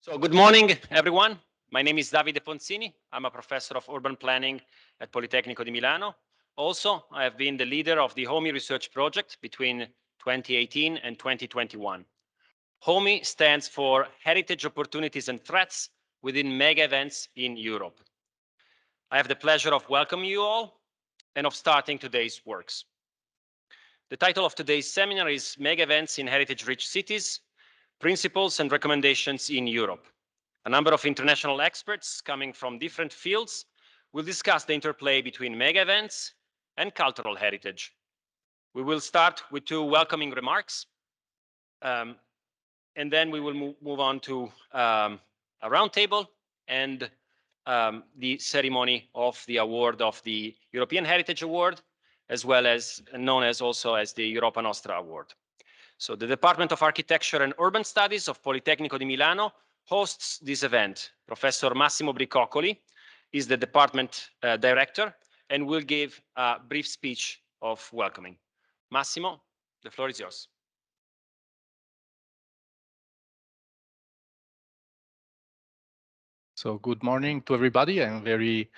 So good morning, everyone. My name is Davide Ponzini. I'm a professor of urban planning at Politecnico di Milano. Also, I have been the leader of the HOMEE Research Project between 2018 and 2021. HOMEE stands for Heritage Opportunities and Threats within Mega Events in Europe. I have the pleasure of welcoming you all and of starting today's works. The title of today's seminar is Mega Events in Heritage-Rich Cities, Principles and Recommendations in Europe. A number of international experts coming from different fields will discuss the interplay between mega events and cultural heritage. We will start with two welcoming remarks, and then we will move on to a roundtable and the ceremony of the award of the European Heritage Award, as well as known as also as the Europa Nostra Award. So the Department of Architecture and Urban Studies of Politecnico di Milano hosts this event. Professor Massimo Bricoccoli is the department director and will give a brief speech of welcoming. Massimo, the floor is yours. So good morning to everybody. I'm very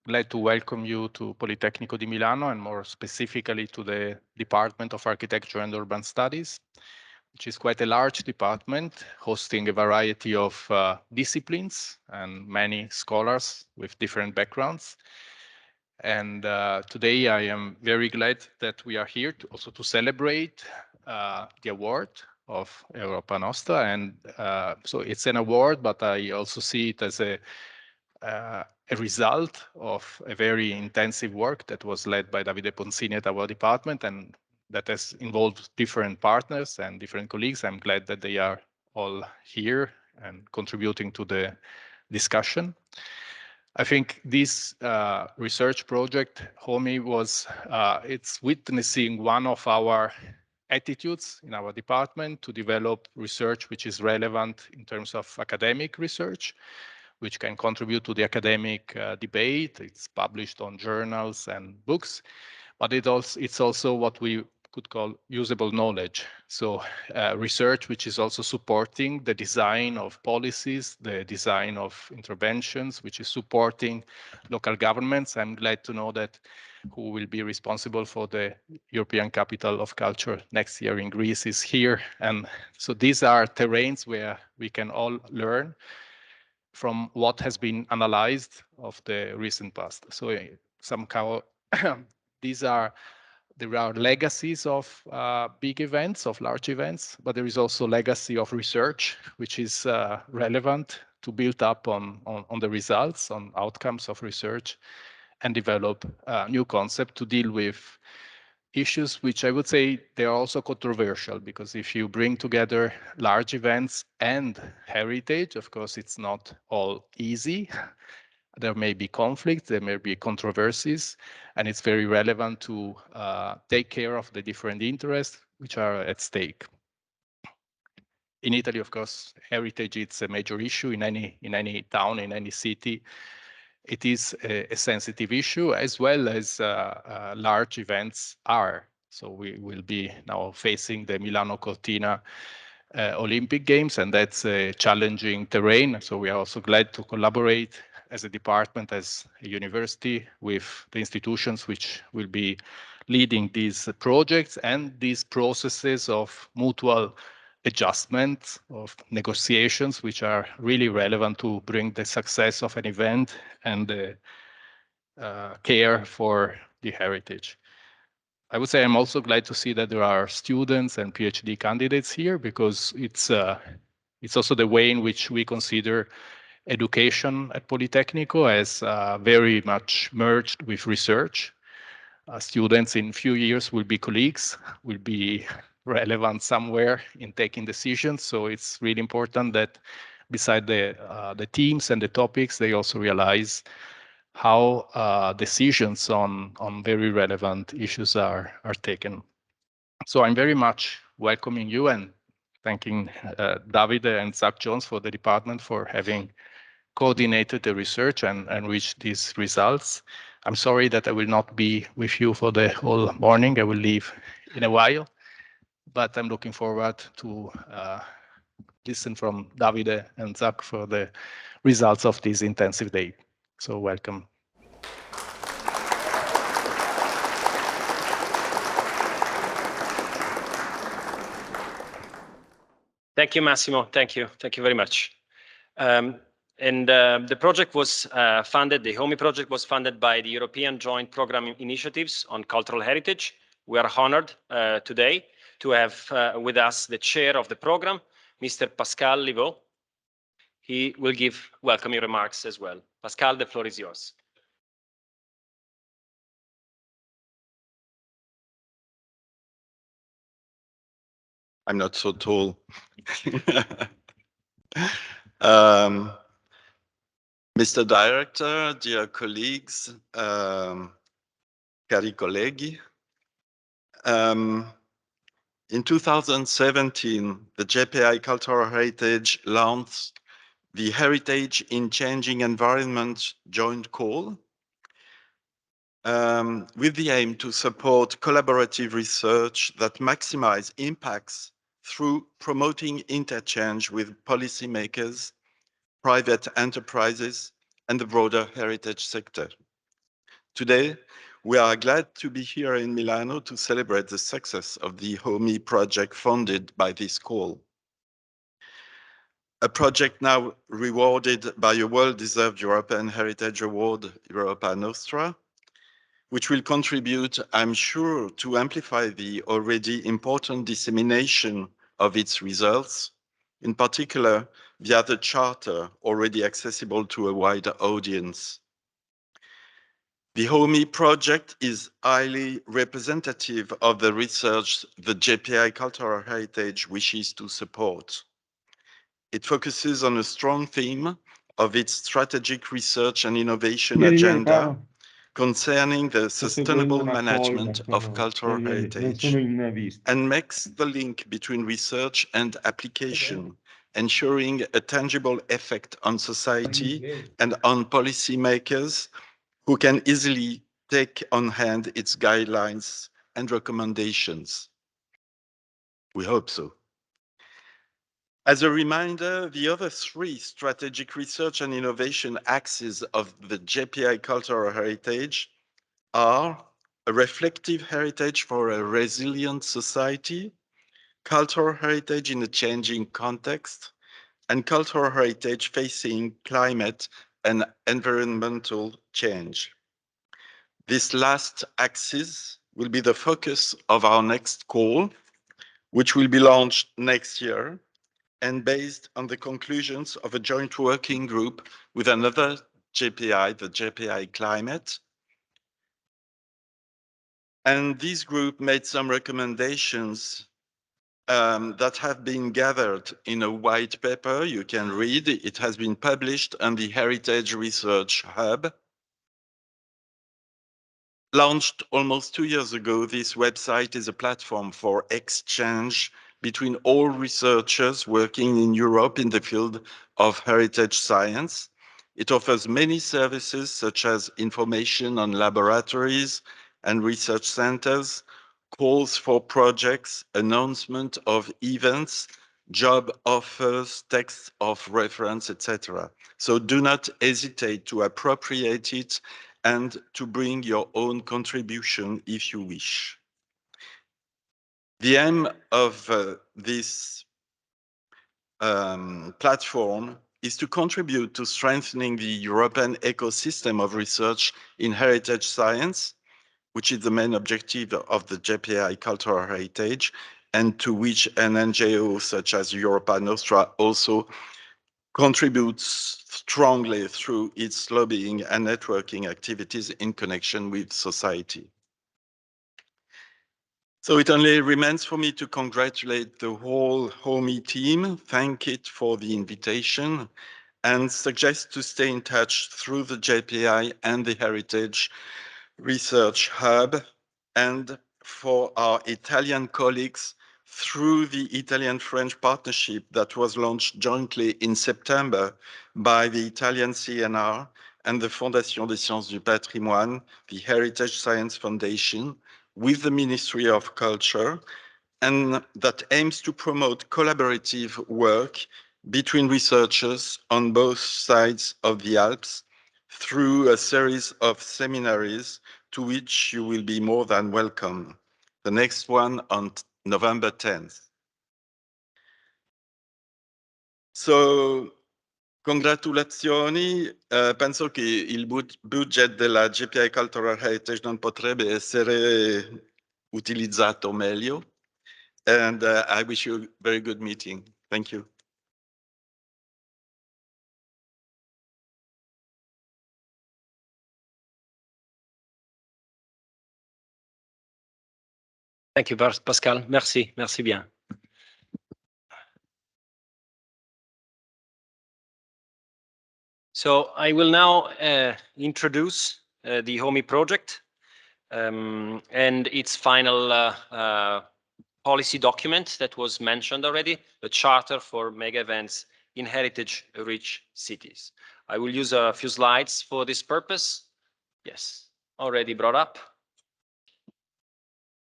glad to welcome you to Politecnico di Milano and more specifically to the Department of Architecture and Urban Studies, which is quite a large department hosting a variety of disciplines and many scholars with different backgrounds. And today I am very glad that we are here also to celebrate the award of Europa Nostra. And so it's an award, but I also see it as a result of a very intensive work that was led by Davide Ponzini at our department, and that has involved different partners and different colleagues. I'm glad that they are all here and contributing to the discussion. I think this research project, HOMEE, it's witnessing one of our attitudes in our department to develop research which is relevant in terms of academic research, which can contribute to the academic debate. It's published on journals and books, but it's also what we could call usable knowledge. So research which is also supporting the design of policies, the design of interventions, which is supporting local governments. I'm glad to know that who will be responsible for the European Capital of Culture next year in Greece is here. And so these are terrains where we can all learn from what has been analyzed of the recent past. So somehow there are legacies of big events, of large events, but there is also legacy of research, which is relevant to build up on the results, on outcomes of research, and develop a new concept to deal with issues which I would say they are also controversial, because if you bring together large events and heritage, of course, it's not all easy. There may be conflicts, there may be controversies, and it's very relevant to take care of the different interests which are at stake. In Italy, of course, heritage is a major issue in any town, in any city. It is a sensitive issue, as well as large events are. So we will be now facing the Milano Cortina Olympic Games, and that's a challenging terrain. So we are also glad to collaborate as a department, as a university, with the institutions which will be leading these projects and these processes of mutual adjustments, of negotiations, which are really relevant to bring the success of an event and the care for the heritage. I would say I'm also glad to see that there are students and PhD candidates here, because it's also the way in which we consider education at Politecnico as very much merged with research. Students in few years will be colleagues, will be relevant somewhere in taking decisions. So it's really important that beside the teams and the topics, they also realize how decisions on very relevant issues are taken. So I'm very much welcoming you and thanking Davide and Zach Jones for the department for having coordinated the research and reached these results. I'm sorry that I will not be with you for the whole morning. I will leave in a while, but I'm looking forward to listen from Davide and Zach for the results of this intensive day. So welcome. Thank you, Massimo. Thank you. Thank you very much. The project was funded, the HOMEE project was funded by the European Joint Programming Initiatives on Cultural Heritage. We are honored today to have with us the chair of the program, Mr. Pascal Livaux. He will give welcoming remarks as well. Pascal, the floor is yours. I'm not so tall. Mr. Director, dear colleagues, cari colleghi, in 2017, the JPI Cultural Heritage launched the Heritage in Changing Environment Joint Call, with the aim to support collaborative research that maximize impacts through promoting interchange with policymakers, private enterprises, and the broader heritage sector. Today, we are glad to be here in Milano to celebrate the success of the HOMEE project funded by this call. A project now rewarded by a well-deserved European Heritage Award, Europa Nostra, which will contribute, I'm sure, to amplify the already important dissemination of its results, in particular via the charter already accessible to a wider audience. The HOMEE project is highly representative of the research the JPI Cultural Heritage wishes to support. It focuses on a strong theme of its strategic research and innovation agenda concerning the sustainable management of cultural heritage and makes the link between research and application, ensuring a tangible effect on society and on policymakers who can easily take on hand its guidelines and recommendations. We hope so. As a reminder, the other three strategic research and innovation axes of the JPI Cultural Heritage are a reflective heritage for a resilient society, cultural heritage in a changing context, and cultural heritage facing climate and environmental change. This last axis will be the focus of our next call, which will be launched next year and based on the conclusions of a joint working group with another JPI, the JPI Climate. And this group made some recommendations that have been gathered in a white paper you can read. It has been published on the Heritage Research Hub. Launched almost 2 years ago, this website is a platform for exchange between all researchers working in Europe in the field of heritage science. It offers many services such as information on laboratories and research centers, calls for projects, announcement of events, job offers, texts of reference, etc. So do not hesitate to appropriate it and to bring your own contribution if you wish. The aim of this platform is to contribute to strengthening the European ecosystem of research in heritage science, which is the main objective of the JPI Cultural Heritage, and to which an NGO such as Europa Nostra also contributes strongly through its lobbying and networking activities in connection with society. So it only remains for me to congratulate the whole HOMEE team, thank it for the invitation, and suggest to stay in touch through the JPI and the Heritage Research Hub, and for our Italian colleagues through the Italian-French partnership that was launched jointly in September by the Italian CNR and the Fondation des Sciences du Patrimoine, the Heritage Science Foundation, with the Ministry of Culture, and that aims to promote collaborative work between researchers on both sides of the Alps through a series of seminaries to which you will be more than welcome. The next one on November 10th. So, congratulazioni. Penso che il budget della GPI Cultural Heritage non potrebbe essere utilizzato meglio. And I wish you a very good meeting. Thank you. Thank you, Pascal. Merci, merci bien. So I will now introduce the HOMEE project and its final policy document that was mentioned already, the Charter for Mega Events in Heritage-Rich Cities. I will use a few slides for this purpose. Yes, already brought up.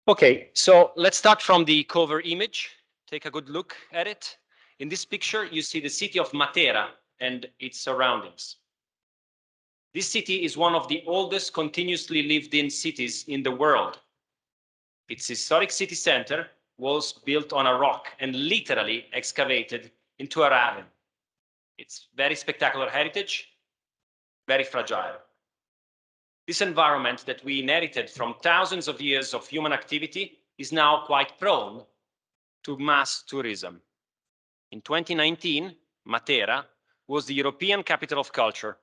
Okay, so let's start from the cover image. Take a good look at it. In this picture, you see the city of Matera and its surroundings. This city is one of the oldest continuously lived-in cities in the world. Its historic city center was built on a rock and literally excavated into a ravine. It's very spectacular heritage, very fragile. This environment that we inherited from thousands of years of human activity is now quite prone to mass tourism. In 2019, Matera was the European Capital of Culture.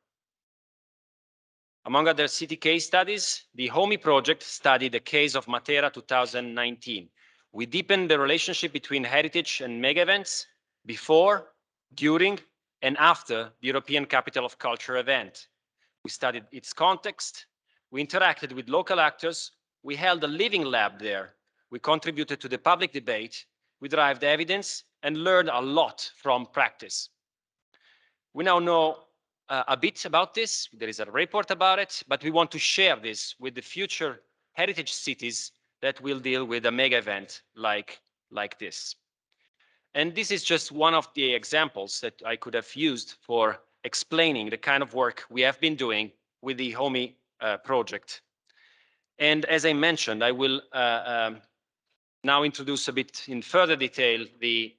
Among other city case studies, the HOMEE project studied the case of Matera 2019. We deepened the relationship between heritage and mega events before, during, and after the European Capital of Culture event. We studied its context, we interacted with local actors, we held a living lab there, we contributed to the public debate, we derived evidence, and learned a lot from practice. We now know a bit about this. There is a report about it, but we want to share this with the future heritage cities that will deal with a mega event like this. And this is just one of the examples that I could have used for explaining the kind of work we have been doing with the HOMEE project. And as I mentioned, I will now introduce a bit in further detail the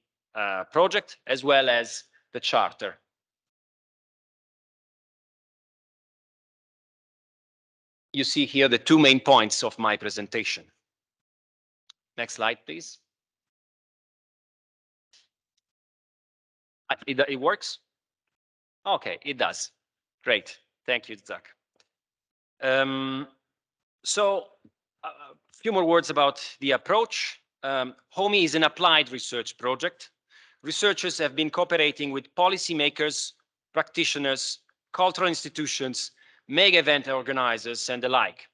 project as well as the charter. You see here the two main points of my presentation. Next slide, please. It works? Okay, it does. Great. Thank you, Zach. So a few more words about the approach. HOMEE is an applied research project. Researchers have been cooperating with policymakers, practitioners, cultural institutions, mega event organizers, and the like.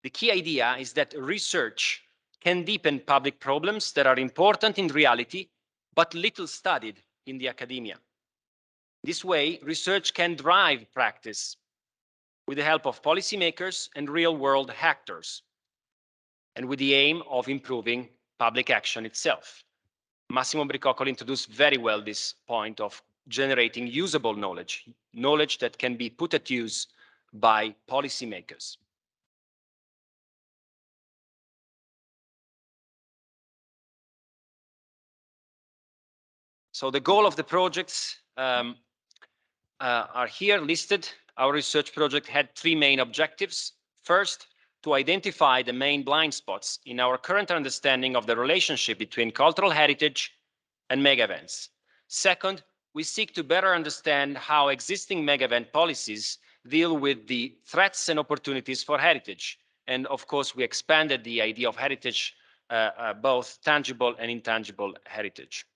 The key idea is that research can deepen public problems that are important in reality, but little studied in the academia. This way, research can drive practice with the help of policymakers and real-world actors, and with the aim of improving public action itself. Massimo Bricoccoli introduced very well this point of generating usable knowledge, knowledge that can be put at use by policymakers. So the goal of the projects are here listed. Our research project had three main objectives. First, to identify the main blind spots in our current understanding of the relationship between cultural heritage and mega events. Second, we seek to better understand how existing mega event policies deal with the threats and opportunities for heritage. And of course, we expanded the idea of heritage, both tangible and intangible heritage.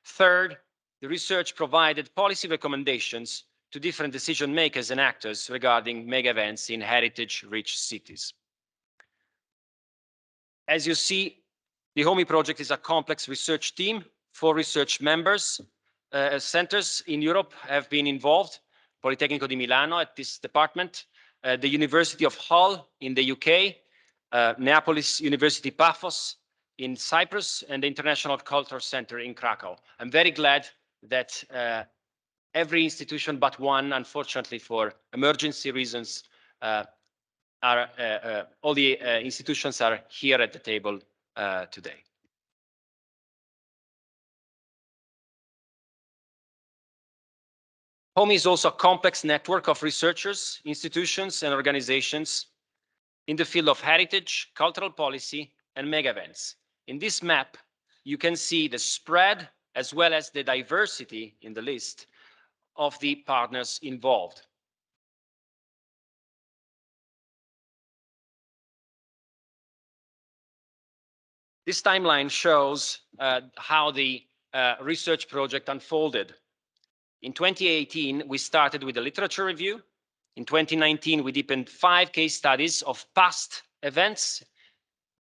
Third, the research provided policy recommendations to different decision makers and actors regarding mega events in heritage-rich cities. As you see, the HOMEE project is a complex research team. 4 research members, centers in Europe have been involved. Politecnico di Milano at this department, the University of Hull in the UK, Neapolis University Paphos in Cyprus and the International Culture Center in Krakow. I'm very glad that every institution but one, unfortunately for emergency reasons, all the institutions are here at the table today. HOMEE is also a complex network of researchers, institutions, and organizations in the field of heritage, cultural policy, and mega events. In this map, you can see the spread as well as the diversity in the list of the partners involved. This timeline shows how the research project unfolded. In 2018, we started with a literature review. In 2019, we deepened 5 case studies of past events,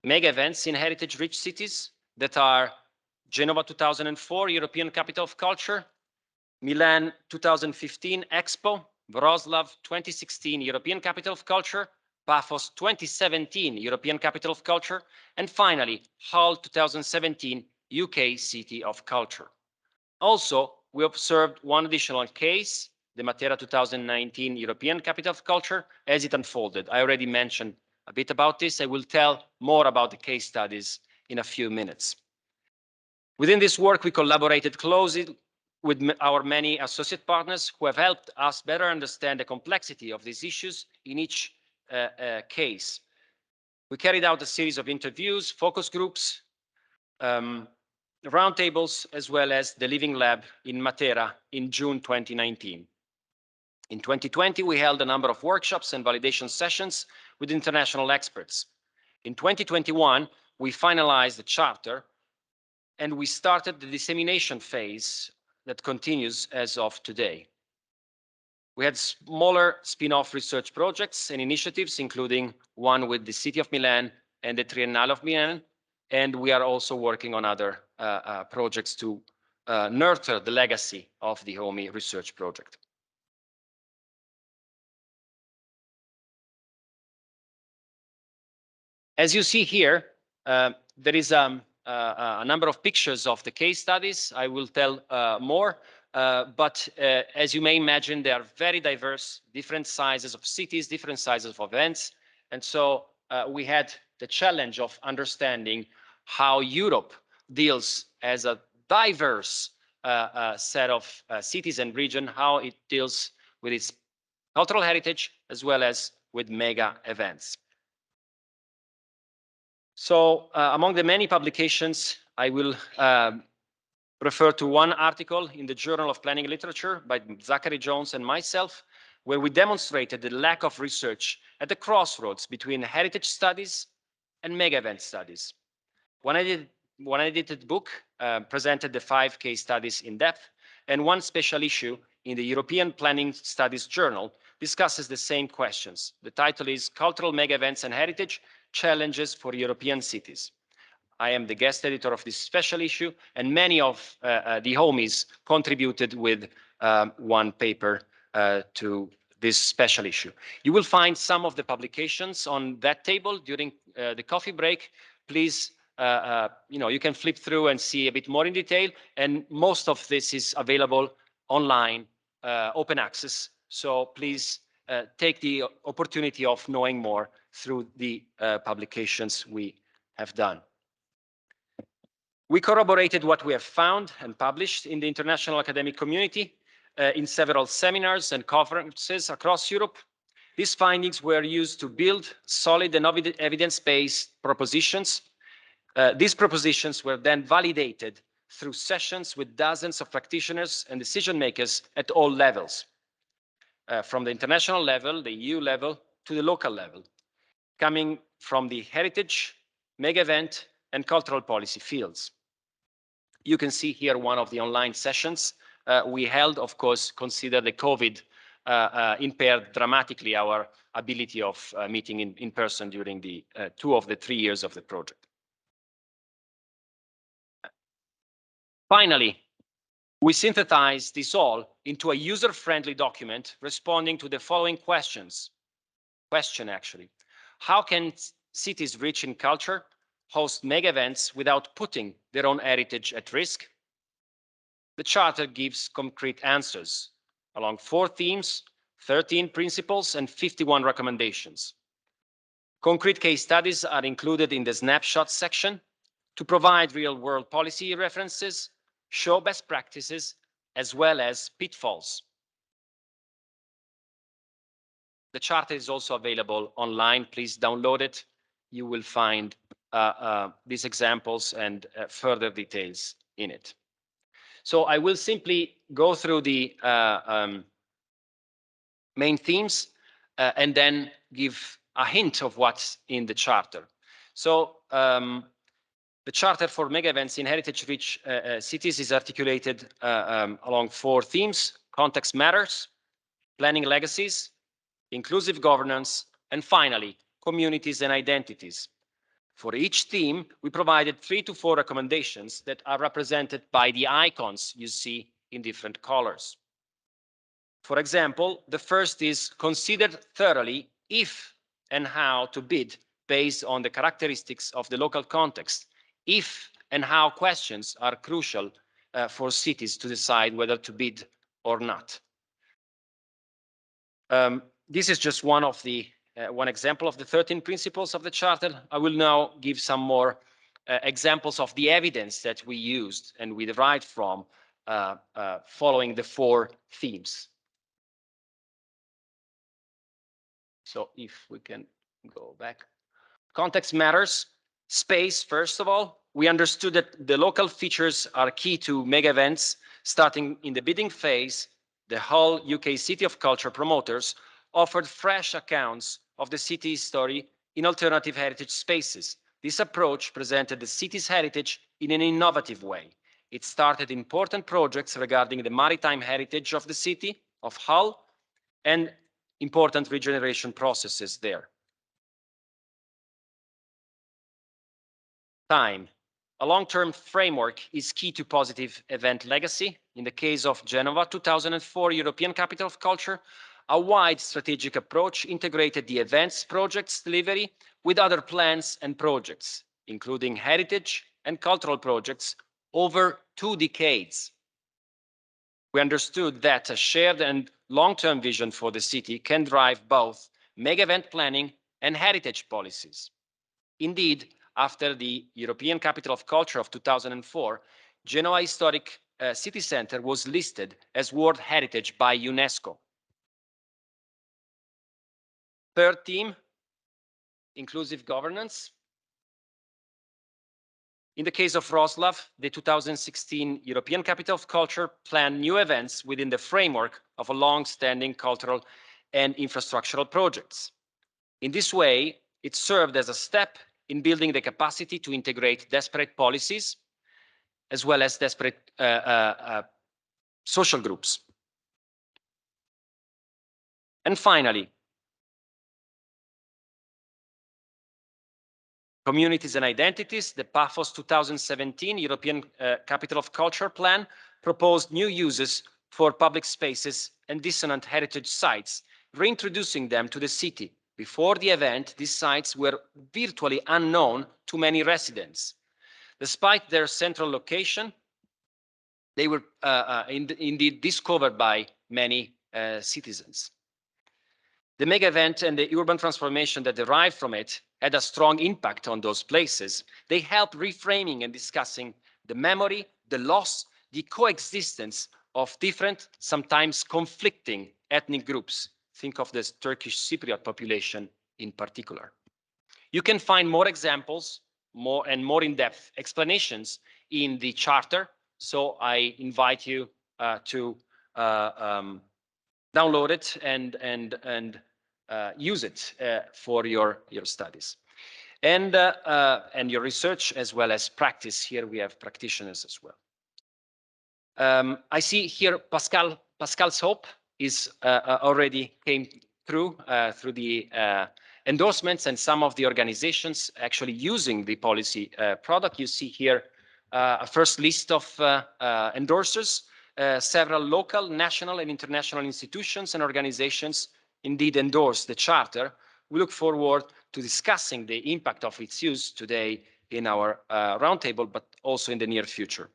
mega events in heritage-rich cities that are Genova 2004, European Capital of Culture, Milan 2015 Expo, Wrocław 2016 European Capital of Culture, Paphos 2017 European Capital of Culture, and finally, Hull 2017 UK City of Culture. Also, we observed one additional case, the Matera 2019 European Capital of Culture, as it unfolded. I already mentioned a bit about this. I will tell more about the case studies in a few minutes. Within this work, we collaborated closely with our many associate partners who have helped us better understand the complexity of these issues in each case. We carried out a series of interviews, focus groups, roundtables, as well as the Living Lab in Matera in June 2019. In 2020, we held a number of workshops and validation sessions with international experts. In 2021, we finalized the charter and we started the dissemination phase that continues as of today. We had smaller spin-off research projects and initiatives, including one with the City of Milan and the Triennale of Milan, and we are also working on other projects to nurture the legacy of the HOMEE Research Project. As you see here, there is a number of pictures of the case studies. I will tell more, but as you may imagine, they are very diverse, different sizes of cities, different sizes of events. And so we had the challenge of understanding how Europe deals as a diverse set of cities and region, how it deals with its cultural heritage as well as with mega events. So among the many publications, I will refer to one article in the Journal of Planning Literature by Zachary Jones and myself, where we demonstrated the lack of research at the crossroads between heritage studies and mega event studies. One edited book presented the 5 case studies in depth, and one special issue in the European Planning Studies Journal discusses the same questions. The title is Cultural Mega Events and Heritage, Challenges for European Cities. I am the guest editor of this special issue, and many of the homies contributed with one paper to this special issue. You will find some of the publications on that table during the coffee break. Please, you can flip through and see a bit more in detail, and most of this is available online, open access. So please take the opportunity of knowing more through the publications we have done. We corroborated what we have found and published in the international academic community in several seminars and conferences across Europe. These findings were used to build solid and evidence-based propositions. These propositions were then validated through sessions with dozens of practitioners and decision makers at all levels, from the international level, the EU level, to the local level, coming from the heritage, mega event, and cultural policy fields. You can see here one of the online sessions we held. Of course, consider the COVID impaired dramatically our ability of meeting in person during the 2 of the 3 years of the project. Finally, we synthesized this all into a user-friendly document responding to the following question actually. How can cities rich in culture host mega events without putting their own heritage at risk? The Charter gives concrete answers along 4 themes, 13 principles, and 51 recommendations. Concrete case studies are included in the snapshot section to provide real-world policy references, show best practices, as well as pitfalls. The Charter is also available online. Please download it. You will find these examples and further details in it. So I will simply go through the main themes and then give a hint of what's in the Charter. So the Charter for Mega Events in Heritage-Rich Cities is articulated along 4 themes: context matters, planning legacies, inclusive governance, and finally, communities and identities. For each theme, we provided 3 to 4 recommendations that are represented by the icons you see in different colors. For example, the first is considered thoroughly if and how to bid based on the characteristics of the local context, if and how questions are crucial for cities to decide whether to bid or not. This is just one example of the 13 principles of the Charter. I will now give some more examples of the evidence that we used and we derived from following the 4 themes. So if we can go back. Context matters. Space, first of all. We understood that the local features are key to mega events. Starting in the bidding phase, the Hull UK City of Culture promoters offered fresh accounts of the city's story in alternative heritage spaces. This approach presented the city's heritage in an innovative way. It started important projects regarding the maritime heritage of the city of Hull and important regeneration processes there. Time. A long-term framework is key to positive event legacy. In the case of Genova 2004 European Capital of Culture, a wide strategic approach integrated the events project's delivery with other plans and projects, including heritage and cultural projects over 2 decades. We understood that a shared and long-term vision for the city can drive both mega event planning and heritage policies. Indeed, after the European Capital of Culture of 2004, Genoa Historic City Centre was listed as World Heritage by UNESCO. Third theme, inclusive governance. In the case of Wrocław, the 2016 European Capital of Culture planned new events within the framework of a long-standing cultural and infrastructural projects. In this way, it served as a step in building the capacity to integrate disparate policies as well as disparate social groups. And finally, communities and identities. The Paphos 2017 European Capital of Culture plan proposed new uses for public spaces and dissonant heritage sites, reintroducing them to the city. Before the event, these sites were virtually unknown to many residents. Despite their central location, they were indeed discovered by many citizens. The mega event and the urban transformation that derived from it had a strong impact on those places. They helped reframing and discussing the memory, the loss, the coexistence of different, sometimes conflicting ethnic groups. Think of the Turkish Cypriot population in particular. You can find more examples, more in-depth explanations in the Charter. So I invite you to download it and use it for your studies and your research as well as practice. Here we have practitioners as well. I see here Pascal's hope is already came through the endorsements and some of the organizations actually using the policy product. You see here a first list of endorsers, several local, national and international institutions and organizations indeed endorse the Charter. We look forward to discussing the impact of its use today in our roundtable, but also in the near future.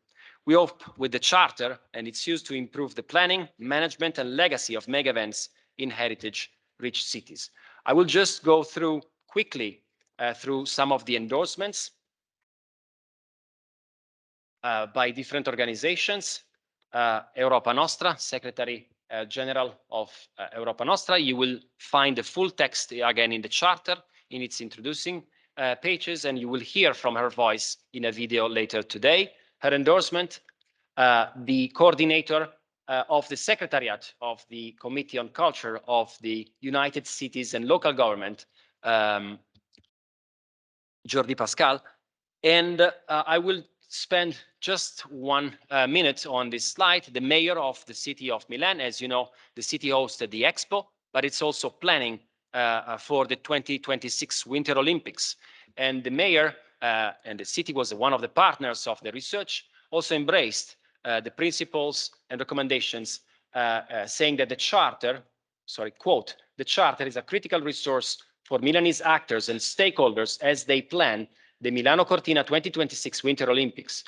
We hope with the charter and its use to improve the planning, management and legacy of mega events in heritage-rich cities. I will just go through quickly through some of the endorsements by different organizations. Europa Nostra, Secretary General of Europa Nostra. You will find the full text again in the charter, in its introducing pages, and you will hear from her voice in a video later today. Her endorsement, the coordinator of the Secretariat of the Committee on Culture of the United Cities and Local Government, Jordi Pascal. And I will spend just 1 minute on this slide. The mayor of the city of Milan, as you know, the city hosted the Expo, but it's also planning for the 2026 Winter Olympics. And the mayor and the city was one of the partners of the research, also embraced the principles and recommendations, saying that the charter, quote, the charter is a critical resource for Milanese actors and stakeholders as they plan the Milano Cortina 2026 Winter Olympics,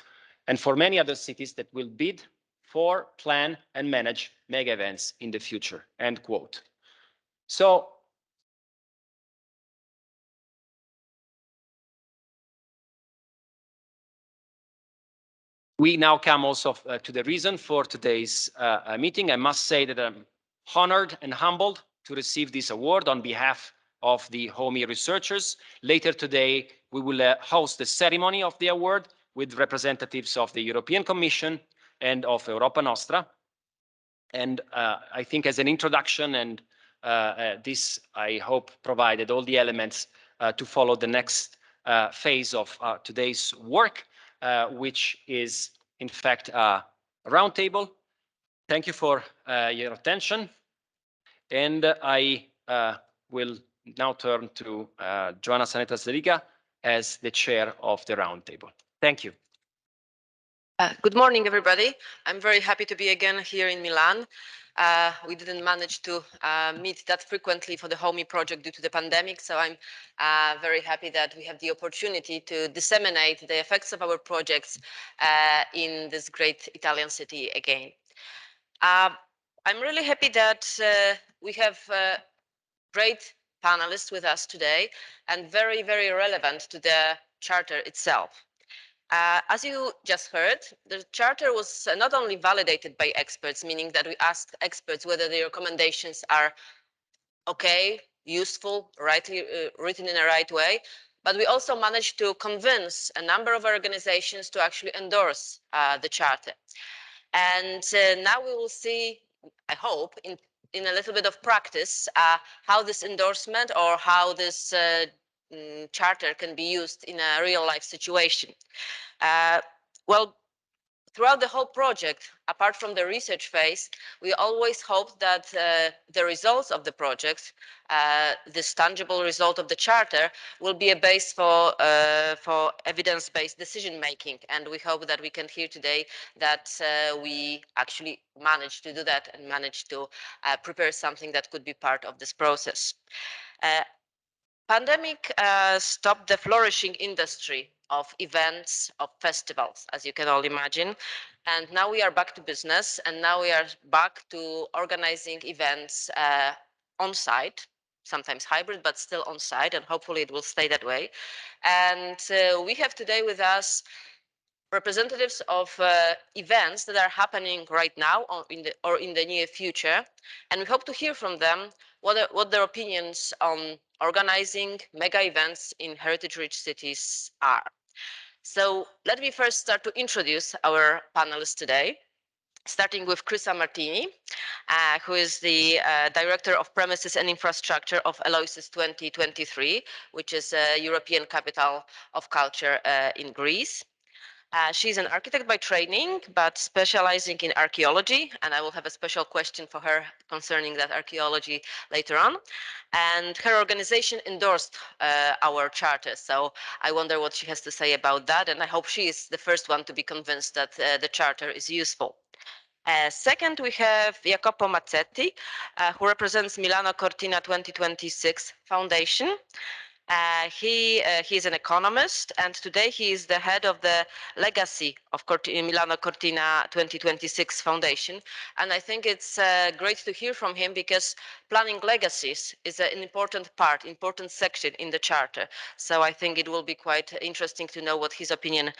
and for many other cities that will bid for, plan, and manage mega events in the future, end quote. So, we now come also to the reason for today's meeting. I must say that I'm honored and humbled to receive this award on behalf of the HOMEE researchers. Later today, we will host the ceremony of the award with representatives of the European Commission and of Europa Nostra. And I think as an introduction, and this, I hope, provided all the elements to follow the next phase of today's work, which is, in fact, a roundtable. Thank you for your attention. And I will now turn to Joanna Saneta Zeliga as the chair of the roundtable. Thank you. Good morning, everybody. I'm very happy to be again here in Milan. We didn't manage to meet that frequently for the HOMEE project due to the pandemic, so I'm very happy that we have the opportunity to disseminate the effects of our projects in this great Italian city again. I'm really happy that we have great panelists with us today and very, very relevant to the charter itself. As you just heard, the charter was not only validated by experts, meaning that we asked experts whether the recommendations are okay, useful, rightly written in the right way, but we also managed to convince a number of organizations to actually endorse the charter. And now we will see, I hope, in a little bit of practice, how this endorsement or how this charter can be used in a real life situation. Well, throughout the whole project, apart from the research phase, we always hoped that the results of the project, this tangible result of the charter, will be a base for evidence-based decision-making. And we hope that we can hear today that we actually managed to do that and managed to prepare something that could be part of this process. Pandemic stopped the flourishing industry of events, of festivals, as you can all imagine. And now we are back to business, and now we are back to organizing events on site, sometimes hybrid, but still on site, and hopefully it will stay that way. And we have today with us representatives of events that are happening right now or in the near future. And we hope to hear from them what their opinions on organizing mega events in heritage-rich cities are. So let me first start to introduce our panelists today, starting with Chrisa Martini, who is the Director of Premises and Infrastructure of Aloysius 2023, which is a European capital of culture in Greece. She's an architect by training, but specializing in archaeology, and I will have a special question for her concerning that archaeology later on. And her organization endorsed our charter, so I wonder what she has to say about that, and I hope she is the first one to be convinced that the charter is useful. Second, we have Jacopo Mazzetti, who represents Milano Cortina 2026 Foundation. He's an economist, and today he is the head of the Legacy of Milano Cortina 2026 Foundation. And I think it's great to hear from him because planning legacies is an important part, important section in the charter. So I think it will be quite interesting to know what his opinions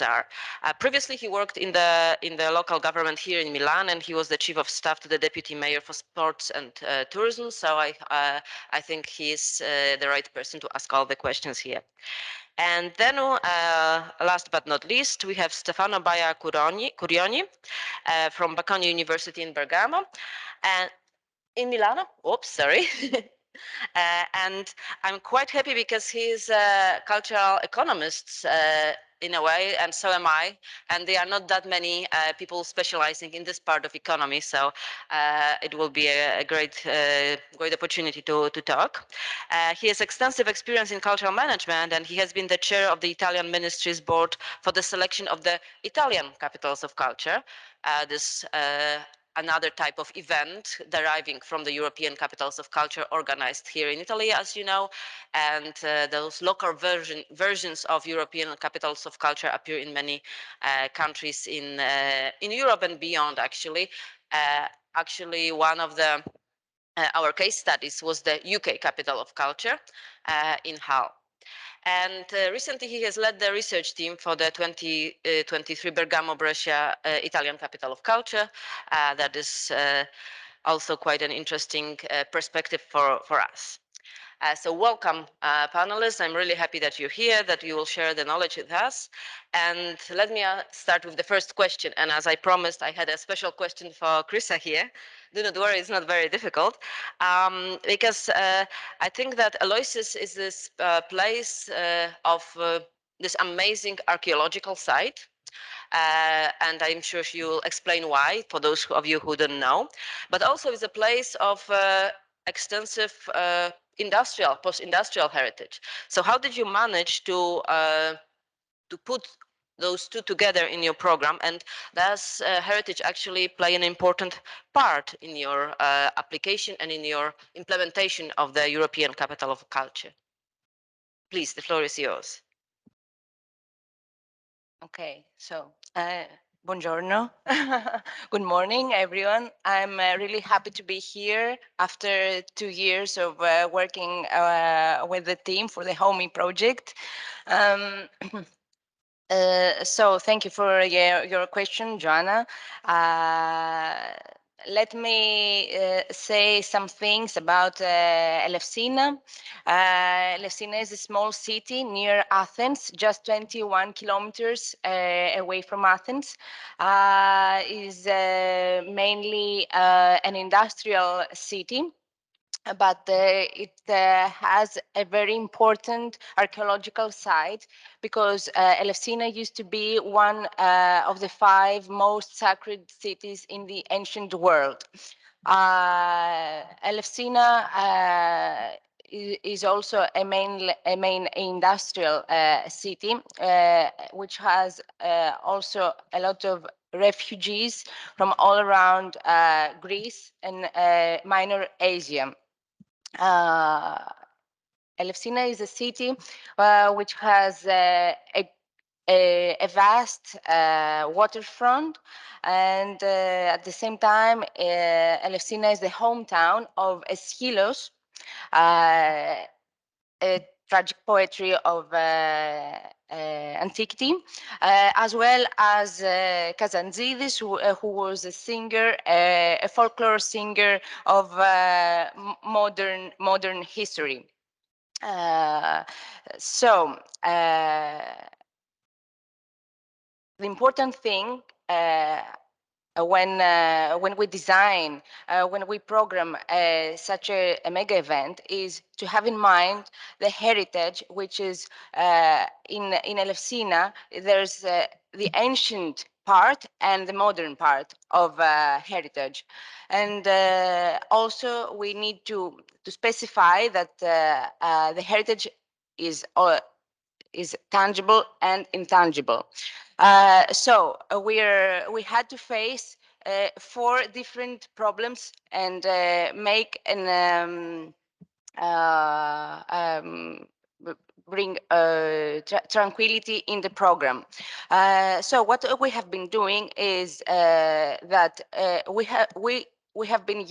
are. Previously, he worked in the local government here in Milan, and he was the chief of staff to the deputy mayor for sports and tourism. So I think he's the right person to ask all the questions here. And then last but not least, we have Stefano Baia Curioni from Bocconi University in Bergamo and in Milano. Oops, sorry. And I'm quite happy because he's a cultural economist in a way, and so am I. And there are not that many people specializing in this part of economy, so it will be a great opportunity to talk. He has extensive experience in cultural management, and he has been the chair of the Italian Ministry's board for the selection of the Italian capitals of culture. This another type of event deriving from the European Capitals of Culture organized here in Italy, as you know, and those local versions of European Capitals of Culture appear in many countries in Europe and beyond, actually. Actually, one of our case studies was the UK Capital of Culture in Hull. And recently he has led the research team for the 2023 Bergamo Brescia Italian Capital of Culture. That is also quite an interesting perspective for us. So welcome, panelists. I'm really happy that you're here, that you will share the knowledge with us. And let me start with the first question. And as I promised, I had a special question for Krisa here. Do not worry, it's not very difficult. Because I think that Aloysius is this place of this amazing archaeological site. And I'm sure you'll explain why, for those of you who don't know. But also is a place of extensive post-industrial heritage. So how did you manage to put those two together in your program, and does heritage actually play an important part in your application and in your implementation of the European Capital of Culture? Please, the floor is yours. Okay, so buongiorno. Good morning, everyone. I'm really happy to be here after 2 years of working with the team for the HOMEE project. So thank you for your question, Joanna. Let me say some things about Elefsina. Elefsina is a small city near Athens, just 21 kilometers away from Athens. Is mainly an industrial city, but it has a very important archaeological site because Elefsina used to be one of the 5 most sacred cities in the ancient world. Elefsina is also a main industrial city, which has also a lot of refugees from all around Greece and Minor Asia. Elefsina is a city which has a vast waterfront, and at the same time, Elefsina is the hometown of Aeschylus, a tragic poetry of antiquity, as well as Kazantzidis, who was a singer, a folklore singer of modern history. So the important thing when we design, when we program such a mega event, is to have in mind the heritage, which is in Elefsina. There's the ancient part and the modern part of heritage, and also we need to specify that the heritage is tangible and intangible. So we had to face 4 different problems and make bring tranquility in the program. So what we have been doing is that we have been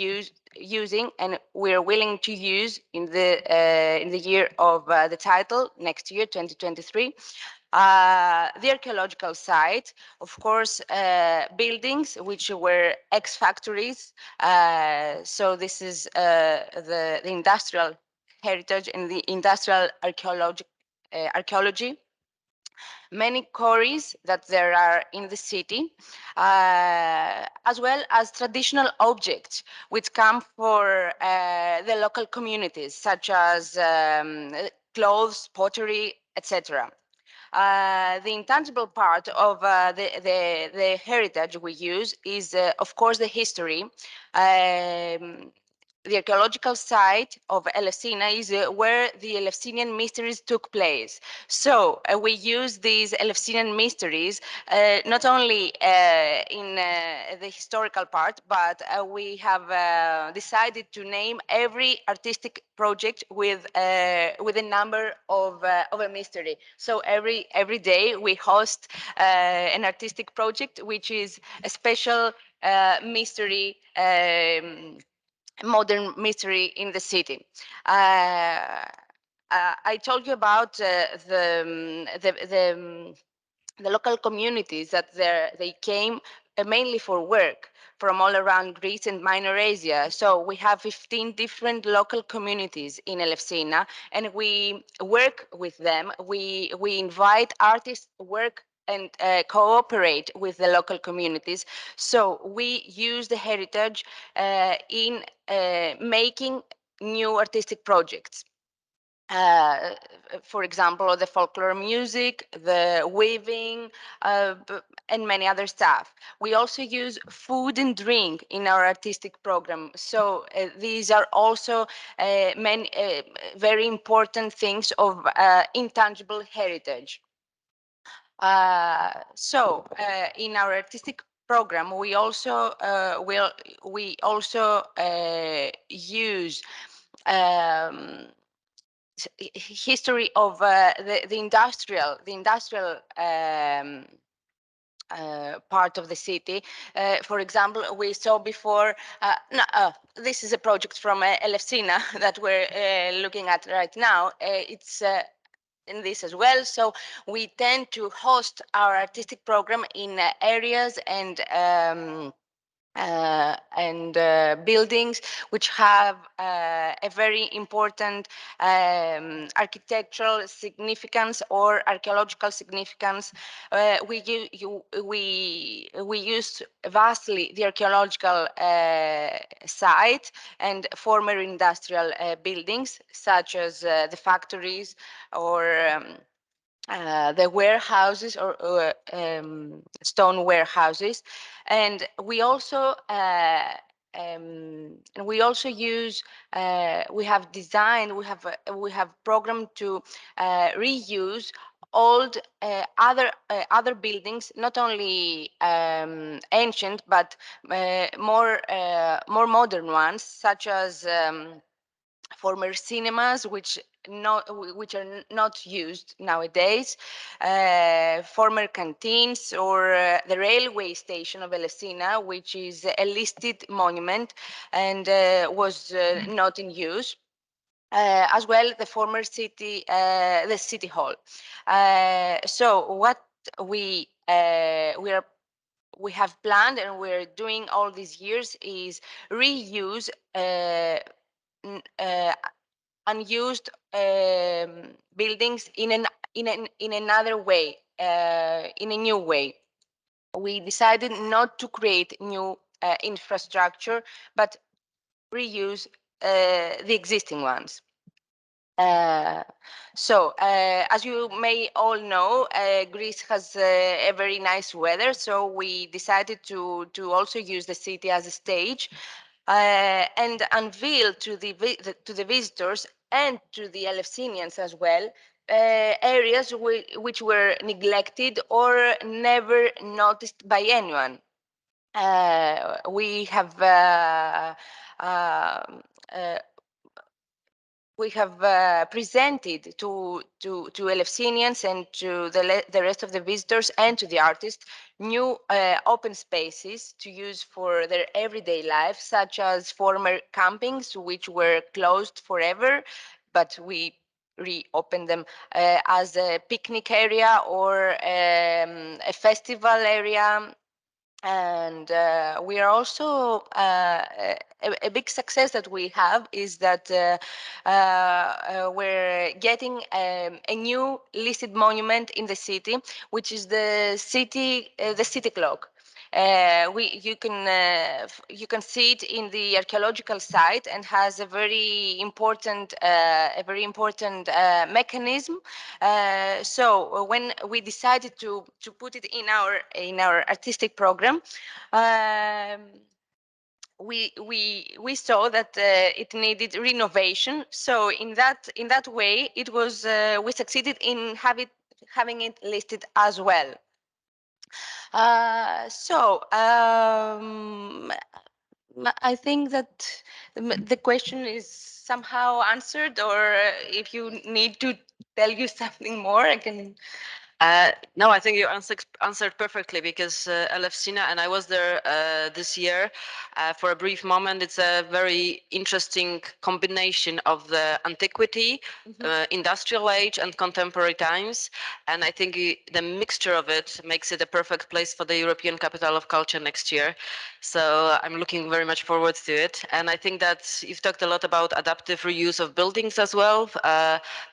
using, and we're willing to use in the year of the title next year, 2023, the archaeological site, of course, buildings which were ex-factories. So this is the industrial heritage and the industrial archaeology. Many quarries that there are in the city, as well as traditional objects which come for the local communities, such as clothes, pottery, etc. The intangible part of the heritage we use is, of course, the history. The archaeological site of Elefsina is where the Eleusinian mysteries took place. So we use these Eleusinian mysteries not only in the historical part, but we have decided to name every artistic project with a number of a mystery. So every day we host an artistic project which is a special mystery. Modern mystery in the city. I told you about the local communities that they came mainly for work from all around Greece and Minor Asia. So we have 15 different local communities in Elefsina, and we work with them. We invite artists, work and cooperate with the local communities. So we use the heritage in making new artistic projects. For example, the folklore music, the weaving, and many other stuff. We also use food and drink in our artistic program. So these are also many very important things of intangible heritage. In our artistic program, we also use history of the industrial part of the city. For example, we saw before, this is a project from Elefsina that we're looking at right now. It's in this as well. So we tend to host our artistic program in areas and buildings which have a very important architectural significance or archaeological significance. We use vastly the archaeological site and former industrial buildings, such as the factories or the warehouses or stone warehouses, and we also use. We have designed. We have programmed to reuse old other buildings, not only ancient but more modern ones, such as former cinemas, which are not used nowadays, former canteens, or the railway station of Elefsina, which is a listed monument and was not in use. As well, the former city, the city hall. So what we have planned and we're doing all these years is reuse unused buildings in another way, in a new way. We decided not to create new infrastructure, but reuse the existing ones. As you may all know, Greece has a very nice weather, so we decided to also use the city as a stage and unveil to the visitors and to the Eleusinians as well areas which were neglected or never noticed by anyone. We have we have presented to Elefsinians and to the rest of the visitors and to the artists new open spaces to use for their everyday life, such as former campings which were closed forever, but we reopened them as a picnic area or a festival area. And we are also a big success that we have is that we're getting a new listed monument in the city, which is the city clock. You can see it in the archaeological site and has a very important mechanism. So when we decided to put it in our artistic program, we saw that it needed renovation. So in that way, it was we succeeded in having it listed as well. I think that the question is somehow answered, or if you need to tell you something more, I can. No, I think you answered perfectly, because Elefsina, and I was there this year for a brief moment. It's a very interesting combination of the antiquity, industrial age, and contemporary times. And I think the mixture of it makes it a perfect place for the European Capital of Culture next year. So I'm looking very much forward to it. And I think that you've talked a lot about adaptive reuse of buildings as well,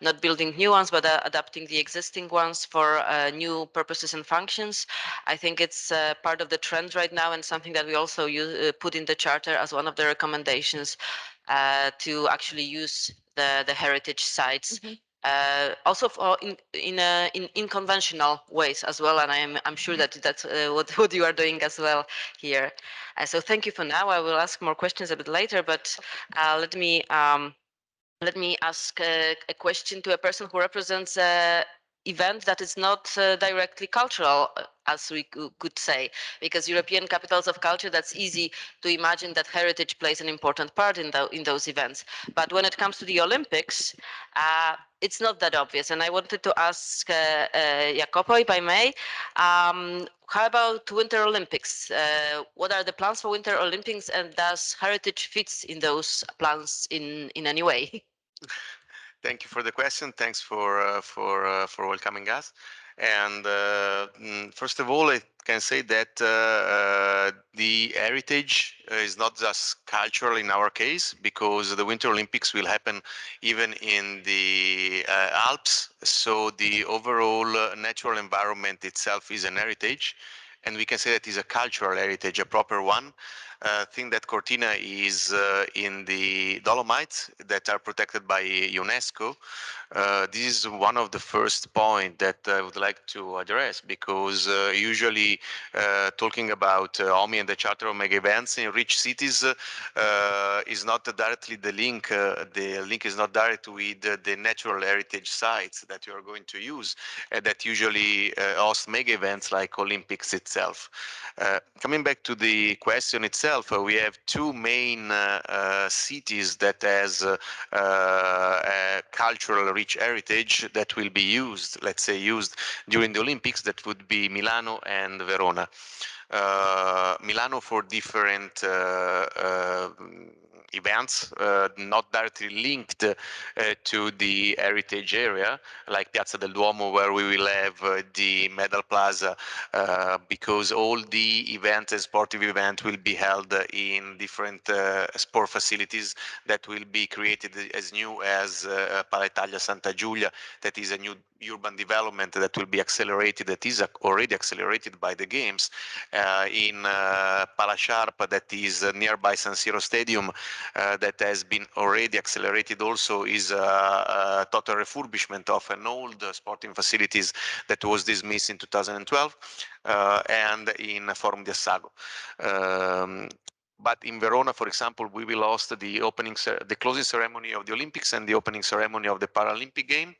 not building new ones, but adapting the existing ones for new purposes and functions. I think it's part of the trend right now, and something that we also put in the charter as one of the recommendations to actually use the heritage sites. Also for in conventional ways as well, and I'm sure that that's what you are doing as well here. So thank you for now. I will ask more questions a bit later, but let me ask a question to a person who represents an event that is not directly cultural, as we could say, because European capitals of culture, that's easy to imagine that heritage plays an important part in those events. But when it comes to the Olympics, it's not that obvious. And I wanted to ask Jacopo, if I may, how about Winter Olympics? What are the plans for Winter Olympics, and does heritage fits in those plans in any way? Thank you for the question. Thanks for welcoming us. And first of all, I can say that the heritage is not just cultural in our case, because the Winter Olympics will happen even in the Alps. So the overall natural environment itself is an heritage. And we can say that is a cultural heritage, a proper one. Think that Cortina is in the Dolomites that are protected by UNESCO. This is one of the first points that I would like to address, because usually talking about HOMEE and the Charter of Mega Events in rich cities is not directly the link. The link is not direct with the natural heritage sites that you are going to use, that usually host mega events like Olympics itself. Coming back to the question itself, we have two main cities that has cultural rich heritage that will be used, let's say used during the Olympics. That would be Milano and Verona. Milano for different events, not directly linked to the heritage area, like Piazza del Duomo, where we will have the Medal Plaza, because all the events and sportive events will be held in different sport facilities that will be created as new as Paletalia Santa Giulia, that is a new urban development that will be accelerated, that is already accelerated by the games, in Pala Sciarpa, that is nearby San Siro Stadium, that has been already accelerated. Also is a total refurbishment of an old sporting facilities that was dismissed in 2012, and in Forum di Assago. but in Verona, for example, we will host the closing ceremony of the Olympics and the opening ceremony of the Paralympic game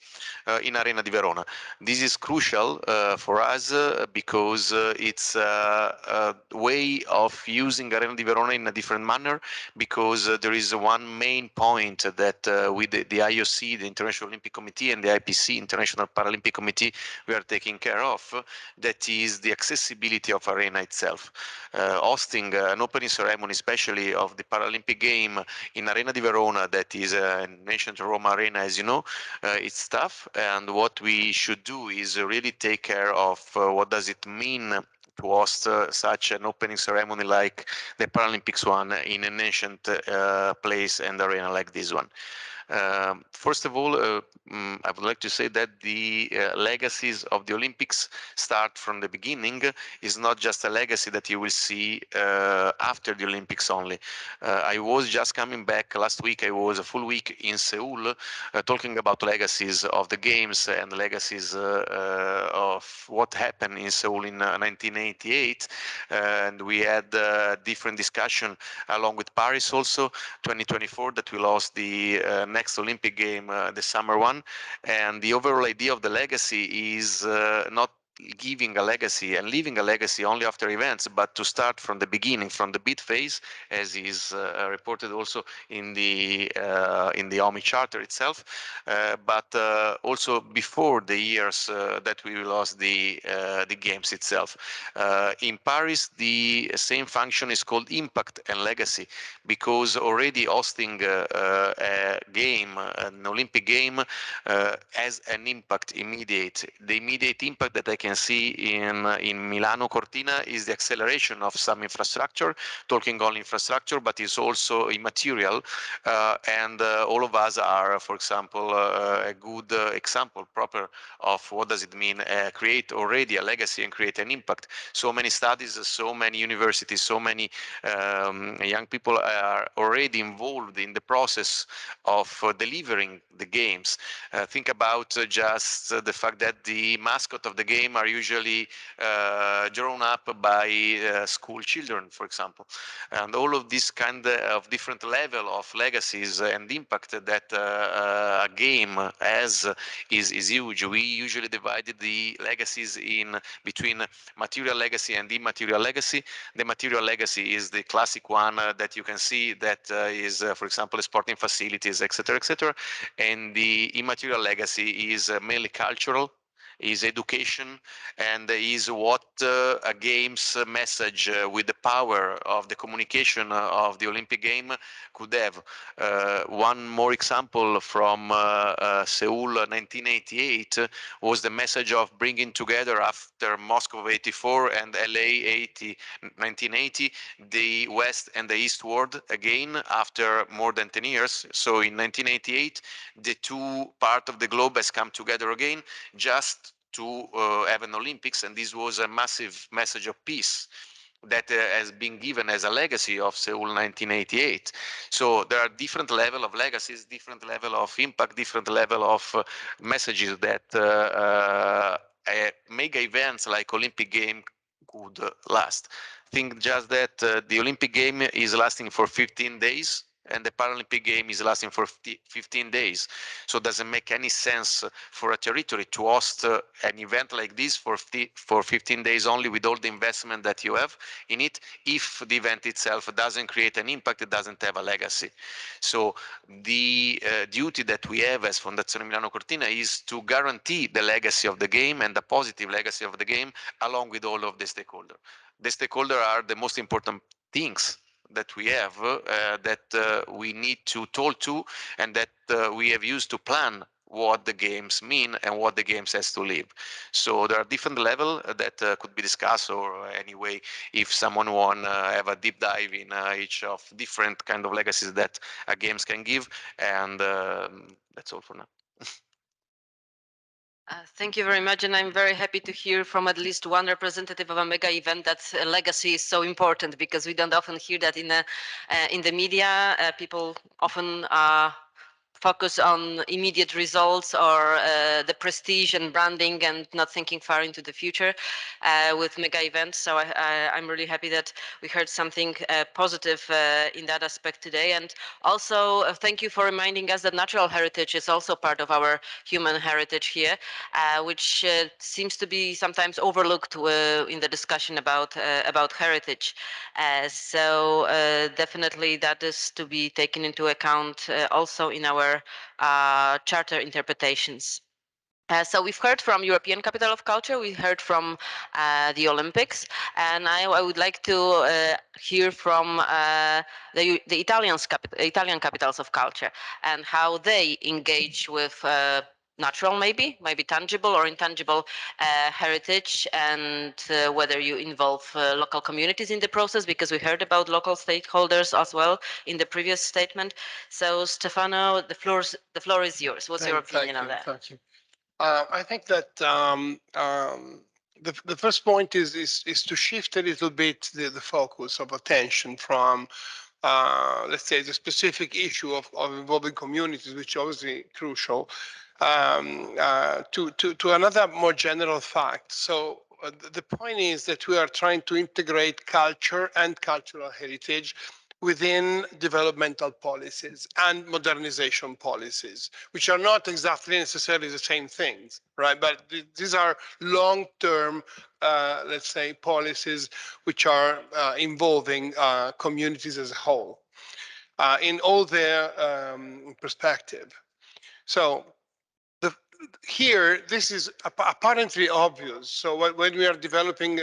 in Arena di Verona. This is crucial for us because it's a way of using Arena di Verona in a different manner, because there is one main point that with the IOC, the International Olympic Committee, and the IPC, International Paralympic Committee, we are taking care of, that is the accessibility of Arena itself. Hosting an opening ceremony, especially of the Paralympic game in Arena di Verona, that is an ancient Roma arena, as you know, it's tough. And what we should do is really take care of what does it mean to host such an opening ceremony like the Paralympics one in an ancient place and arena like this one. First of all, I would like to say that the legacies of the Olympics start from the beginning. It's not just a legacy that you will see after the Olympics only. I was just coming back last week. I was a full week in Seoul talking about legacies of the games and legacies of what happened in Seoul in 1988. And we had different discussion along with Paris also, 2024, that we lost the next Olympic game, the summer one. And the overall idea of the legacy is not giving a legacy and leaving a legacy only after events, but to start from the beginning, from the bid phase, as is reported also in the HOMEE Charter itself, but also before the years that we lost the games itself. In Paris, the same function is called impact and legacy, because already hosting a game, an Olympic game, has an impact immediate. The immediate impact that I can see in Milano Cortina is the acceleration of some infrastructure, talking only infrastructure, but it's also immaterial. And all of us are, for example, a good example proper of what does it mean create already a legacy and create an impact. So many studies, so many universities, so many young people are already involved in the process of delivering the games. Think about just the fact that the mascot of the game are usually drawn up by school children, for example. And all of this kind of different level of legacies and impact that a game has is huge. We usually divided the legacies in between material legacy and immaterial legacy. The material legacy is the classic one that you can see that is, for example, sporting facilities, etc., etc. And the immaterial legacy is mainly cultural, is education, and is what a game's message with the power of the communication of the Olympic game could have. One more example from Seoul 1988 was the message of bringing together after Moscow 84 and LA 1980, the West and the East world again after more than 10 years. So in 1988, the two parts of the globe has come together again just to have an Olympics, and this was a massive message of peace that has been given as a legacy of Seoul 1988. So there are different level of legacies, different level of impact, different level of messages that mega events like Olympic game could last. Think just that the Olympic game is lasting for 15 days and the Paralympic game is lasting for 15 days. So it doesn't make any sense for a territory to host an event like this for 15 days only with all the investment that you have in it. If the event itself doesn't create an impact, it doesn't have a legacy. So the duty that we have as Fondazione Milano Cortina is to guarantee the legacy of the game and the positive legacy of the game along with all of the stakeholders. The stakeholders are the most important things that we have that we need to talk to and that we have used to plan what the games mean and what the games has to live. So there are different levels that could be discussed, or anyway, if someone want to have a deep dive in each of different kind of legacies that games can give, and that's all for now. Thank you very much, and I'm very happy to hear from at least one representative of a mega event that legacy is so important, because we don't often hear that in the media. People often focus on immediate results or the prestige and branding and not thinking far into the future with mega events. So I'm really happy that we heard something positive in that aspect today. And also thank you for reminding us that natural heritage is also part of our human heritage here, which seems to be sometimes overlooked in the discussion about heritage. So definitely that is to be taken into account also in our charter interpretations. So we've heard from European Capital of Culture, we heard from the Olympics, and I would like to hear from the Italian capitals of culture and how they engage with natural, maybe tangible or intangible heritage, and whether you involve local communities in the process, because we heard about local stakeholders as well in the previous statement. So Stefano, the floor is yours. What's your opinion on that? Thank you. I think that the first point is to shift a little bit the focus of attention from let's say the specific issue of involving communities, which is obviously crucial, to another more general fact. So the point is that we are trying to integrate culture and cultural heritage within developmental policies and modernization policies, which are not exactly necessarily the same things, right? But these are long-term, let's say, policies which are involving communities as a whole in all their perspective. So here, this is apparently obvious. So when we are developing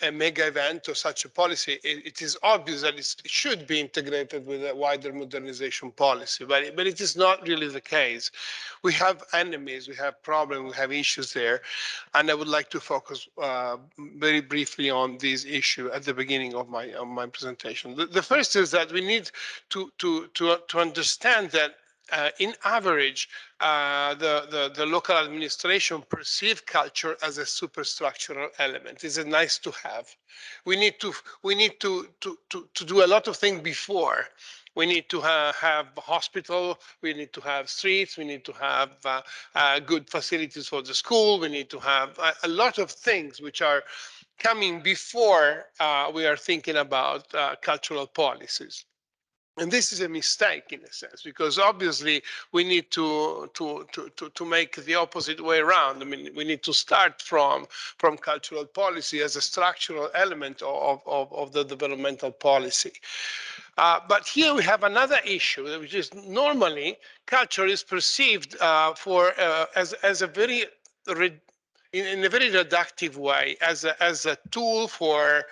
a mega event or such a policy, it is obvious that it should be integrated with a wider modernization policy, but it is not really the case. We have enemies, we have problems, we have issues there, and I would like to focus very briefly on this issue at the beginning of my presentation. The first is that we need to understand that in average, the local administration perceive culture as a superstructural element. It's a nice to have. We need to do a lot of things before. We need to have a hospital, we need to have streets, we need to have good facilities for the school, we need to have a lot of things which are coming before we are thinking about cultural policies. And this is a mistake in a sense, because obviously we need to make the opposite way around. I mean, we need to start from cultural policy as a structural element of the developmental policy. But here we have another issue, which is normally culture is perceived as a very in a very reductive way, as a tool for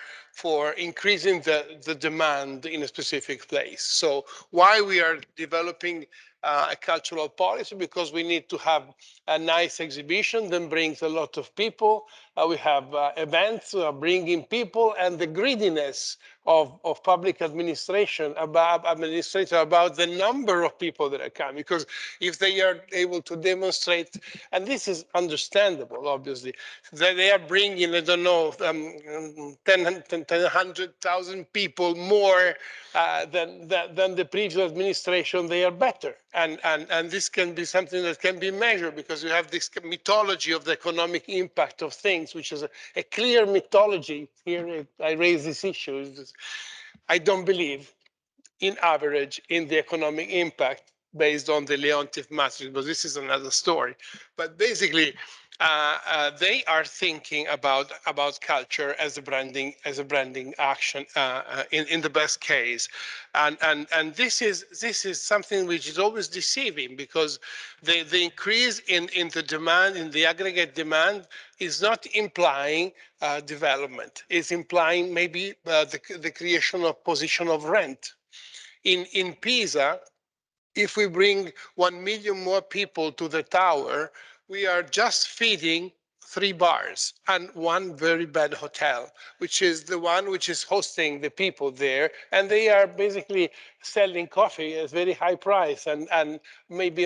increasing the demand in a specific place. So why we are developing a cultural policy? Because we need to have a nice exhibition that brings a lot of people. We have events bringing people, and the greediness of public administration about the number of people that are coming. Because if they are able to demonstrate, and this is understandable, obviously, that they are bringing, I don't know, 100,000 people more than the previous administration, they are better. And this can be something that can be measured, because you have this mythology of the economic impact of things, which is a clear mythology. Here I raise this issue. I don't believe in average in the economic impact based on the Leontief matrix, but this is another story. But basically, they are thinking about culture as a branding action in the best case, and this is something which is always deceiving, because the increase in the demand, in the aggregate demand, is not implying development. It's implying maybe the creation of position of rent. In Pisa, if we bring 1 million more people to the tower, we are just feeding 3 bars and 1 very bad hotel, which is the one which is hosting the people there. And they are basically selling coffee at a very high price, and maybe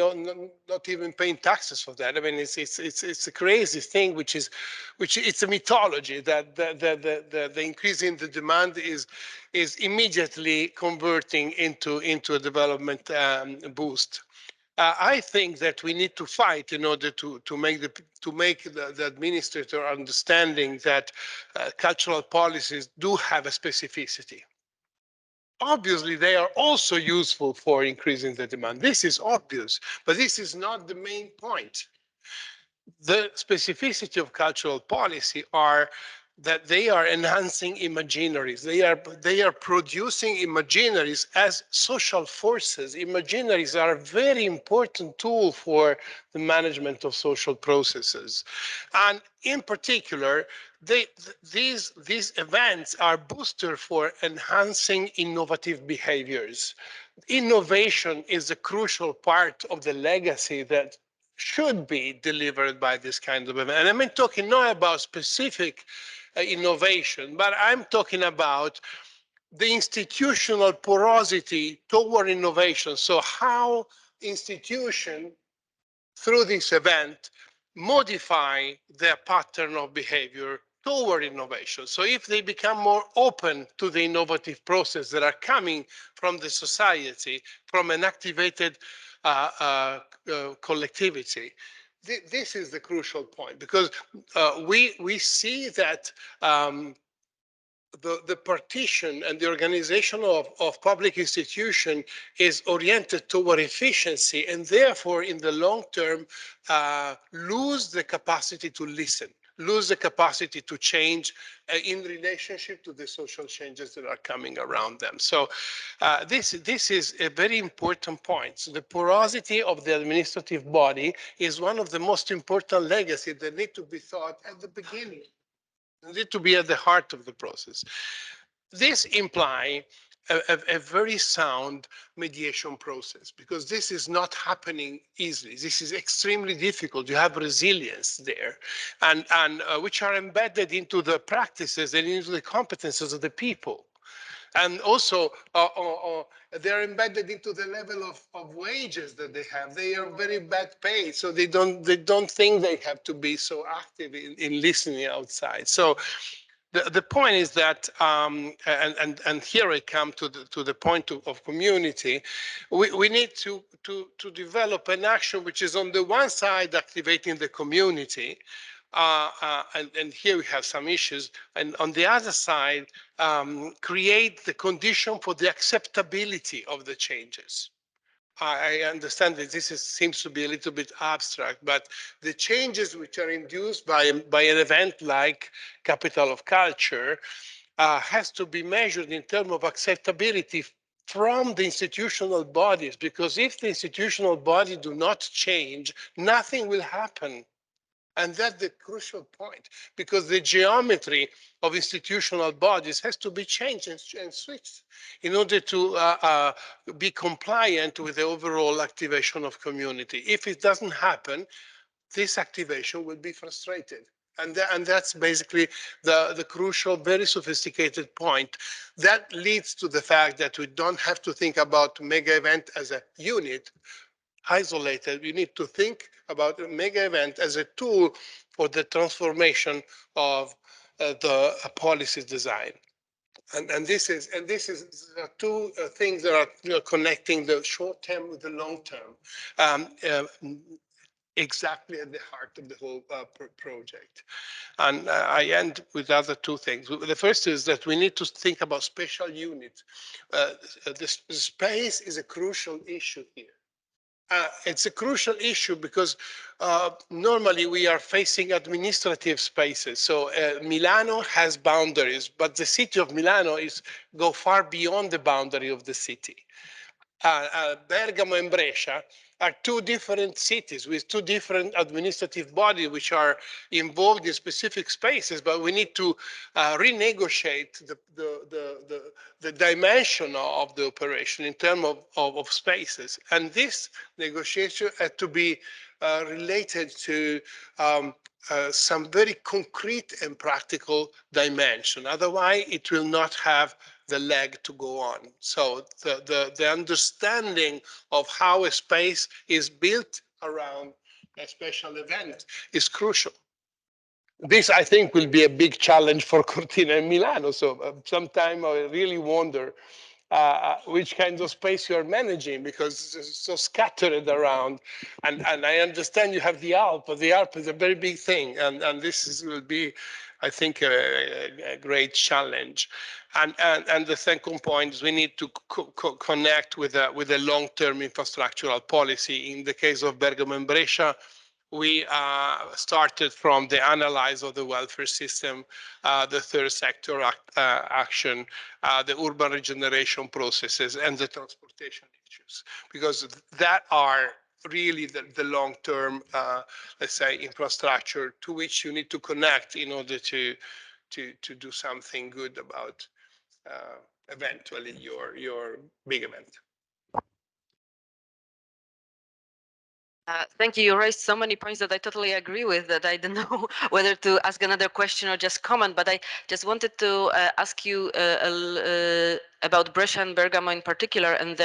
not even paying taxes for that. I mean, it's a crazy thing, which it's a mythology that the increase in the demand is immediately converting into a development boost. I think that we need to fight in order to make the administrator understanding that cultural policies do have a specificity. Obviously, they are also useful for increasing the demand. This is obvious, but this is not the main point. The specificity of cultural policy are that they are enhancing imaginaries. They are producing imaginaries as social forces. Imaginaries are a very important tool for the management of social processes. And in particular, these events are booster for enhancing innovative behaviors. Innovation is a crucial part of the legacy that should be delivered by this kind of event. And I'm talking not about specific innovation, but I'm talking about the institutional porosity toward innovation. So how institutions, through this event, modify their pattern of behavior toward innovation. So if they become more open to the innovative process that are coming from the society, from an activated collectivity, this is the crucial point, because we see that the partition and the organization of public institution is oriented toward efficiency, and therefore in the long term lose the capacity to listen, lose the capacity to change in relationship to the social changes that are coming around them. So this is a very important point. So the porosity of the administrative body is one of the most important legacies that need to be thought at the beginning. They need to be at the heart of the process. This implies a very sound mediation process, because this is not happening easily. This is extremely difficult. You have resilience there, and which are embedded into the practices and into the competences of the people. And also, they're embedded into the level of wages that they have. They are very bad paid, so they don't think they have to be so active in listening outside. So the point is that, and here I come to the point of community. We need to develop an action which is on the one side activating the community, and here we have some issues, and on the other side create the condition for the acceptability of the changes. I understand that this seems to be a little bit abstract, but the changes which are induced by an event like Capital of Culture has to be measured in terms of acceptability from the institutional bodies, because if the institutional bodies do not change, nothing will happen. And that's the crucial point, because the geometry of institutional bodies has to be changed and switched in order to be compliant with the overall activation of community. If it doesn't happen, this activation will be frustrated. And that's basically the crucial, very sophisticated point. That leads to the fact that we don't have to think about mega event as a unit, isolated. We need to think about a mega event as a tool for the transformation of the policy design. And this is two things that are connecting the short term with the long term, exactly at the heart of the whole project. And I end with other two things. The first is that we need to think about spatial units. The space is a crucial issue here. It's a crucial issue because normally we are facing administrative spaces. So Milano has boundaries, but the city of Milano go far beyond the boundary of the city. Bergamo and Brescia are two different cities with two different administrative bodies which are involved in specific spaces, but we need to renegotiate the dimension of the operation in terms of spaces. And this negotiation had to be related to some very concrete and practical dimension. Otherwise, it will not have the leg to go on. So the understanding of how a space is built around a special event is crucial. This, I think, will be a big challenge for Cortina and Milano. So sometime I really wonder which kind of space you're managing, because it's so scattered around. And I understand you have the Alp, but the Alp is a very big thing. And will be, I think, a great challenge. And the second point is we need to connect with a long-term infrastructural policy. In the case of Bergamo and Brescia, we started from the analysis of the welfare system, the third sector action, the urban regeneration processes, and the transportation issues, because that are really the long-term, let's say, infrastructure to which you need to connect in order to do something good about eventually your big event. Thank you. You raised so many points that I totally agree with, that I don't know whether to ask another question or just comment, but I just wanted to ask you about Brescia and Bergamo in particular, and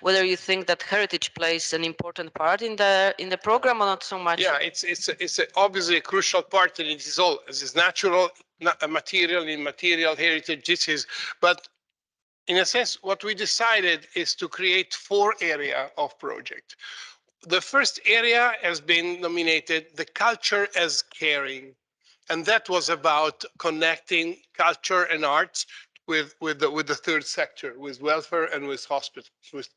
whether you think that heritage plays an important part in the program or not so much. Yeah, it's obviously a crucial part, and it is natural, material, immaterial heritage. But in a sense, what we decided is to create 4 areas of project. The first area has been nominated the culture as caring. And that was about connecting culture and arts with the third sector, with welfare and with hospitals,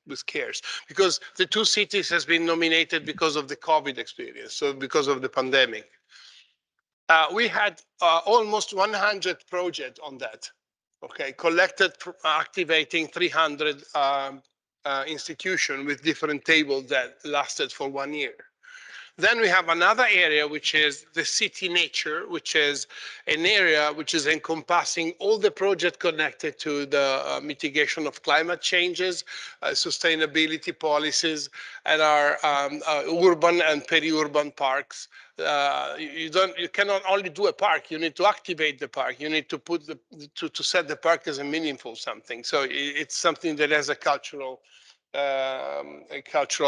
with cares. Because the 2 cities has been nominated because of the COVID experience, so because of the pandemic. We had almost 100 projects on that. Okay, collected, activating 300 institutions with different tables that lasted for 1 year. Then we have another area, which is the city nature, which is an area which is encompassing all the projects connected to the mitigation of climate changes, sustainability policies, and our urban and peri-urban parks. You cannot only do a park. You need to activate the park. You need to put to set the park as a meaningful something. So it's something that has a cultural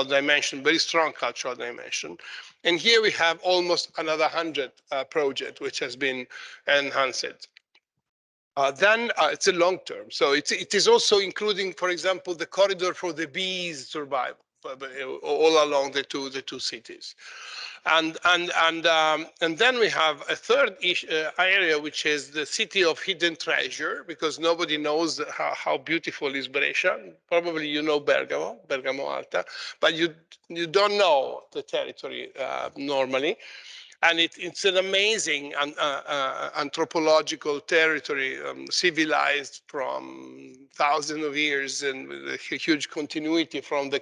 dimension, very strong cultural dimension. And here we have almost another 100 project which has been enhanced. Then it's a long term. So it is also including, for example, the corridor for the bees survival all along the two cities. And then we have a third area, which is the city of hidden treasure, because nobody knows how beautiful is Brescia. Probably you know Bergamo Alta, but you don't know the territory normally. And it's an amazing anthropological territory, civilized from thousands of years, and with a huge continuity from the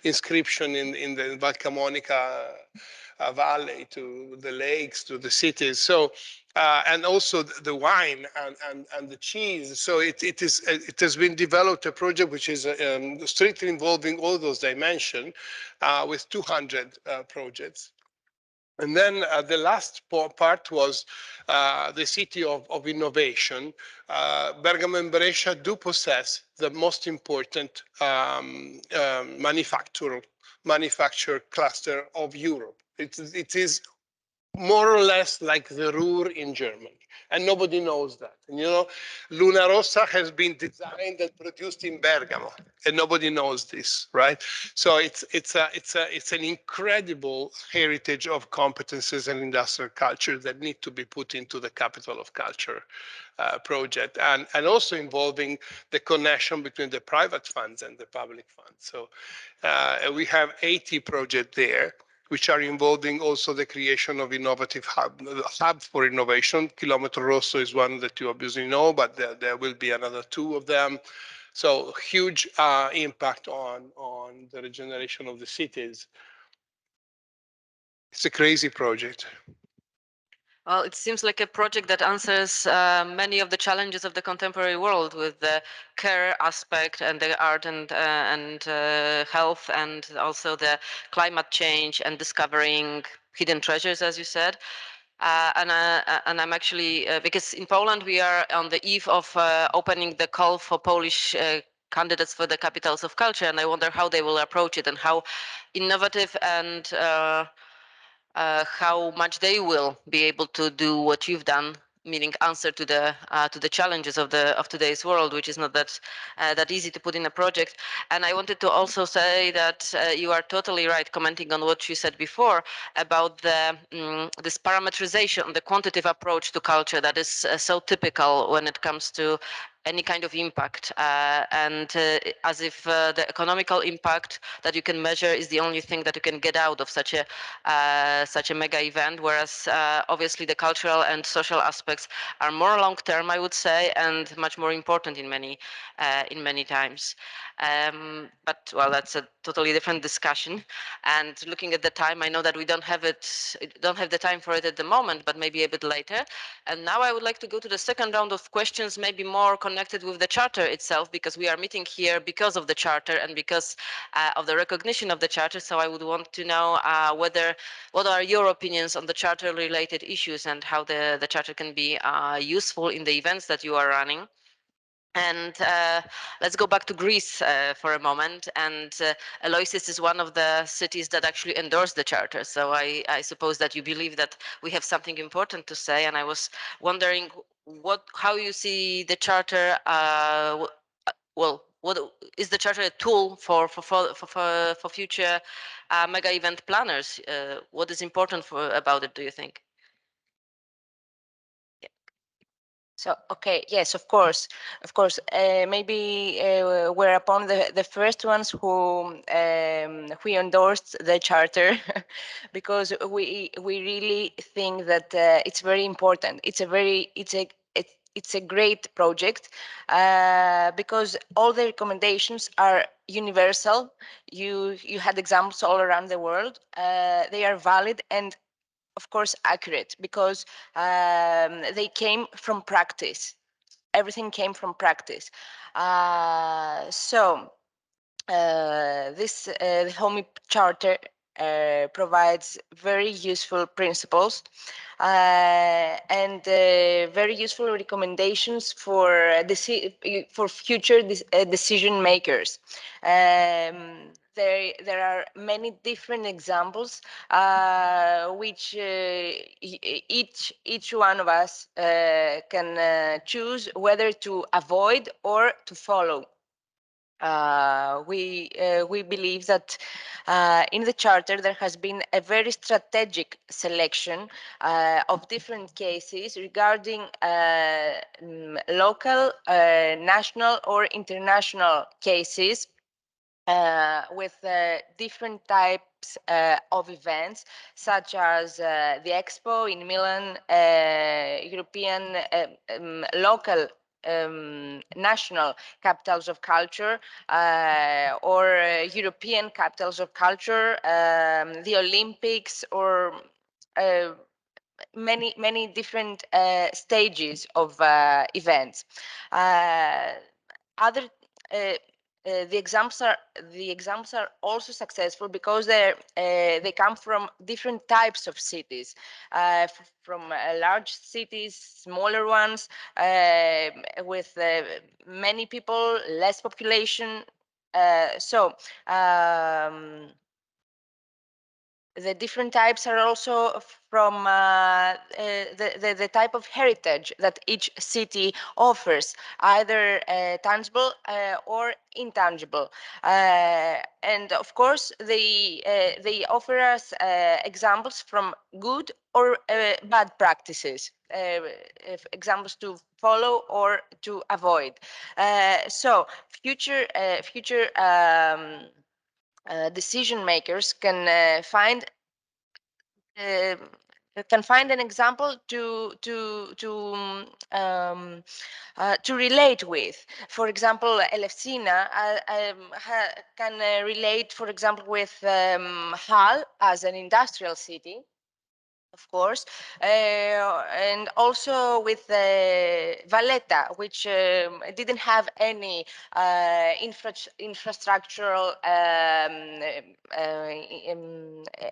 inscription in the Val Camonica valley to the lakes to the cities. So and also the wine and the cheese. So it has been developed a project which is strictly involving all those dimensions with 200 projects. And then the last part was the city of innovation. Bergamo and Brescia do possess the most important manufacture cluster of Europe. It is more or less like the Ruhr in Germany. And nobody knows that. And, you know, Luna Rossa has been designed and produced in Bergamo, and nobody knows this, right? So it's an incredible heritage of competences and industrial culture that need to be put into the Capital of Culture project, and also involving the connection between the private funds and the public funds. So we have 80 projects there, which are involving also the creation of innovative hubs for innovation. Chilometro Rosso is one that you obviously know, but there will be another 2 of them. So huge impact on the regeneration of the cities. It's a crazy project. Well, it seems like a project that answers many of the challenges of the contemporary world, with the care aspect and the art and health, and also the climate change and discovering hidden treasures, as you said. And I'm actually, because in Poland we are on the eve of opening the call for Polish candidates for the capitals of culture, and I wonder how they will approach it and how innovative and how much they will be able to do what you've done meaning answer to the challenges of today's world, which is not that easy to put in a project. And I wanted to also say that you are totally right, commenting on what you said before about this parameterization, the quantitative approach to culture that is so typical when it comes to any kind of impact, and as if the economical impact that you can measure is the only thing that you can get out of such a mega event, whereas obviously the cultural and social aspects are more long term, I would say, and much more important in many times. But well, that's a totally different discussion. And looking at the time, I know that we don't have the time for it at the moment, but maybe a bit later. And now I would like to go to the second round of questions, maybe more connected with the charter itself, because we are meeting here because of the charter and because of the recognition of the charter. So I would want to know what are your opinions on the charter related issues and how the charter can be useful in the events that you are running. And let's go back to Greece for a moment. And Aloysius is one of the cities that actually endorsed the charter. So I suppose that you believe that we have something important to say. And I was wondering how you see the charter. Well, what is the charter a tool for future mega event planners? What is important about it, do you think? So, okay, yes, of course. Maybe we're upon the first ones who endorsed the charter because we really think that it's very important. It's a great project because all the recommendations are universal. You had examples all around the world. They are valid and of course accurate because they came from practice. Everything came from practice. The HOMEE Charter provides very useful principles and very useful recommendations for future decision makers. There are many different examples which each one of us can choose whether to avoid or to follow. We believe that in the charter there has been a very strategic selection of different cases regarding local, national or international cases with different types of events, such as the Expo in Milan, European local national capitals of culture or European capitals of culture, the Olympics, or many different stages of events. The examples are also successful because they come from different types of cities, from large cities, smaller ones, with many people, less population. The different types are also from the type of heritage that each city offers, either tangible or intangible. And of course, they offer us examples from good or bad practices, examples to follow or to avoid. So future decision makers can find an example to relate with. For example, Elefsina can relate, for example, with Hal as an industrial city, of course, and also with Valletta, which didn't have any infrastructural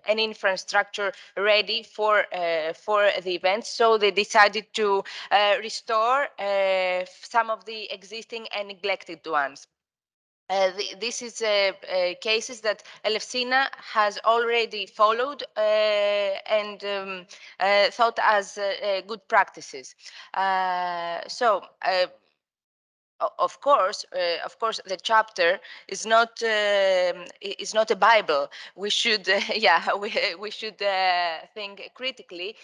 any infrastructure ready for the event, so they decided to restore some of the existing and neglected ones. This is cases that Elefsina has already followed and thought as good practices. Of course, the chapter is not a Bible. We should, we should think critically,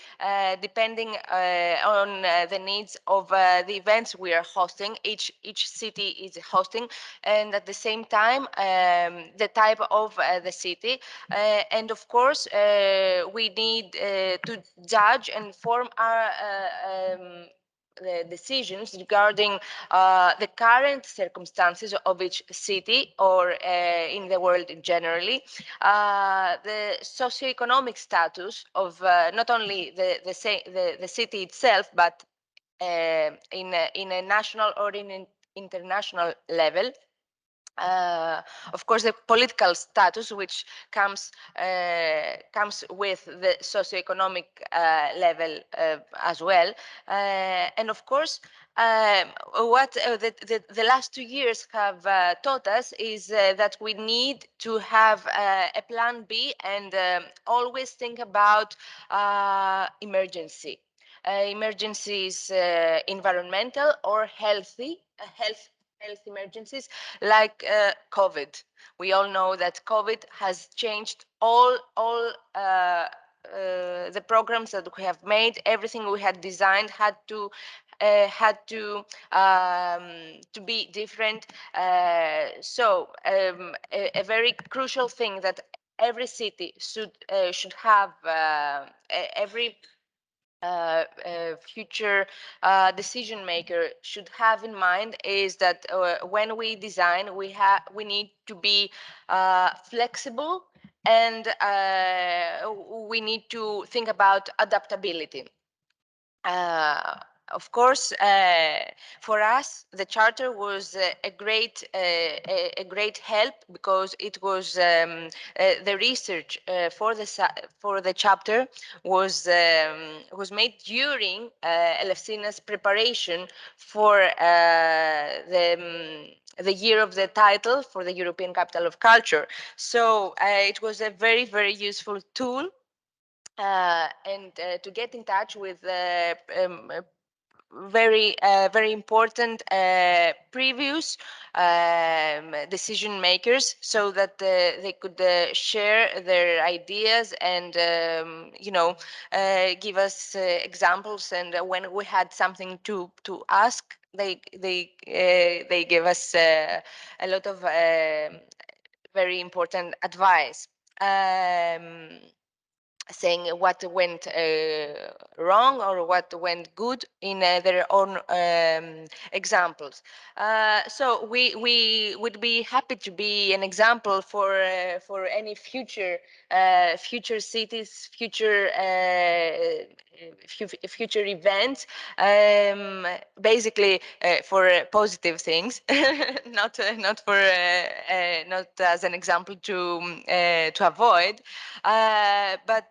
depending on the needs of the events we are hosting. Each city is hosting, and at the same time, the type of the city, and of course, we need to judge and form our the decisions regarding the current circumstances of each city or in the world generally, the socioeconomic status of not only the city itself, but in a national or in an international level. Of course, the political status, which comes with the socioeconomic level as well, and of course, what the last 2 years have taught us is that we need to have a plan B and always think about emergency. Emergencies, environmental or health emergencies like COVID. We all know that COVID has changed all the programs that we have made. Everything we had designed had to be different. A very crucial thing that every city should have, every future decision maker should have in mind is that when we design, we need to be flexible, and we need to think about adaptability. Of course, for us, the charter was a great help, because it was the research for the chapter was made during Elefsina's preparation for the year of the title for the European Capital of Culture. So it was a very useful tool. And to get in touch with very important previous decision makers, so that they could share their ideas and give us examples. And when we had something to ask, they gave us a lot of very important advice. Saying what went wrong or what went good in their own examples. So we would be happy to be an example for any future cities, future events, basically for positive things, not not as an example to avoid, but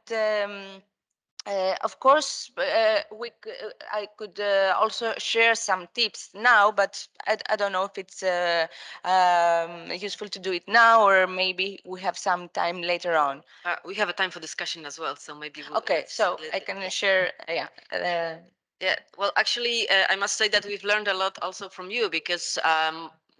of course, I could also share some tips now, but I don't know if it's useful to do it now, or maybe we have some time later on. We have a time for discussion as well, so maybe we'll, okay, so I can share. Yeah, well, actually, I must say that we've learned a lot also from you, because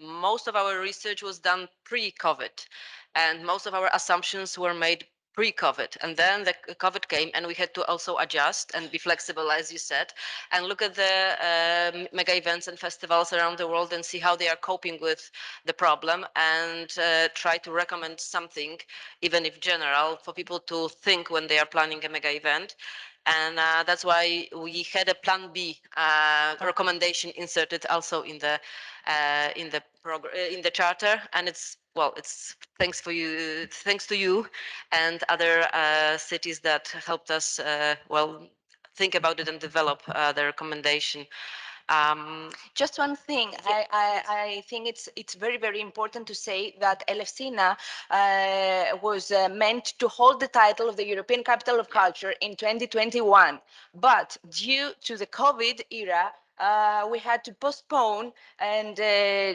most of our research was done pre-COVID, and most of our assumptions were made pre-COVID, and then the COVID came, and we had to also adjust and be flexible, as you said, and look at the mega events and festivals around the world and see how they are coping with the problem, and try to recommend something, even if general, for people to think when they are planning a mega event. And that's why we had a plan B recommendation inserted also in the charter, and it's thanks to you and other cities that helped us think about it and develop the recommendation. Just one thing, yeah. I think it's very important to say that Elefsina was meant to hold the title of the European Capital of Culture in 2021, but due to the COVID era, we had to postpone and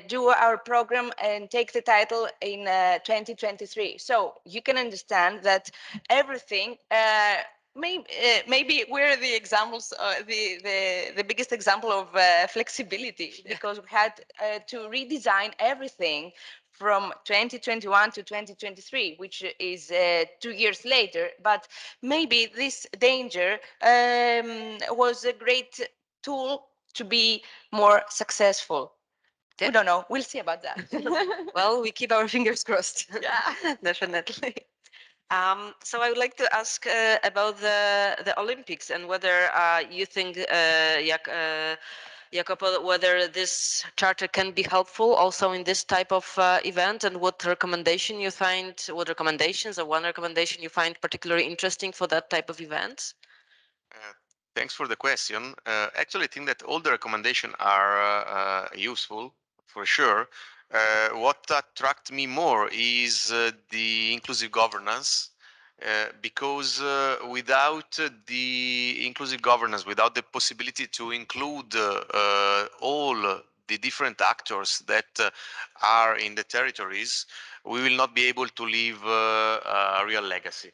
do our program and take the title in 2023. So you can understand that everything maybe we're the examples, the biggest example of flexibility, because we had to redesign everything from 2021 to 2023, which is 2 years later. But maybe this danger was a great tool to be more successful. We don't know. We'll see about that. Well, we keep our fingers crossed. Yeah. Definitely. So I would like to ask about the Olympics and whether you think, Jacopo, whether this charter can be helpful also in this type of event, and what recommendation you find, what recommendations or one recommendation you find particularly interesting for that type of events? Thanks for the question. Actually, I think that all the recommendations are useful for sure. What attracts me more is the inclusive governance, because without the inclusive governance, without the possibility to include all the different actors that are in the territories, we will not be able to leave a real legacy.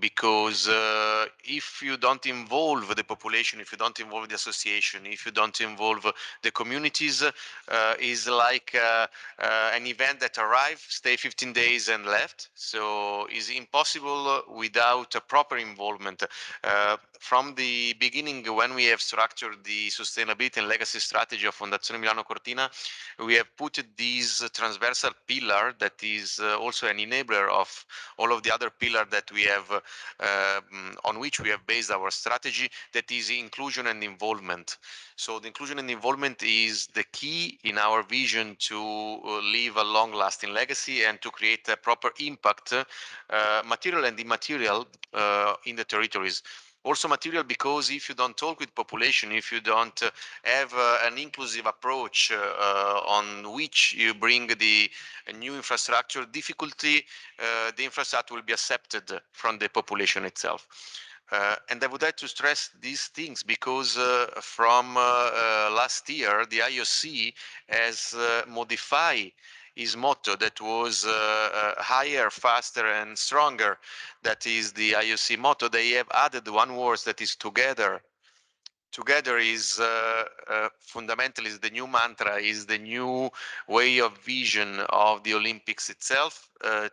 Because if you don't involve the population, if you don't involve the association, if you don't involve the communities, is like an event that arrived, stay 15 days and left. So it's impossible without a proper involvement. From the beginning, when we have structured the sustainability and legacy strategy of Fondazione Milano Cortina, we have put this transversal pillar that is also an enabler of all of the other pillars that we have, on which we have based our strategy, that is inclusion and involvement. So the inclusion and involvement is the key in our vision to leave a long-lasting legacy and to create a proper impact, material and immaterial, in the territories. Also material, because if you don't talk with population, if you don't have an inclusive approach on which you bring the new infrastructure, the infrastructure will be accepted from the population itself. And I would like to stress these things because from last year, the IOC has modified his motto that was higher, faster, and stronger. That is the IOC motto. They have added one word that is together. Together is fundamentally is the new mantra, is the new way of vision of the Olympics itself,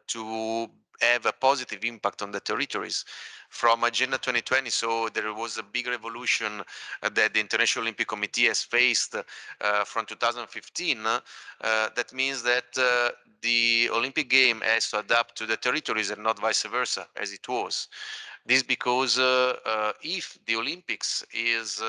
to have a positive impact on the territories. From Agenda 2020, so there was a big revolution that the International Olympic Committee has faced from 2015. That means that the Olympic game has to adapt to the territories and not vice versa, as it was. This because if the Olympics is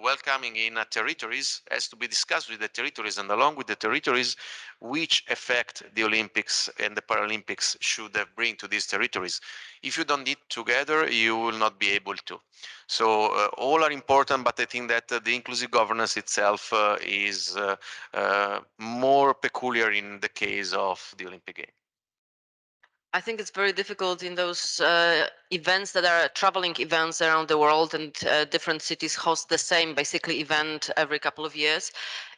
welcoming in territories, has to be discussed with the territories, and along with the territories, which effect the Olympics and the Paralympics should have bring to these territories. If you don't eat together, you will not be able to. So all are important, but I think that the inclusive governance itself is more peculiar in the case of the Olympic Games. I think it's very difficult in those events that are traveling events around the world, and different cities host the same basically event every couple of years.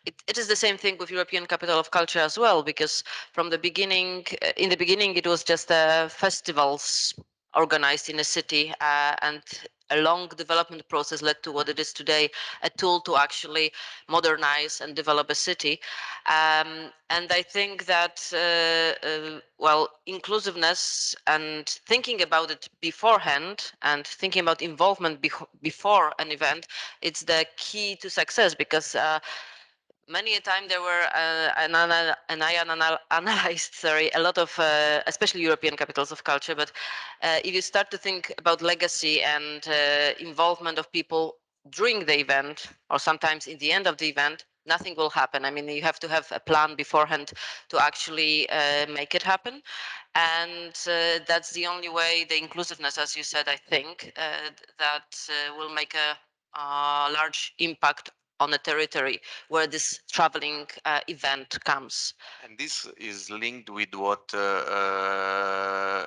It is the same thing with European Capital of Culture as well, because from the beginning, in the beginning, it was just festivals organized in a city, and a long development process led to what it is today, a tool to actually modernize and develop a city. And I think that, well, inclusiveness and thinking about it beforehand and thinking about involvement before an event, it's the key to success, because many a time there were, and I analyzed, sorry, a lot of, especially European capitals of culture, but if you start to think about legacy and involvement of people during the event, or sometimes in the end of the event, nothing will happen. I mean, you have to have a plan beforehand to actually make it happen. And that's the only way, the inclusiveness, as you said, I think, that will make a large impact on a territory where this traveling event comes. And this is linked with what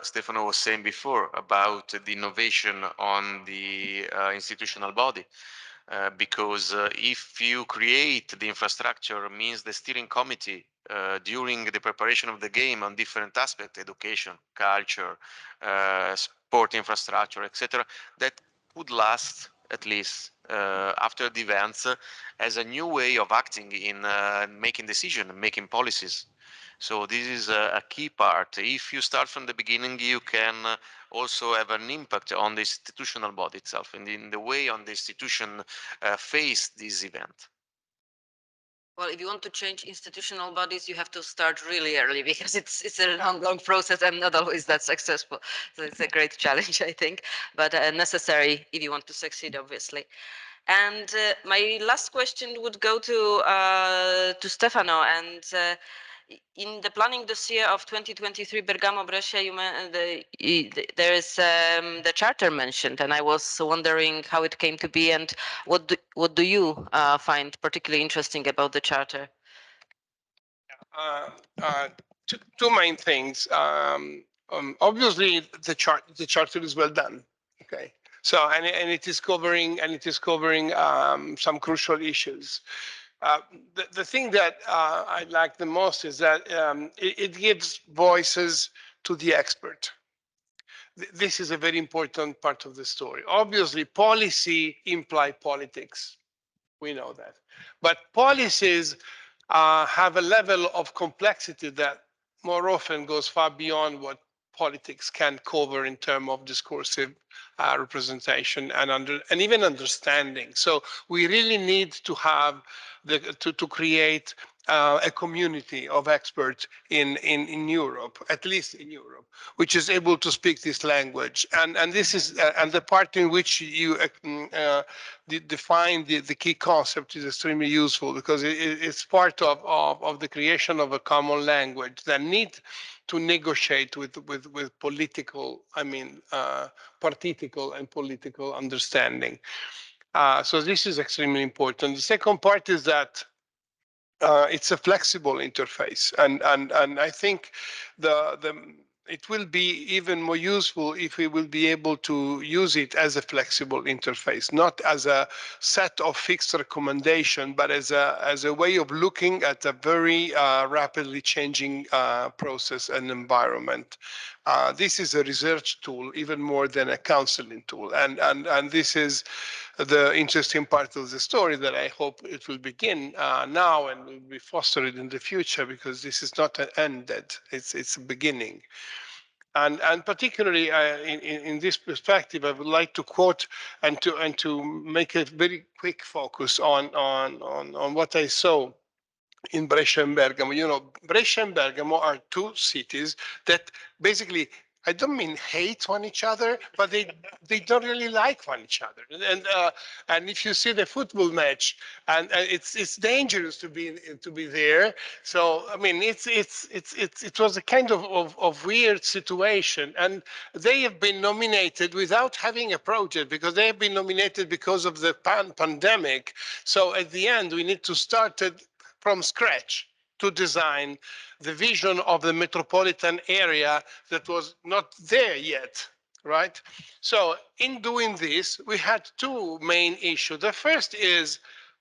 Stefano was saying before about the innovation on the institutional body. because if you create the infrastructure, means the steering committee during the preparation of the game on different aspects, education, culture, sport infrastructure, etc., that could last at least after the events as a new way of acting in making decisions, making policies. So this is a key part. If you start from the beginning, you can also have an impact on the institutional body itself and in the way on the institution face this event. Well, if you want to change institutional bodies, you have to start really early because it's a long process and not always that successful. So it's a great challenge, I think, but necessary if you want to succeed, obviously. And my last question would go to Stefano. And in the planning dossier of 2023 Bergamo Brescia, there is the charter mentioned, and I was wondering how it came to be and what do you find particularly interesting about the charter? Two main things. Obviously, the charter is well done. Okay, so and it is covering some crucial issues. The thing that I like the most is that it gives voices to the expert. This is a very important part of the story. Obviously, policy implies politics. We know that. But policies have a level of complexity that more often goes far beyond what politics can cover in terms of discursive representation and even understanding. So we really need to have to create a community of experts in Europe, at least in Europe, which is able to speak this language. And this is and the part in which you define the key concept is extremely useful because it's part of the creation of a common language that needs to negotiate with political, political and political understanding. So this is extremely important. The second part is that it's a flexible interface, and I think it will be even more useful if we will be able to use it as a flexible interface, not as a set of fixed recommendation, but as a way of looking at a very rapidly changing process and environment. This is a research tool even more than a counseling tool, and this is the interesting part of the story that I hope it will begin now and will be fostered in the future, because this is not an ended, it's a beginning. And particularly in this perspective, I would like to quote and to make a very quick focus on what I saw in Brescia and Bergamo. You know, Brescia and Bergamo are two cities that basically, I don't mean hate on each other, but they don't really like on each other. And if you see the football match, and it's dangerous to be there. So I mean, it was a kind of weird situation, and they have been nominated without having a project because they have been nominated because of the pandemic. So at the end, we need to start it from scratch to design the vision of the metropolitan area that was not there yet, right? So in doing this, we had two main issues. The first is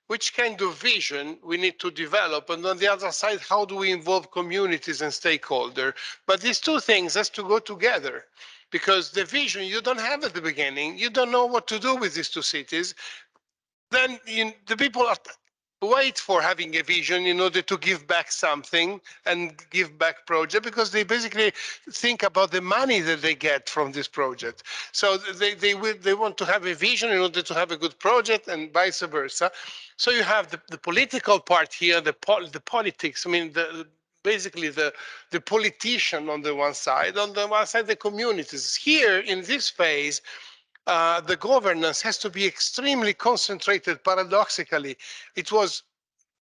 which kind of vision we need to develop, and on the other side, how do we involve communities and stakeholders? But these two things has to go together, because the vision you don't have at the beginning, you don't know what to do with these two cities. Then the people wait for having a vision in order to give back something and give back project, because they basically think about the money that they get from this project. So they want to have a vision in order to have a good project, and vice versa. So you have the political part here, the politics. I mean, basically the politician on the one side, the communities. Here in this phase, the governance has to be extremely concentrated. Paradoxically, it was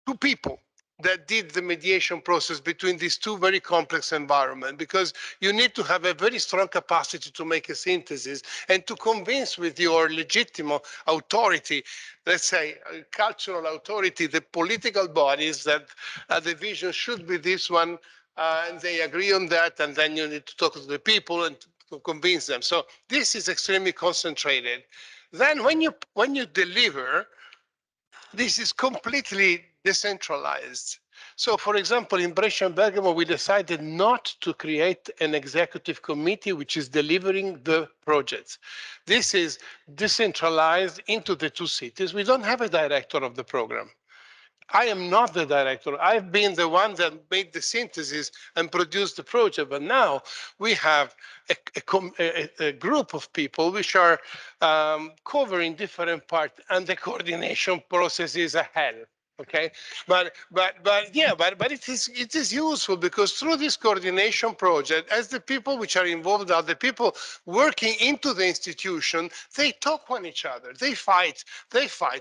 two people that did the mediation process between these two very complex environments, because you need to have a very strong capacity to make a synthesis and to convince with your legitimate authority, let's say cultural authority, the political bodies that the vision should be this one, and they agree on that, and then you need to talk to the people and to convince them. So this is extremely concentrated. Then when you deliver, this is completely decentralized. So, for example, in Brescia and Bergamo, we decided not to create an executive committee which is delivering the projects. This is decentralized into the two cities. We don't have a director of the program. I am not the director. I've been the one that made the synthesis and produced the project. But now we have a group of people which are covering different parts, and the coordination process is a hell. Okay, but it is useful, because through this coordination project, as the people which are involved are the people working into the institution, they talk one each other, they fight.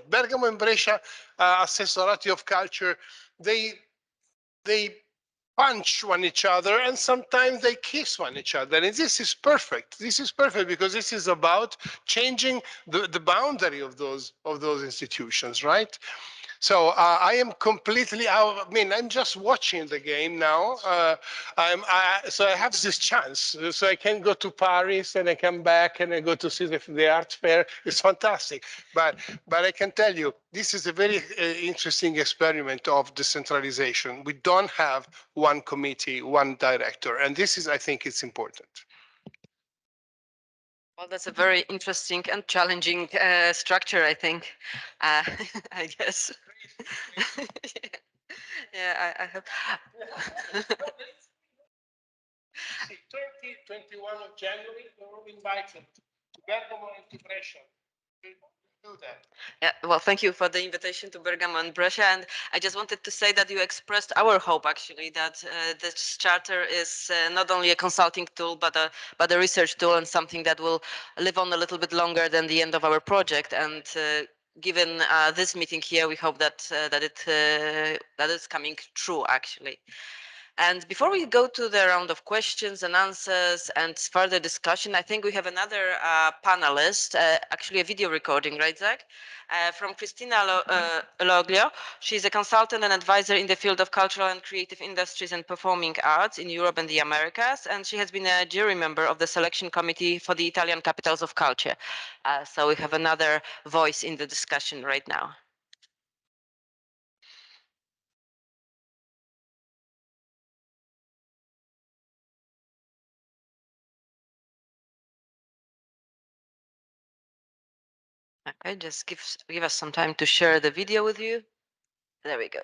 Bergamo and Brescia, Assessorati of Culture, they punch one each other, and sometimes they kiss one each other. And this is perfect. This is perfect, because this is about changing the boundary of those institutions, right? So I am completely out. I mean, I'm just watching the game now. So I have this chance. So I can go to Paris and I come back and I go to see the art fair. It's fantastic. But I can tell you, this is a very interesting experiment of decentralization. We don't have one committee, one director, and this is, I think, it's important. Well, that's a very interesting and challenging structure, I think. I guess. Yeah, I hope. 21 of January, we're all invited to Bergamo and to Brescia. Do that. Yeah, well, thank you for the invitation to Bergamo and Brescia. And I just wanted to say that you expressed our hope, actually, that this charter is not only a consulting tool, but a research tool, and something that will live on a little bit longer than the end of our project. And given this meeting here, we hope that that is coming true, actually. And before we go to the round of questions and answers and further discussion, I think we have another panelist, actually a video recording, right, Zach? From Cristina Loglio. She's a consultant and advisor in the field of cultural and creative industries and performing arts in Europe and the Americas. And she has been a jury member of the selection committee for the Italian Capitals of Culture. So we have another voice in the discussion right now. Okay, just give us some time to share the video with you. There we go.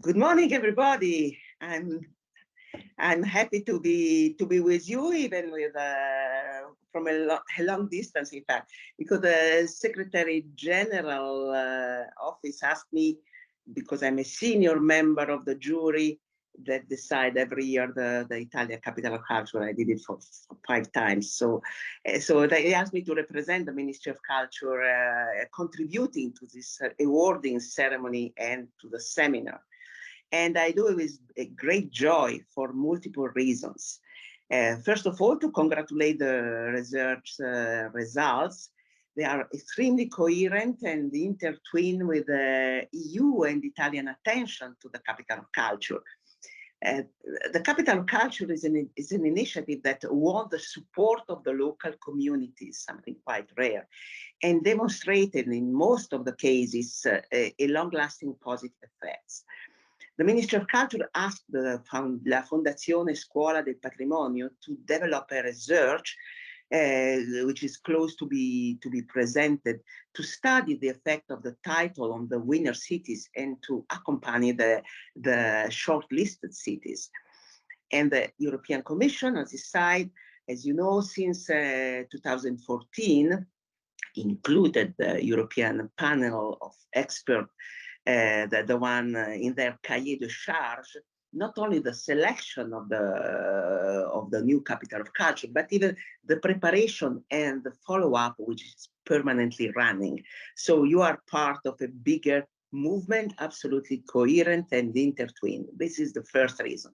Good morning, everybody. I'm happy to be with you, even with from a long distance, in fact, because the Secretary General office asked me, because I'm a senior member of the jury that decide every year the Italian Capital of Culture. I did it for 5 times. So they asked me to represent the Ministry of Culture, contributing to this awarding ceremony and to the seminar. And I do it with a great joy for multiple reasons. First of all, to congratulate the research results. They are extremely coherent and intertwined with the EU and Italian attention to the Capital of Culture. The Capital of Culture is an initiative that won the support of the local communities, something quite rare, and demonstrated in most of the cases a long-lasting positive effects. The Ministry of Culture asked la Fondazione Scuola del Patrimonio to develop a research which is close to be presented, to study the effect of the title on the winner cities and to accompany the shortlisted cities. And the European Commission on this side, as you know, since 2014, included the European panel of experts, the one in their cahier de charge, not only the selection of the new Capital of Culture, but even the preparation and the follow-up, which is permanently running. So you are part of a bigger movement, absolutely coherent and intertwined. This is the first reason.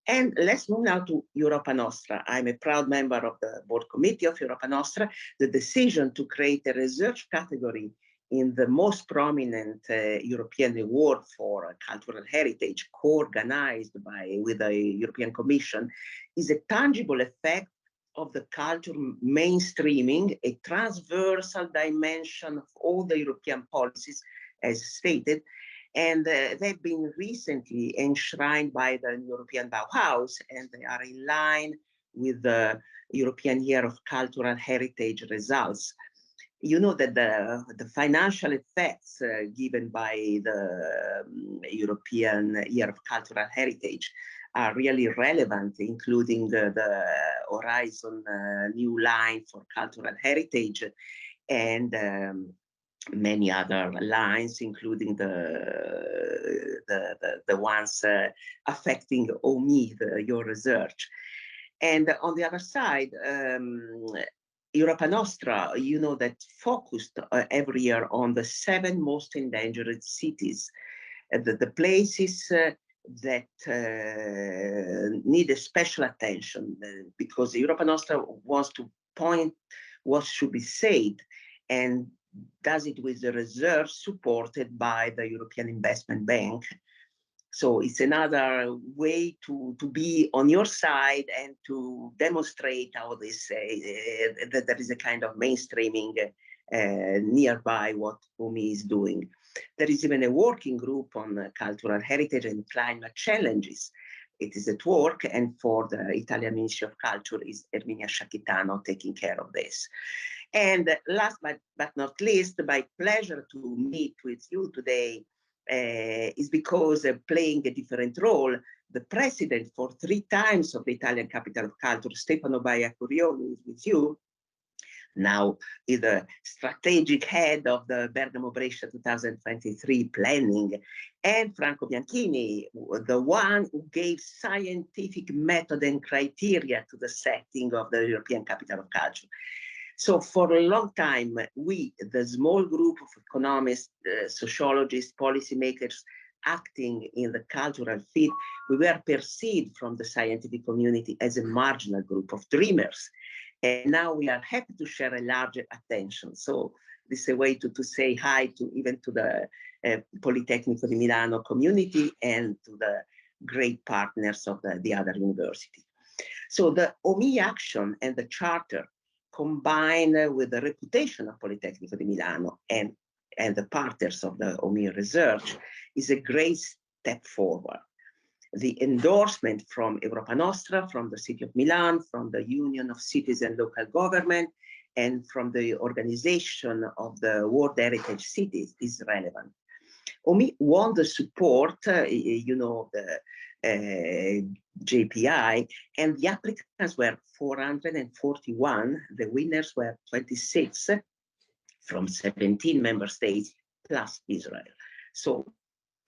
And let's move now to Europa Nostra. I'm a proud member of the board committee of Europa Nostra. The decision to create a research category in the most prominent European award for cultural heritage, co-organized with the European Commission, is a tangible effect of the culture mainstreaming, a transversal dimension of all the European policies, as stated, and they've been recently enshrined by the European Bauhaus, and they are in line with the European Year of Cultural Heritage results. You know that the financial effects given by the European Year of Cultural Heritage are really relevant, including the Horizon new line for cultural heritage and many other lines, including the ones affecting HOMEE, your research. And on the other side, Europa Nostra, you know, that focused every year on the 7 most endangered cities, the places that need a special attention, because Europa Nostra wants to point what should be saved, and does it with the reserve supported by the European Investment Bank. So it's another way to be on your side and to demonstrate how they say that there is a kind of mainstreaming nearby what HOMEE is doing. There is even a working group on cultural heritage and climate challenges. It is at work, and for the Italian Ministry of Culture is Erminia Sciacchitano taking care of this. And last but not least, my pleasure to meet with you today is because playing a different role, the president for 3 times of the Italian Capital of Culture, Stefano Baiacurioni, is with you. Now is the strategic head of the Bergamo Brescia 2023 planning, and Franco Bianchini, the one who gave scientific method and criteria to the setting of the European Capital of Culture. So for a long time, we, the small group of economists, sociologists, policymakers acting in the cultural field, we were perceived from the scientific community as a marginal group of dreamers. And now we are happy to share a larger attention. So this is a way to say hi to even to the Politecnico di Milano community and to the great partners of the other university. So the HOMEE action and the charter, combined with the reputation of Politecnico di Milano and the partners of the HOMEE research, is a great step forward. The endorsement from Europa Nostra, from the City of Milan, from the Union of Cities and Local Government, and from the Organization of the World Heritage Cities is relevant. HOMEE won the support, you know, the JPI, and the applicants were 441. The winners were 26 from 17 member states plus Israel. So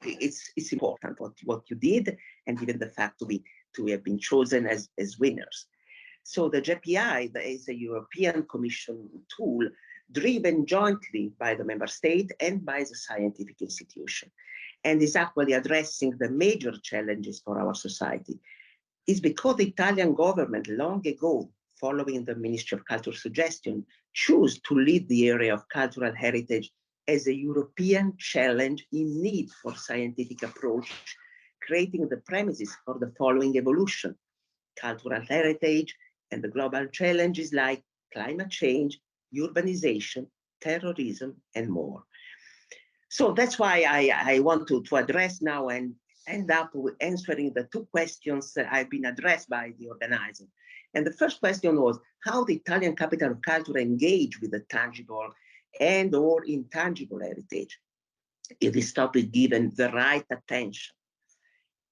it's important what you did, and even the fact to have been chosen as winners. So the JPI is a European Commission tool driven jointly by the member state and by the scientific institution, and is actually addressing the major challenges for our society. It's because the Italian government long ago, following the Ministry of Culture suggestion, chose to lead the area of cultural heritage as a European challenge in need for scientific approach, creating the premises for the following evolution: cultural heritage and the global challenges like climate change, urbanization, terrorism, and more. So that's why I want to address now and end up with answering the 2 questions that have been addressed by the organizer. And the first question was how the Italian Capital of Culture engage with the tangible and or intangible heritage. Is this topic given the right attention?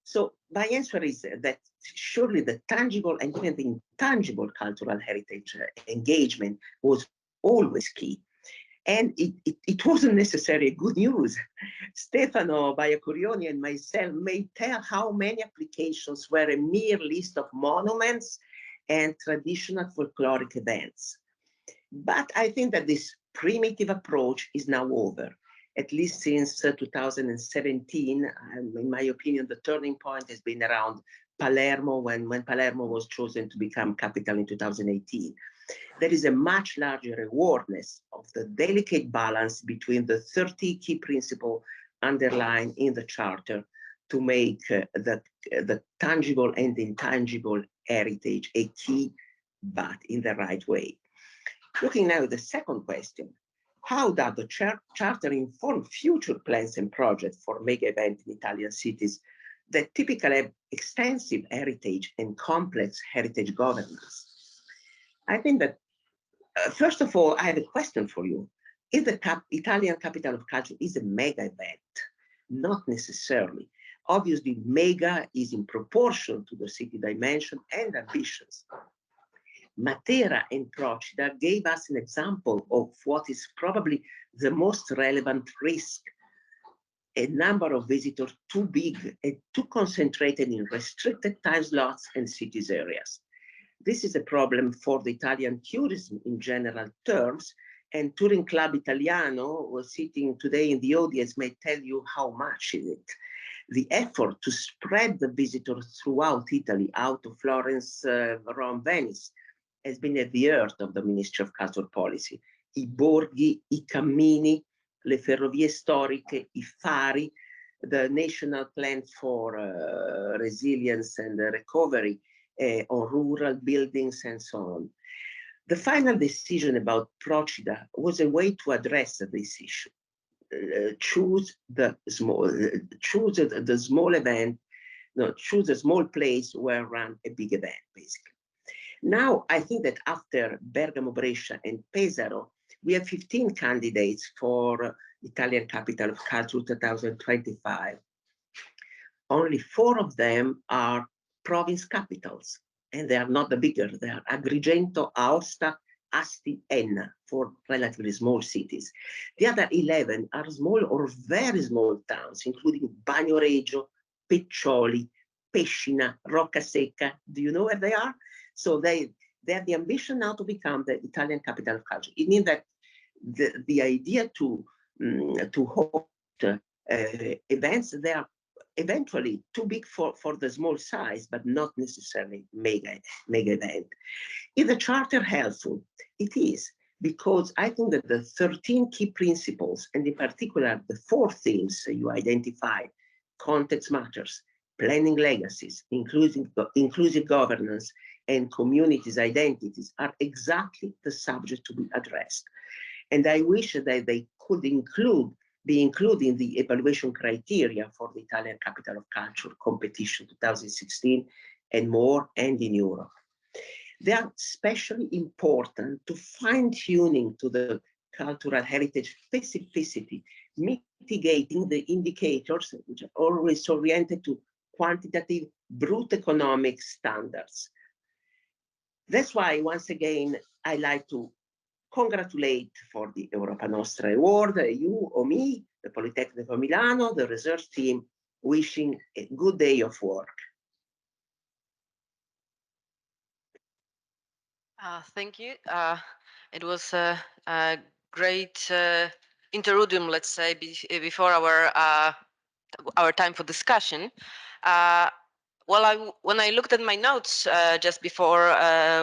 So my answer is that surely the tangible and even the intangible cultural heritage engagement was always key. And it wasn't necessarily good news. Stefano Baiacurioni and myself may tell how many applications were a mere list of monuments and traditional folkloric events. But I think that this primitive approach is now over, at least since 2017. In my opinion, the turning point has been around Palermo, when Palermo was chosen to become capital in 2018. There is a much larger awareness of the delicate balance between the 30 key principles underlined in the charter to make the tangible and intangible heritage a key but in the right way. Looking now at the second question, how does the charter inform future plans and projects for mega events in Italian cities that typically have extensive heritage and complex heritage governance? I think that, first of all, I have a question for you. If the Italian capital of culture is a mega event, not necessarily. Obviously, mega is in proportion to the city dimension and ambitions. Matera and Procida gave us an example of what is probably the most relevant risk: a number of visitors too big and too concentrated in restricted time slots and cities areas. This is a problem for the Italian tourism in general terms, and Touring Club Italiano, was sitting today in the audience, may tell you how much is it. The effort to spread the visitors throughout Italy, out of Florence, Rome, Venice, has been at the heart of the Ministry of Culture Policy. I borghi, i cammini, le ferrovie storiche, i fari, the National Plan for Resilience and Recovery on rural buildings and so on. The final decision about Procida was a way to address this issue. Choose the small event, no, choose a small place where run a big event, basically. Now, I think that after Bergamo, Brescia, and Pesaro, we have 15 candidates for Italian Capital of Culture 2025. Only 4 of them are province capitals, and they are not the bigger. They are Agrigento, Aosta, Asti, Enna, 4 relatively small cities. The other 11 are small or very small towns, including Bagnoregio, Peccioli, Pescina, Roccasecca. Do you know where they are? So they have the ambition now to become the Italian capital of culture. It means that the idea to host events, they are eventually too big for the small size, but not necessarily mega event. Is the charter helpful? It is, because I think that the 13 key principles, and in particular the 4 themes you identified: context matters, planning legacies, inclusive governance, and communities' identities, are exactly the subject to be addressed. And I wish that they could be included in the evaluation criteria for the Italian Capital of Culture competition 2016 and more, and in Europe. They are especially important to fine-tuning to the cultural heritage specificity, mitigating the indicators which are always oriented to quantitative, brute economic standards. That's why, once again, I like to congratulate for the Europa Nostra Award, you, HOMEE, the Politecnico di Milano, the research team, wishing a good day of work. Thank you. It was a great interludium, let's say, before our time for discussion. Well, when I looked at my notes just before,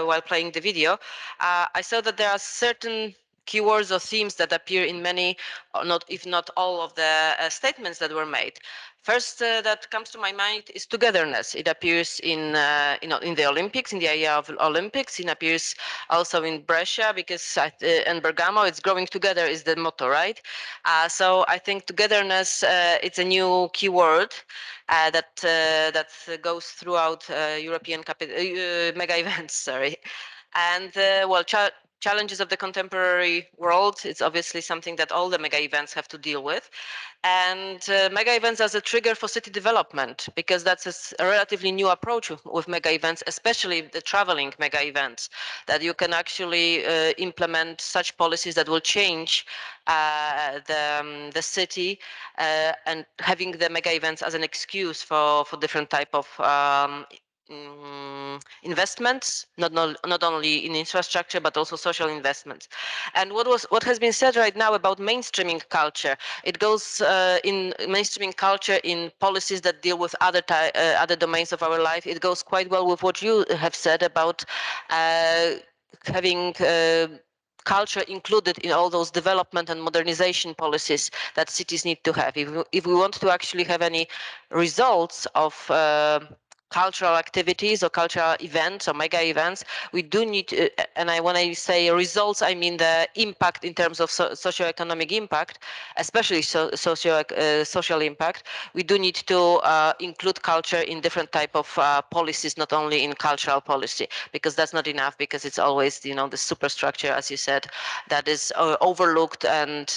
while playing the video, I saw that there are certain keywords or themes that appear in many, or not, if not all, of the statements that were made. First, that comes to my mind is togetherness. It appears in the Olympics, in the idea of Olympics. It appears also in Brescia, because in Bergamo, it's growing together is the motto, right? So I think togetherness, it's a new keyword that goes throughout European mega events. Sorry, and well, challenges of the contemporary world. It's obviously something that all the mega events have to deal with, and mega events as a trigger for city development, because that's a relatively new approach with mega events, especially the traveling mega events, that you can actually implement such policies that will change the city, and having the mega events as an excuse for different type of investments, not only in infrastructure but also social investments. And what has been said right now about mainstreaming culture, it goes in mainstreaming culture in policies that deal with other domains of our life. It goes quite well with what you have said about having culture included in all those development and modernization policies that cities need to have. If we want to actually have any results of cultural activities or cultural events or mega events, we do need to, and when I say results, I mean the impact in terms of socioeconomic impact, especially social impact. We do need to include culture in different type of policies, not only in cultural policy, because that's not enough, because it's always, you know, the superstructure, as you said, that is overlooked, and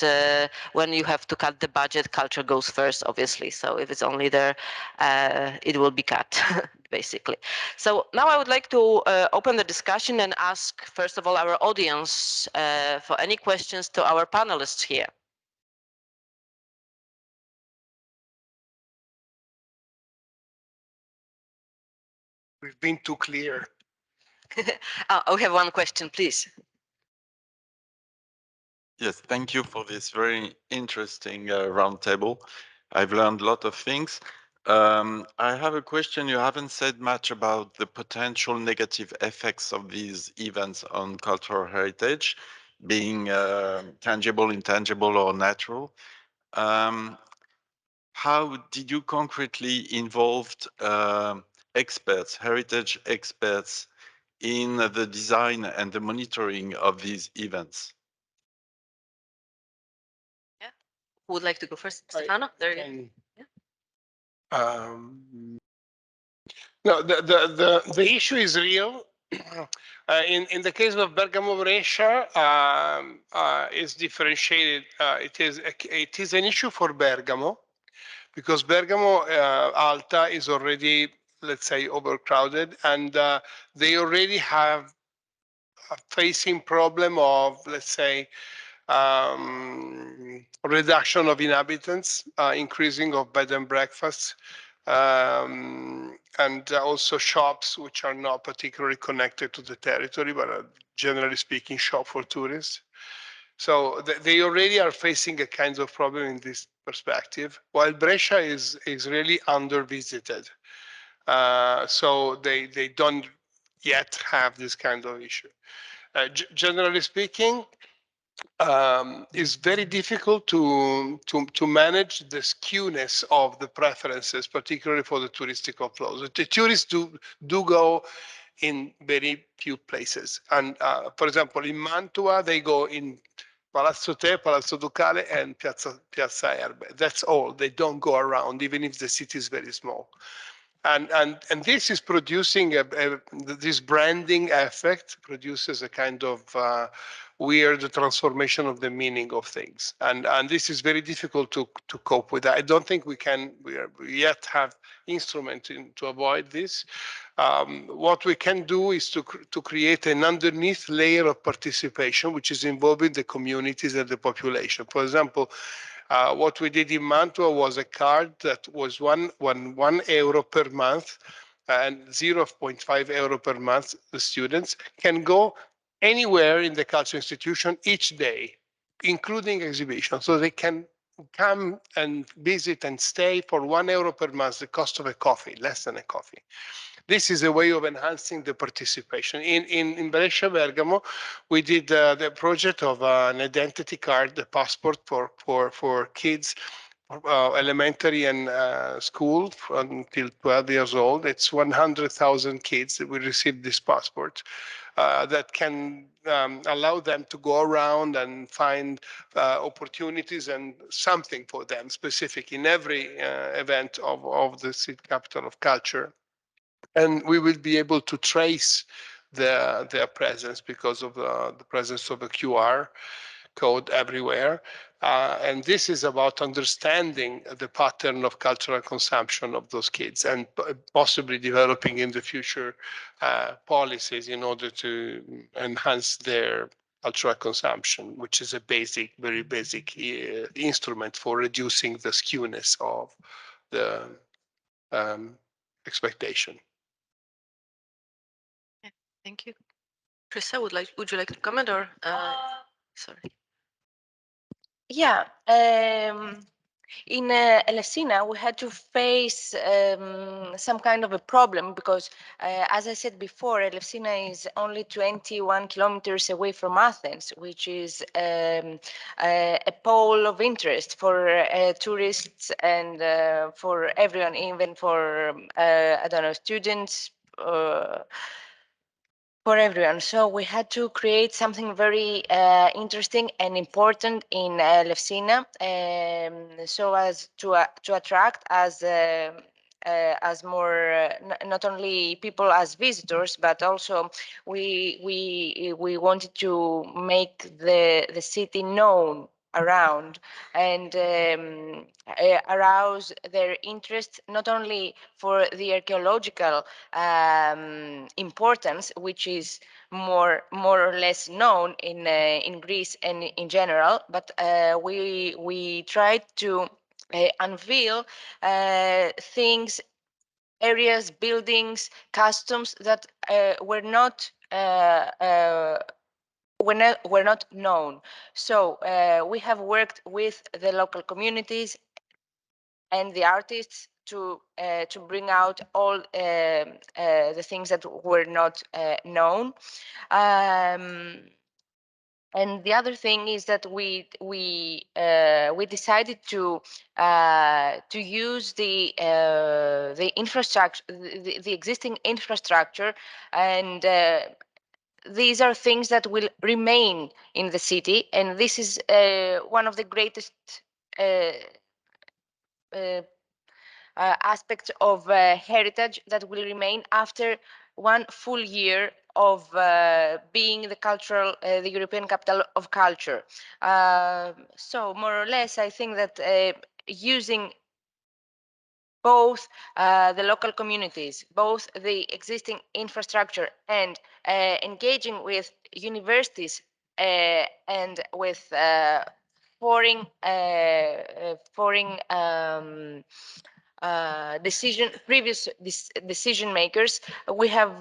when you have to cut the budget, culture goes first, obviously. So if it's only there, it will be cut. Basically. So now I would like to open the discussion and ask, first of all, our audience for any questions to our panelists here. We've been too clear. We have one question, please. Yes, thank you for this very interesting roundtable. I've learned a lot of things. I have a question. You haven't said much about the potential negative effects of these events on cultural heritage, being tangible, intangible, or natural. How did you concretely involve experts, heritage experts, in the design and the monitoring of these events? Yeah, who would like to go first? Stefano, there you go. No, the issue is real. In the case of Bergamo Brescia, is differentiated. It is an issue for Bergamo, because Bergamo Alta is already, let's say, overcrowded, and they already have a facing problem of, let's say, reduction of inhabitants, increasing of bed and breakfasts, and also shops which are not particularly connected to the territory, but are, generally speaking, shop for tourists. So they already are facing a kind of problem in this perspective, while Brescia is really under-visited. So they don't yet have this kind of issue. Generally speaking, it's very difficult to manage the skewness of the preferences, particularly for the touristical flows. The tourists do go in very few places, and for example, in Mantua they go in Palazzo Te, Palazzo Ducale, and Piazza Erbe. That's all. They don't go around, even if the city is very small. And this is producing this branding effect produces a kind of weird transformation of the meaning of things, and this is very difficult to cope with. I don't think we yet have instruments to avoid this. What we can do is to create an underneath layer of participation, which is involving the communities and the population. For example, what we did in Mantua was a card that was one euro per month and 0.5 euro per month. The students can go anywhere in the cultural institution each day, including exhibition. So they can come and visit and stay for 1 euro per month, the cost of a coffee, less than a coffee. This is a way of enhancing the participation. In Brescia, Bergamo, we did the project of an identity card, the passport for kids, elementary and school until 12 years old. It's 100,000 kids that will receive this passport that can allow them to go around and find opportunities and something for them specific in every event of the city capital of culture. And we will be able to trace their presence because of the presence of a QR code everywhere. And this is about understanding the pattern of cultural consumption of those kids and possibly developing in the future policies in order to enhance their cultural consumption, which is a basic, very basic instrument for reducing the skewness of the expectation. Thank you. Krista, would you like to comment, or sorry? Yeah. In Elefsina, we had to face some kind of a problem because, as I said before, Elefsina is only 21 kilometers away from Athens, which is a pole of interest for tourists and for everyone, even for, I don't know, students. For everyone. So we had to create something very interesting and important in Lefsina, so as to attract as more not only people as visitors, but also we wanted to make the city known around and arouse their interest not only for the archaeological importance, which is more or less known in Greece and in general, but we tried to unveil things, areas, buildings, customs that were not were not known. So we have worked with the local communities and the artists to bring out all the things that were not known. And the other thing is that we decided to use the infrastructure, the existing infrastructure, and these are things that will remain in the city, and this is one of the greatest aspects of heritage that will remain after one full year of being the European capital of culture. So more or less, I think that using both the local communities, both the existing infrastructure, and engaging with universities and with foreign previous decision makers, we have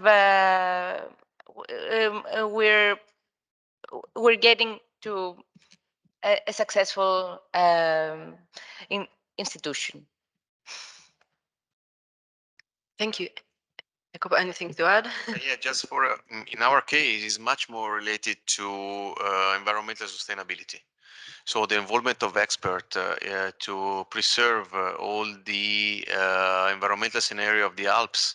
we're getting to a successful institution. Thank you. Jacob, anything to add? Yeah, just for in our case, is much more related to environmental sustainability. So the involvement of experts to preserve all the environmental scenario of the Alps,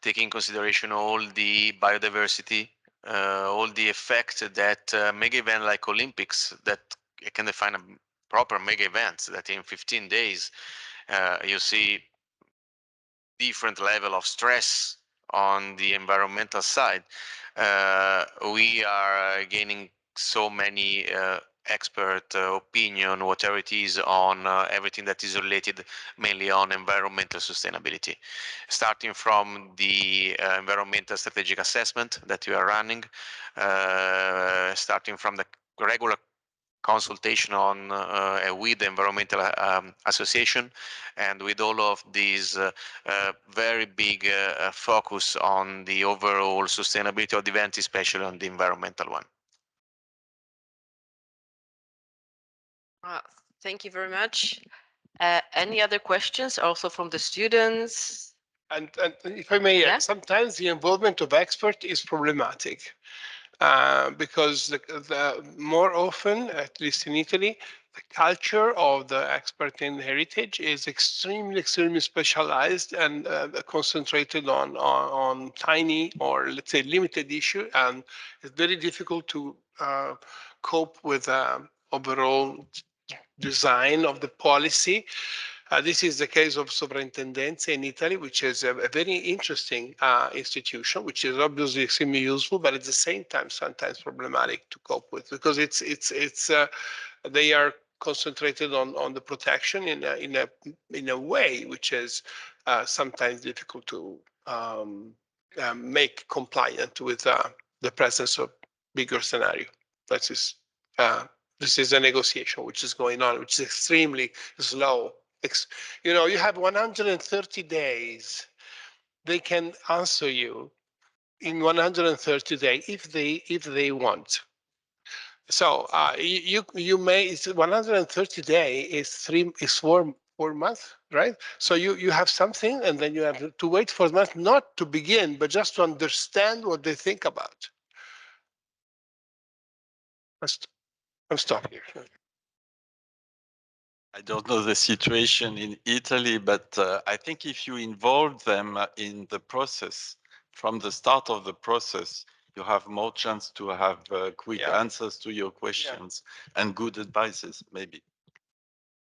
taking in consideration all the biodiversity, all the effects that mega event like Olympics that can define a proper mega events that in 15 days you see different level of stress on the environmental side. We are gaining so many expert opinion, whatever it is, on everything that is related mainly on environmental sustainability, starting from the environmental strategic assessment that we are running, starting from the regular consultation on with the environmental association, and with all of these very big focus on the overall sustainability of the event, especially on the environmental one. Thank you very much. Any other questions also from the students? And if I may, Yeah. sometimes the involvement of expert is problematic because more often, at least in Italy, the culture of the expert in heritage is extremely specialized and concentrated on tiny or let's say limited issue, and it's very difficult to cope with overall design of the policy. This is the case of Sovrintendenza in Italy, which is a very interesting institution, which is obviously extremely useful, but at the same time sometimes problematic to cope with because they are concentrated on the protection in a way which is sometimes difficult to make compliant with the presence of bigger scenario. That is. This is a negotiation which is going on, which is extremely slow. You have 130 days. They can answer you in 130 days if they want. So you may, it's 130 day is 4 months, right? So you have something, and then you have to wait for months, not to begin, but just to understand what they think about. I'm stopping here. I don't know the situation in Italy, but I think if you involve them in the process, from the start of the process, you have more chance to have quick answers to your questions and good advices, maybe.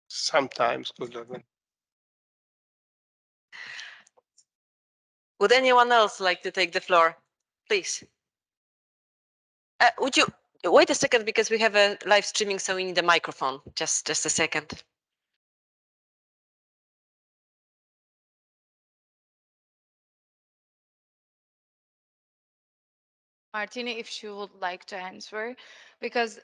Sometimes good. Would anyone else like to take the floor? Please. Would you wait a second, because we have a live streaming, so we need a microphone. Just a second. Martini, if she would like to answer, because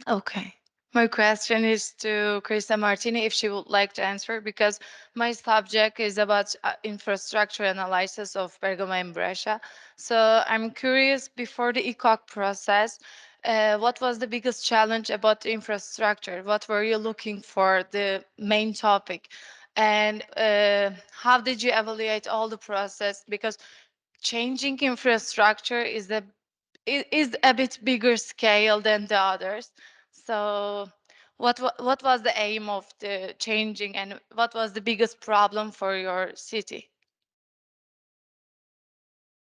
okay. My question is to Krista Martini, if she would like to answer, because my subject is about infrastructure analysis of Bergamo and Brescia. So I'm curious, before the ECOC process, what was the biggest challenge about the infrastructure? What were you looking for, the main topic? And how did you evaluate all the process? Because changing infrastructure is a bit bigger scale than the others. So what was the aim of the changing, and what was the biggest problem for your city?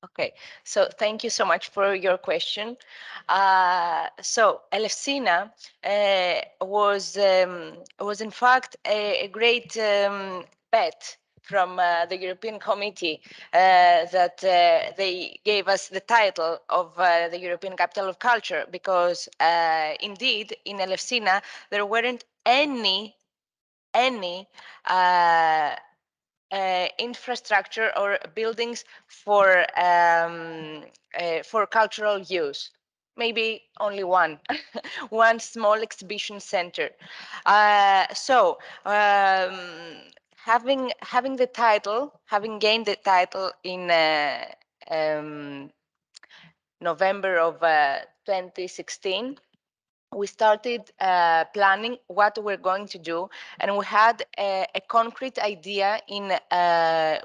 Okay, so thank you so much for your question. So Elefsina was in fact a great bet from the European Committee that they gave us the title of the European Capital of Culture, because indeed in Elefsina there weren't any infrastructure or buildings for cultural use. Maybe only one, one small exhibition center. So having the title, having gained the title in November of 2016, we started planning what we're going to do, and we had a concrete idea in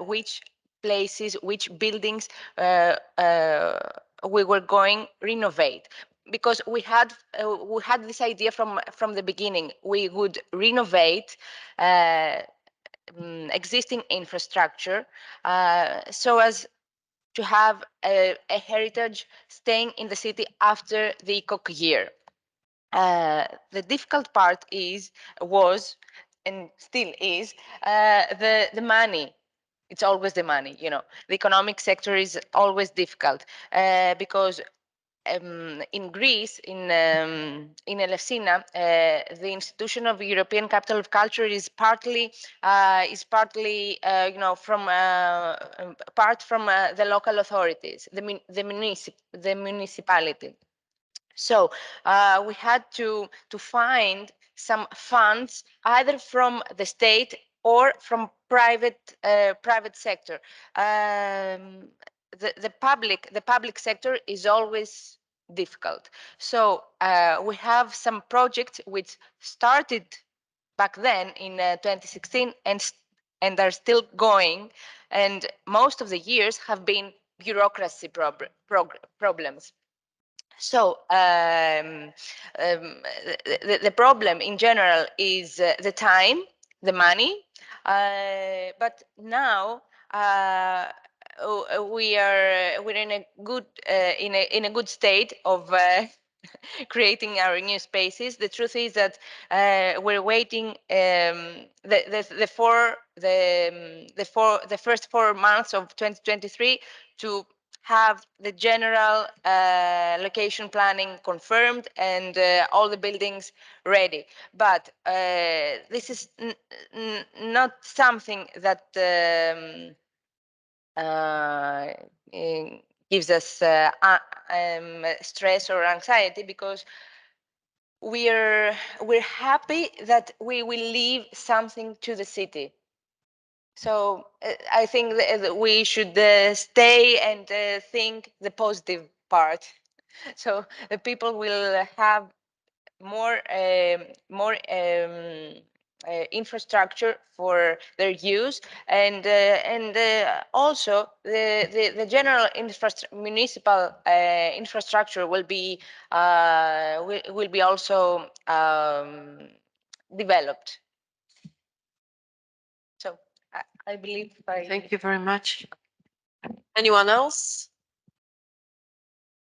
which places, which buildings we were going renovate. Because we had this idea from the beginning. We would renovate existing infrastructure so as to have a heritage staying in the city after the ECOC year. The difficult part was and still is the money. It's always the money, you know. The economic sector is always difficult because in Greece, in Elefsina, the institution of European Capital of Culture is partly you know, from part from the local authorities, the municipality. So we had to find some funds either from the state or from private sector. The public sector is always difficult. So we have some projects which started back then in 2016 and are still going, and most of the years have been bureaucracy problems. So the problem in general is the time, the money, but now we're in a good in a good state of creating our new spaces. The truth is that we're waiting the first 4 months of 2023 to have the general location planning confirmed and all the buildings ready. But this is not something that gives us stress or anxiety, because we're happy that we will leave something to the city. So I think that we should stay and think the positive part. So the people will have more infrastructure for their use, and also the general municipal infrastructure will be also developed. So I believe. Thank you very much. Anyone else?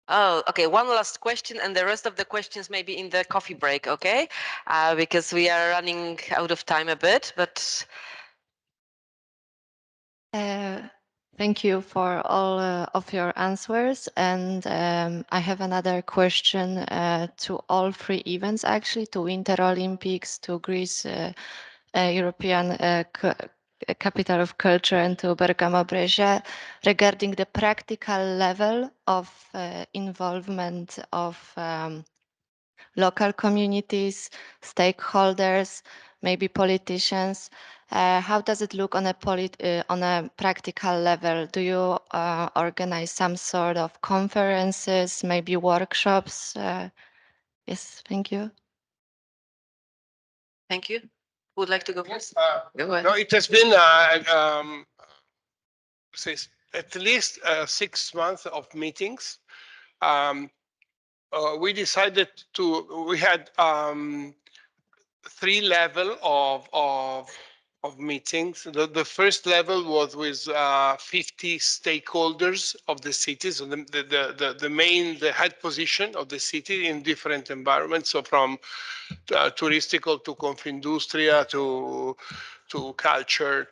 Oh, okay. One last question, and the rest of the questions maybe in the coffee break, okay? Because we are running out of time a bit, but. Thank you for all of your answers. And I have another question to all three events, actually, to Winter Olympics, to Greece European Capital of Culture, and to Bergamo Brescia, regarding the practical level of involvement of local communities, stakeholders, maybe politicians. How does it look on a practical level? Do you organize some sort of conferences, maybe workshops? Yes, thank you. Thank you. Who would like to go first? Go ahead. No, it has been at least 6 months of meetings. We decided we had 3 levels of meetings. The first level was with 50 stakeholders of the city, so the head position of the city in different environments, so from touristical to Confindustria to culture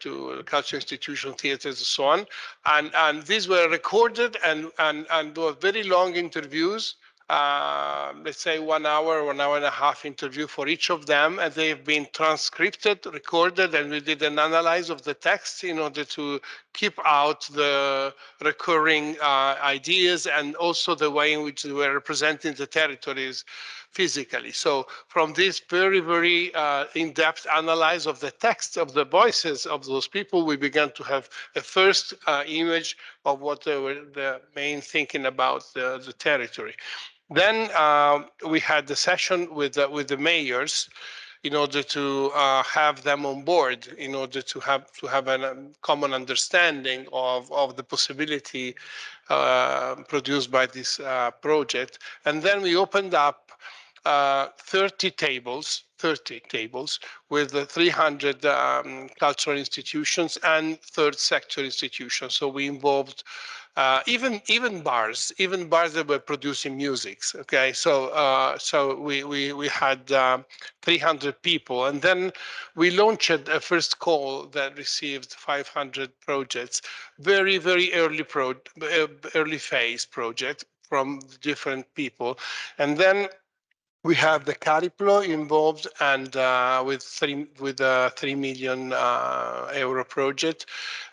institution, theaters, and so on. And these were recorded and were very long interviews. Let's say 1 hour, 1 hour and a half interview for each of them, and they've been transcribed, recorded, and we did an analysis of the text in order to keep out the recurring ideas and also the way in which they were representing the territories physically. So from this very, very in-depth analysis of the text, of the voices of those people, we began to have a first image of what they were the main thinking about the territory. Then we had the session with the mayors in order to have them on board, in order to have a common understanding of the possibility produced by this project. And then we opened up 30 tables with 300 cultural institutions and third sector institutions. So we involved even bars that were producing music. Okay, so we had 300 people, and then we launched a first call that received 500 projects, very early phase project from different people, and then we have the Cariplo involved, and with 3 million euro project,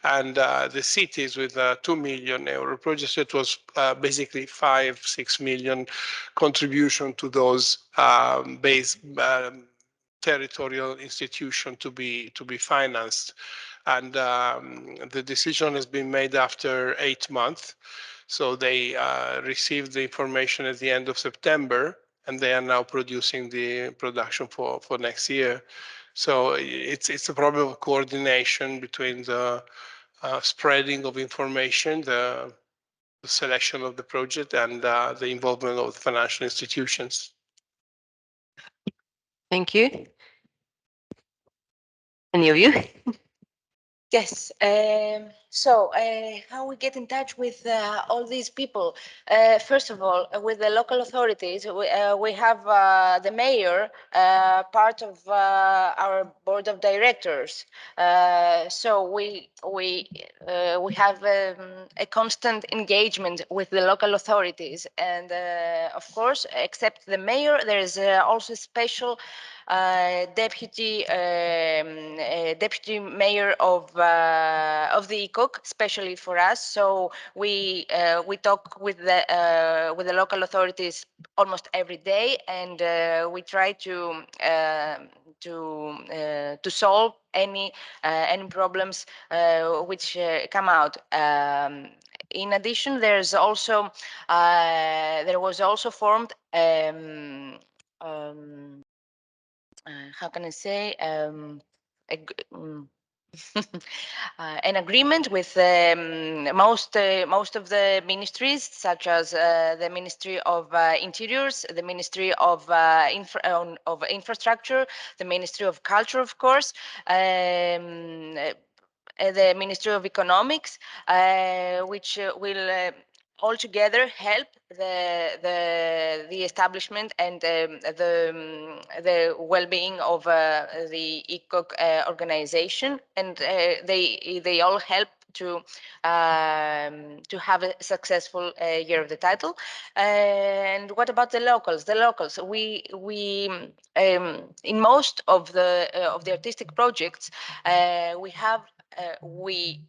and the cities with 2 million euro project. So it was basically 5-6 million contribution to those base territorial institution to be financed, and the decision has been made after 8 months. So they received the information at the end of September, and they are now producing the production for next year. So it's a problem of coordination between the spreading of information, the selection of the project, and the involvement of financial institutions. Thank you. Any of you? Yes. So how we get in touch with all these people? First of all, with the local authorities, we have the mayor part of our board of directors. So we have a constant engagement with the local authorities, and of course, except the mayor, there is also special deputy mayor of the ECOC, especially for us. So we talk with the local authorities almost every day, and we try to solve any problems which come out. in addition, there was also formed how can I say an agreement with most of the ministries, such as the Ministry of Interiors, the Ministry of Infrastructure, the Ministry of Culture, of course, the Ministry of Economics, which will altogether help the establishment and the well-being of the ECOC organization, and they all help to have a successful year of the title. And what about the locals? The locals, we in most of the artistic projects, we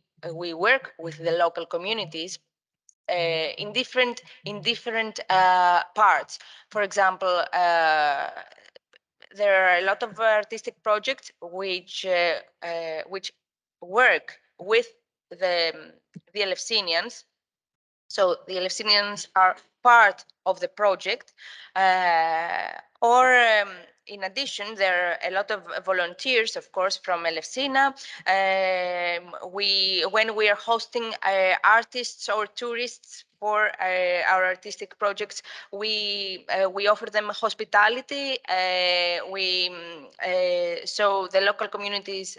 work with the local communities in different parts. For example, there are a lot of artistic projects which work with the Eleusinians. So the Eleusinians are part of the project, in addition, there are a lot of volunteers, of course, from Elefsina. When we are hosting artists or tourists for our artistic projects, we offer them hospitality. So the local communities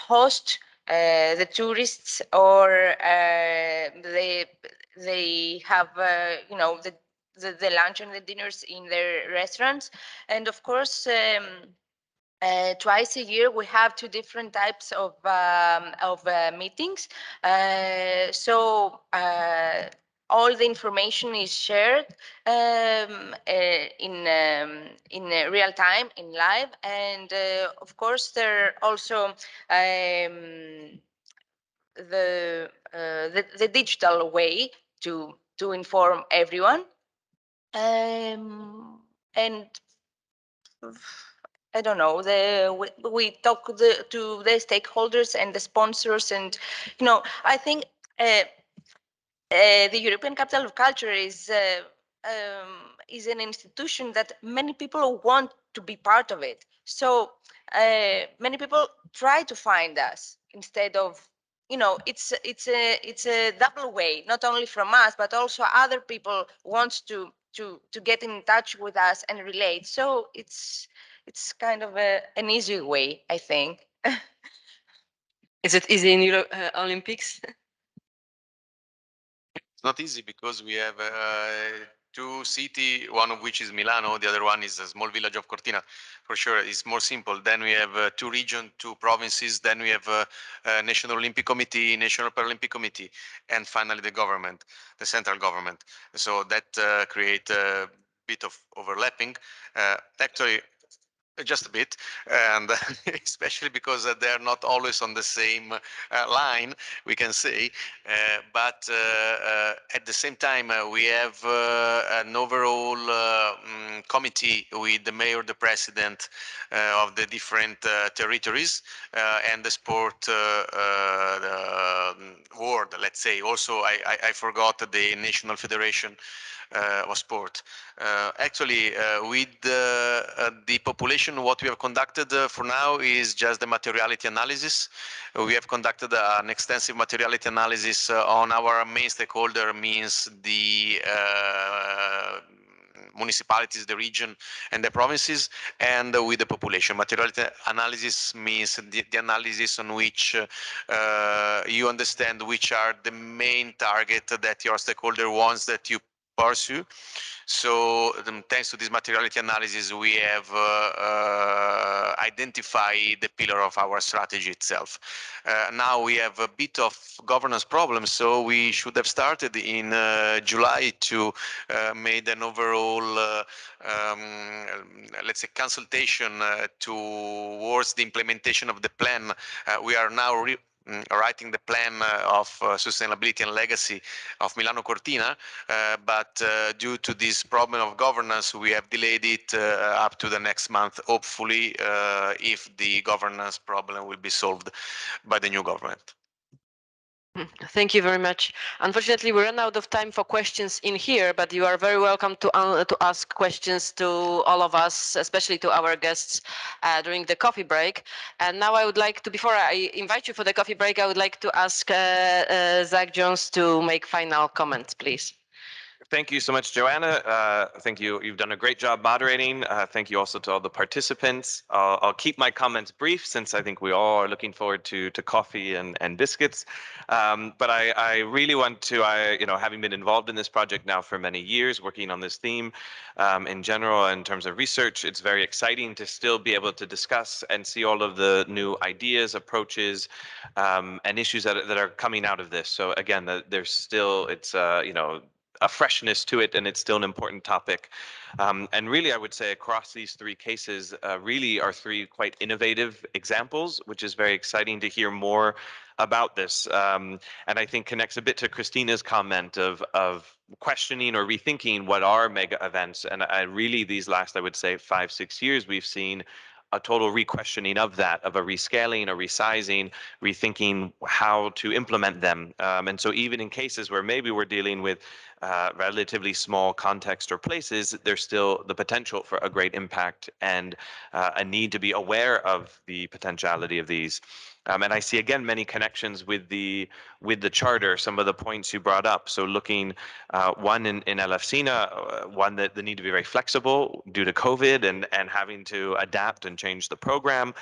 host the tourists, or they have the lunch and the dinners in their restaurants. And of course, twice a year we have two different types of meetings. So all the information is shared in real time, in live, and of course there are also the digital way to inform everyone. And I don't know, we talk to the stakeholders and the sponsors, and I think the European Capital of Culture is an institution that many people want to be part of it. So many people try to find us instead of, it's a double way, not only from us, but also other people wants to get in touch with us and relate. So it's kind of an easy way, I think. Is it easy in Euro Olympics? It's not easy because we have two cities, one of which is Milano, the other one is a small village of Cortina. For sure, it's more simple. Then we have two regions, two provinces. Then we have National Olympic Committee, National Paralympic Committee, and finally the government, the central government. So that creates a bit of overlapping. Actually, just a bit, and especially because they're not always on the same line, we can say, but at the same time we have an overall committee with the mayor, the president of the different territories, and the sport world, let's say. Also, I forgot the National Federation of Sport. Actually, with the population, what we have conducted for now is just the materiality analysis. We have conducted an extensive materiality analysis on our main stakeholder, means the municipalities, the region, and the provinces, and with the population. Materiality analysis means the analysis on which you understand which are the main target that your stakeholder wants that you pursue. So thanks to this materiality analysis, we have identified the pillar of our strategy itself. Now we have a bit of governance problems, so we should have started in July to make an overall, let's say, consultation towards the implementation of the plan. We are now writing the plan of sustainability and legacy of Milano Cortina, but due to this problem of governance, we have delayed it up to the next month, hopefully, if the governance problem will be solved by the new government. Thank you very much. Unfortunately, we ran out of time for questions in here, but you are very welcome to ask questions to all of us, especially to our guests during the coffee break. And now I would like to, before I invite you for the coffee break, I would like to ask Zach Jones to make final comments, please. Thank you so much, Joanna. Thank you. You've done a great job moderating. Thank you also to all the participants. I'll keep my comments brief since I think we all are looking forward to coffee and biscuits. But I really want to, having been involved in this project now for many years, working on this theme in general in terms of research, it's very exciting to still be able to discuss and see all of the new ideas, approaches, and issues that are coming out of this. So again, there's still, it's, a freshness to it, and it's still an important topic. And really, I would say across these three cases, really are three quite innovative examples, which is very exciting to hear more about this. And I think connects a bit to Christina's comment of questioning or rethinking what are mega events. And I really, these last, I would say, 5-6 years, we've seen a total re-questioning of that, of a rescaling, a resizing, rethinking how to implement them. And so even in cases where maybe we're dealing with relatively small context or places, there's still the potential for a great impact and a need to be aware of the potentiality of these. And I see again many connections with the charter, some of the points you brought up. So looking one in LFCINA, one that the need to be very flexible due to COVID and having to adapt and change the program,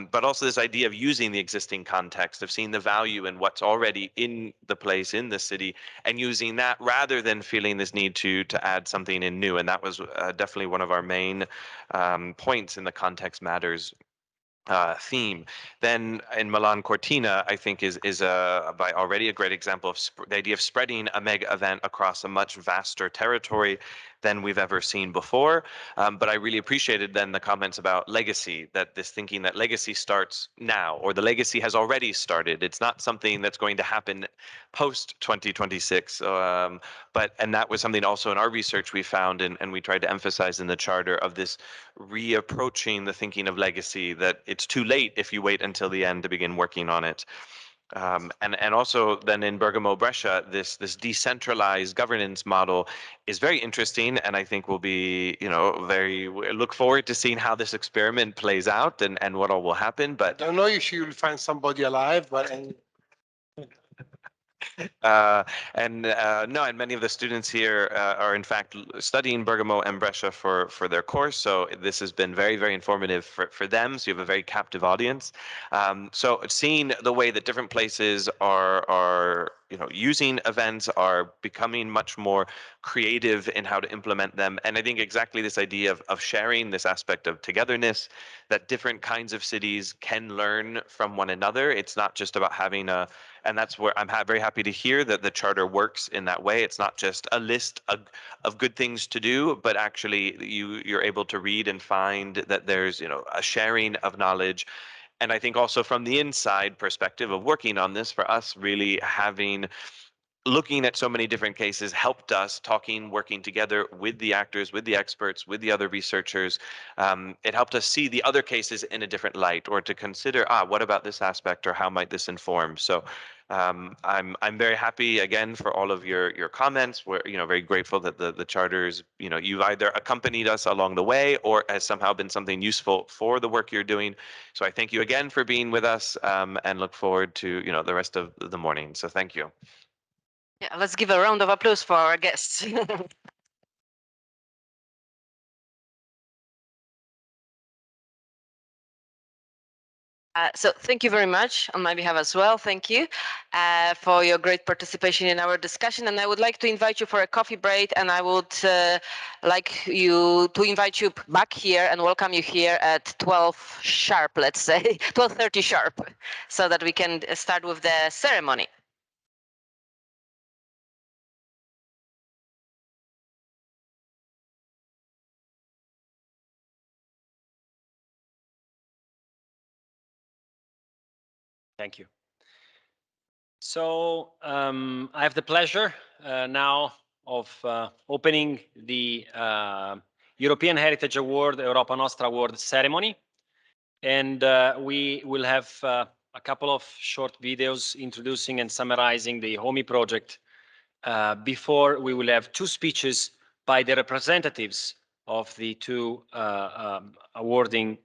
but also this idea of using the existing context, of seeing the value in what's already in the place, in the city, and using that rather than feeling this need to add something in new. And that was definitely one of our main points in the Context Matters theme. Then in Milan Cortina, I think is by already a great example of the idea of spreading a mega event across a much vaster territory than we've ever seen before. But I really appreciated then the comments about legacy, that this thinking that legacy starts now, or the legacy has already started. It's not something that's going to happen post 2026. And that was something also in our research we found, and we tried to emphasize in the charter, of this reapproaching the thinking of legacy, that it's too late if you wait until the end to begin working on it. And also then in Bergamo Brescia, this decentralized governance model is very interesting, and I think will be, look forward to seeing how this experiment plays out and what all will happen. But I don't know if you'll find somebody alive, but no, and many of the students here are in fact studying Bergamo and Brescia for their course. So this has been very, very informative for them. So you have a very captive audience. So seeing the way that different places are using events, are becoming much more creative in how to implement them. And I think exactly this idea of sharing this aspect of togetherness, that different kinds of cities can learn from one another. It's not just about having and that's where I'm very happy to hear that the charter works in that way. It's not just a list of good things to do, but actually you're able to read and find that there's, a sharing of knowledge. And I think also from the inside perspective of working on this, for us really looking at so many different cases helped us working together with the actors, with the experts, with the other researchers. It helped us see the other cases in a different light, or to consider, what about this aspect, or how might this inform? So I'm very happy again for all of your comments. We're very grateful that the charters, you've either accompanied us along the way or has somehow been something useful for the work you're doing. So I thank you again for being with us, and look forward to the rest of the morning. So thank you. Yeah, let's give a round of applause for our guests. So thank you very much on my behalf as well. Thank you for your great participation in our discussion. And I would like to invite you for a coffee break, and I would like you to invite you back here and welcome you here at 12 sharp, let's say, 12:30 sharp, so that we can start with the ceremony. Thank you. So I have the pleasure now of opening the European Heritage Award, Europa Nostra Award ceremony. And we will have a couple of short videos introducing and summarizing the HOMEE project. Before we will have 2 speeches by the representatives of the 2 awarding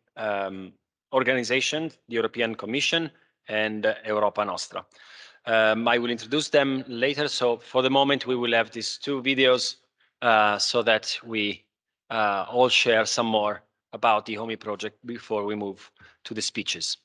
organizations, the European Commission and Europa Nostra. I will introduce them later. So for the moment, we will have these 2 videos so that we all share some more about the HOMEE project before we move to the speeches.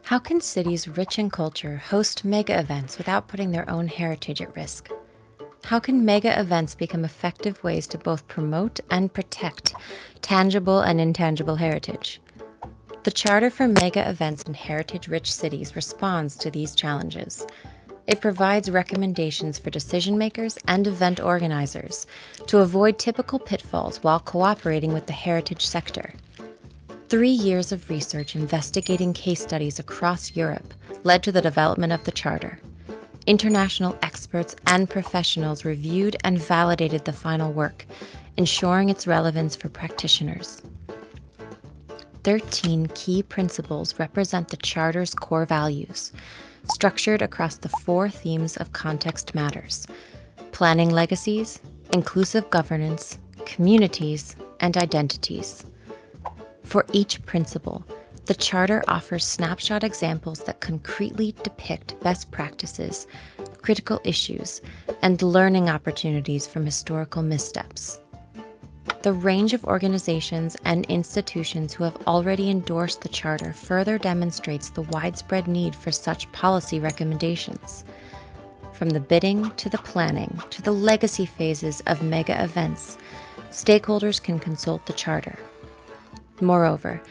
How can cities rich in culture host mega events without putting their own heritage at risk? How can mega events become effective ways to both promote and protect tangible and intangible heritage? The Charter for Mega Events in Heritage-Rich Cities responds to these challenges. It provides recommendations for decision makers and event organizers to avoid typical pitfalls while cooperating with the heritage sector. 3 years of research investigating case studies across Europe led to the development of the Charter. International experts and professionals reviewed and validated the final work, ensuring its relevance for practitioners. 13 key principles represent the Charter's core values, structured across the 4 themes of context matters: planning legacies, inclusive governance, communities, and identities. For each principle, the Charter offers snapshot examples that concretely depict best practices, critical issues, and learning opportunities from historical missteps. The range of organizations and institutions who have already endorsed the Charter further demonstrates the widespread need for such policy recommendations. From the bidding to the planning to the legacy phases of mega events, stakeholders can consult the Charter. Moreover,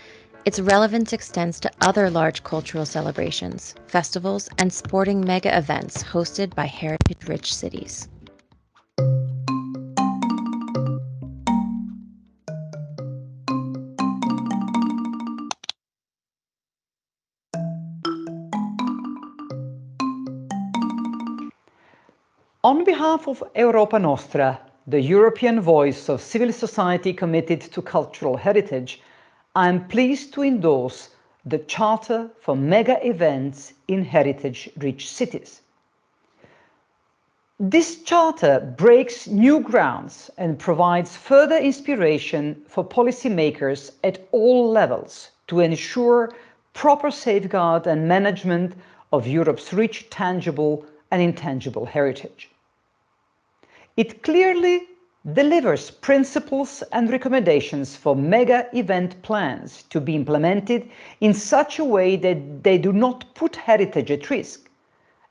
its relevance extends to other large cultural celebrations, festivals, and sporting mega events hosted by heritage-rich cities. On behalf of Europa Nostra, the European voice of civil society committed to cultural heritage, I am pleased to endorse the Charter for Mega Events in Heritage-Rich Cities. This charter breaks new grounds and provides further inspiration for policymakers at all levels to ensure proper safeguard and management of Europe's rich tangible and intangible heritage. It clearly delivers principles and recommendations for mega event plans to be implemented in such a way that they do not put heritage at risk,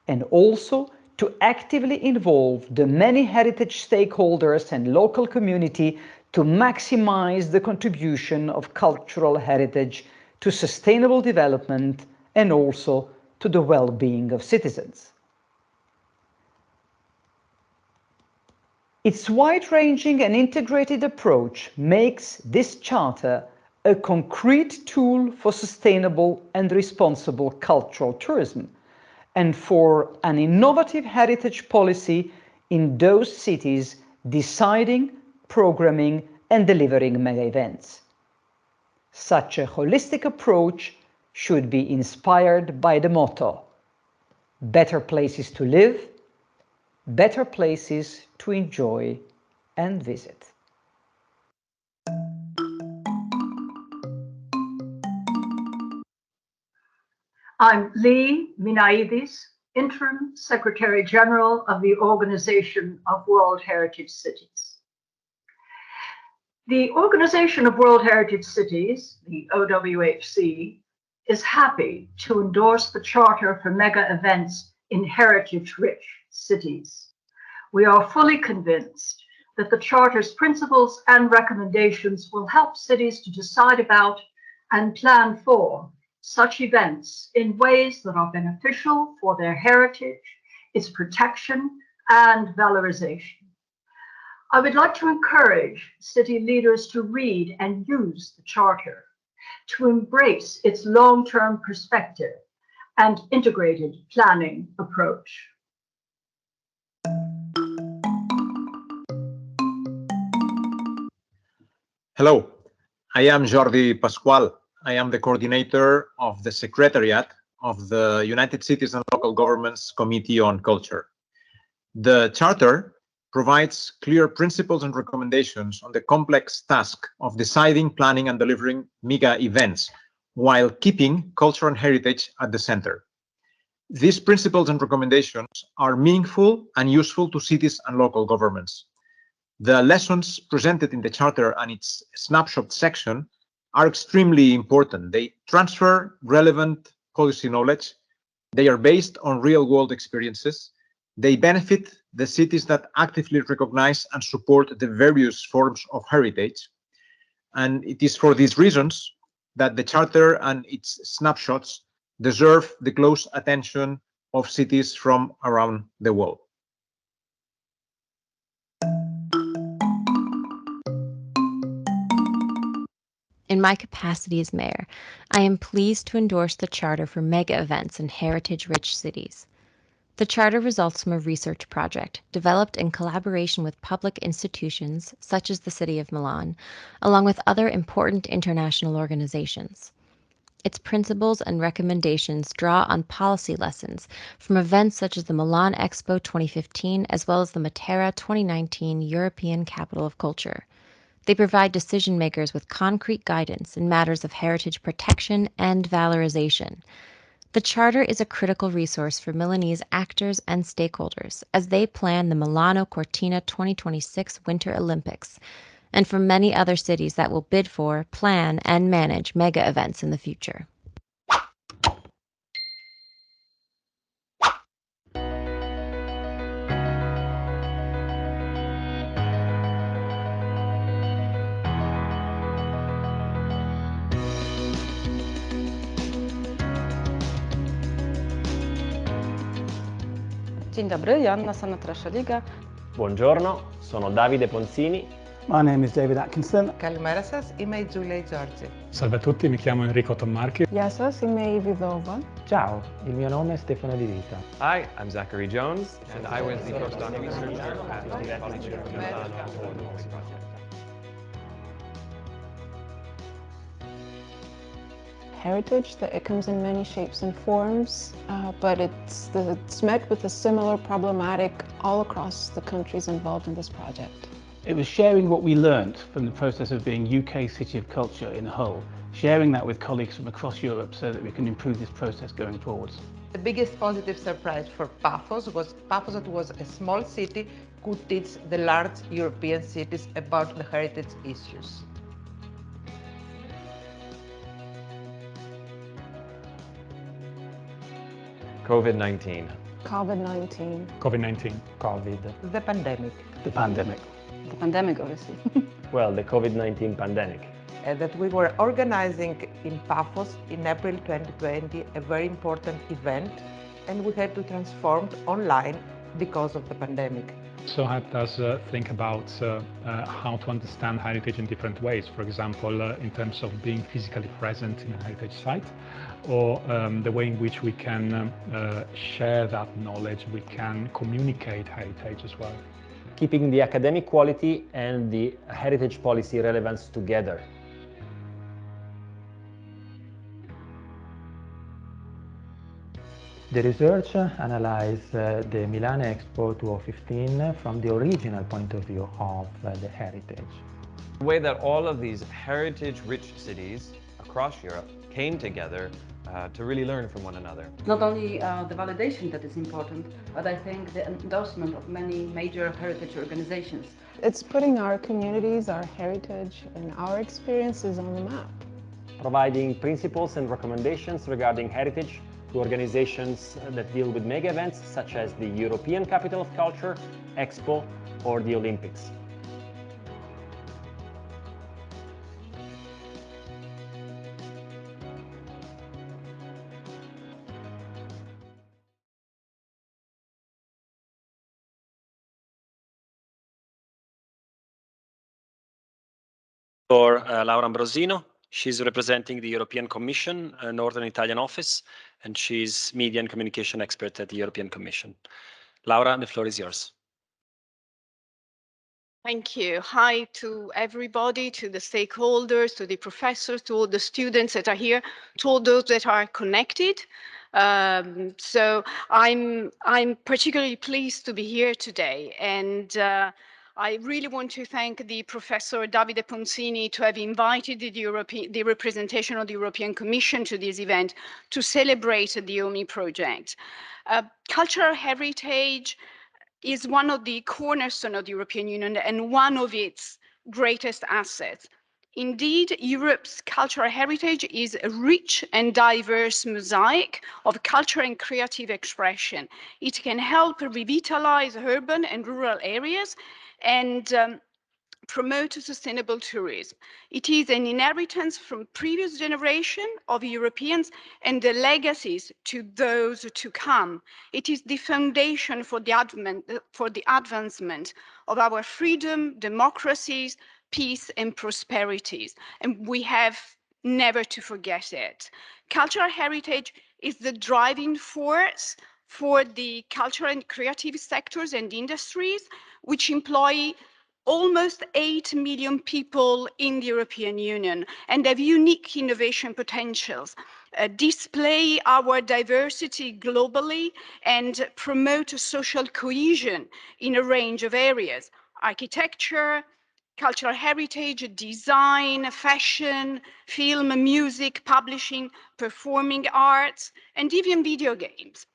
and also to actively involve the many heritage stakeholders and local community to maximize the contribution of cultural heritage to sustainable development and also to the well-being of citizens. Its wide-ranging and integrated approach makes this charter a concrete tool for sustainable and responsible cultural tourism and for an innovative heritage policy in those cities deciding, programming, and delivering mega events. Such a holistic approach should be inspired by the motto, better places to live, better places to enjoy and visit. I'm Lee Minaidis, Interim Secretary General of the Organization of World Heritage Cities. The Organization of World Heritage Cities, the OWHC, is happy to endorse the Charter for Mega Events in Heritage-Rich Cities. We are fully convinced that the Charter's principles and recommendations will help cities to decide about and plan for such events in ways that are beneficial for their heritage, its protection, and valorization. I would like to encourage city leaders to read and use the Charter, to embrace its long-term perspective and integrated planning approach. Hello, I am Jordi Pasqual. I am the coordinator of the Secretariat of the United Cities and Local Governments Committee on Culture. The Charter provides clear principles and recommendations on the complex task of deciding, planning, and delivering mega events, while keeping culture and heritage at the center. These principles and recommendations are meaningful and useful to cities and local governments. The lessons presented in the Charter and its snapshot section are extremely important. They transfer relevant policy knowledge. They are based on real-world experiences. They benefit the cities that actively recognize and support the various forms of heritage. And it is for these reasons that the Charter and its snapshots deserve the close attention of cities from around the world. In my capacity as mayor, I am pleased to endorse the Charter for Mega Events in Heritage-Rich Cities. The Charter results from a research project developed in collaboration with public institutions such as the City of Milan, along with other important international organizations. Its principles and recommendations draw on policy lessons from events such as the Milan Expo 2015 as well as the Matera 2019 European Capital of Culture. They provide decision makers with concrete guidance in matters of heritage protection and valorization. The Charter is a critical resource for Milanese actors and stakeholders as they plan the Milano Cortina 2026 Winter Olympics, and for many other cities that will bid for, plan, and manage mega events in the future. Dzień dobry, Joanna Sanatrasza-Liga. Buongiorno, sono Davide Ponzini. My name is David Atkinson. Καλημέρα σας, είμαι η Giulia Giorgi. Salve a tutti, mi chiamo Enrico Tommarchi. Γεια σας, είμαι η Βιδόβα. Ciao, il mio nome è Stefano Di Vita. Hi, I'm Zachary Jones, and I was the postdoc researcher at the Politecnico di Milano for the HOMEE Project. heritage, that it comes in many shapes and forms, but it's met with a similar problematic all across the countries involved in this project. It was sharing what we learned from the process of being UK City of Culture in Hull, sharing that with colleagues from across Europe so that we can improve this process going forwards. The biggest positive surprise for Paphos was that was a small city could teach the large European cities about the heritage issues. COVID-19. COVID-19. COVID-19. COVID. The pandemic. The pandemic. The pandemic, obviously. Well, the COVID-19 pandemic. That we were organizing in Paphos in April 2020 a very important event, and we had to transform online because of the pandemic. So helped us think about how to understand heritage in different ways. For example, in terms of being physically present in a heritage site, or the way in which we can share that knowledge, we can communicate heritage as well. Keeping the academic quality and the heritage policy relevance together. The research analyzed the Milan Expo 2015 from the original point of view of the heritage. The way that all of these heritage-rich cities across Europe came together to really learn from one another. Not only the validation that is important, but I think the endorsement of many major heritage organizations. It's putting our communities, our heritage, and our experiences on the map. Providing principles and recommendations regarding heritage to organizations that deal with mega events such as the European Capital of Culture, Expo, or the Olympics. For Laura Ambrosino. She's representing the European Commission, Northern Italian office, and she's media and communication expert at the European Commission. Laura, the floor is yours. Thank you. Hi to everybody, to the stakeholders, to the professors, to all the students that are here, to all those that are connected. So I'm particularly pleased to be here today, and I really want to thank the Professor Davide Poncini to have invited the representation of the European Commission to this event to celebrate the HOMEE project. Cultural heritage is one of the cornerstones of the European Union and one of its greatest assets. Indeed, Europe's cultural heritage is a rich and diverse mosaic of culture and creative expression. It can help revitalize urban and rural areas and promote sustainable tourism. It is an inheritance from previous generation of Europeans and the legacies to those to come. It is the foundation for the advancement of our freedom, democracies, peace and prosperities. And we have never to forget it. Cultural heritage is the driving force for the cultural and creative sectors and industries, which employ almost 8 million people in the European Union and have unique innovation potentials, display our diversity globally and promote social cohesion in a range of areas: architecture, cultural heritage, design, fashion, film, music, publishing, performing arts, and even video games.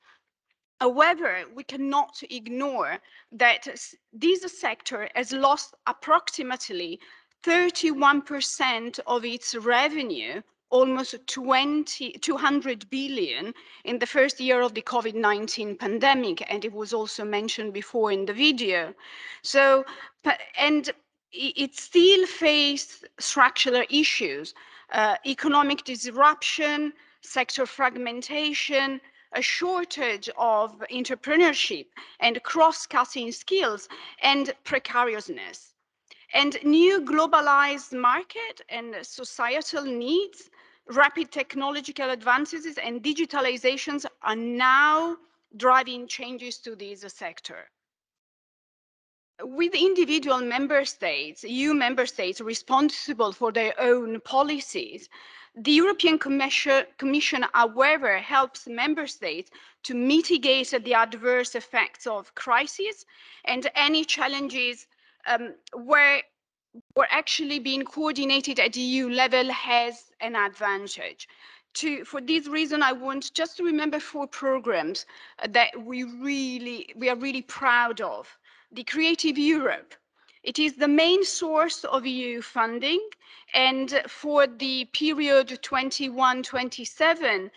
However, we cannot ignore that this sector has lost approximately 31% of its revenue, almost 200 billion in the first year of the COVID-19 pandemic, and it was also mentioned before in the video. So, and it still faces structural issues, economic disruption, sector fragmentation, a shortage of entrepreneurship and cross-cutting skills, and precariousness. And new globalized market and societal needs, rapid technological advances and digitalizations are now driving changes to this sector. with individual member states, EU member states responsible for their own policies, the European Commission, however, helps member states to mitigate the adverse effects of crises and any challenges where actually being coordinated at EU level has an advantage. For this reason, I want just to remember 4 programs that we are really proud of. The Creative Europe. It is the main source of EU funding, and for the period 21-27,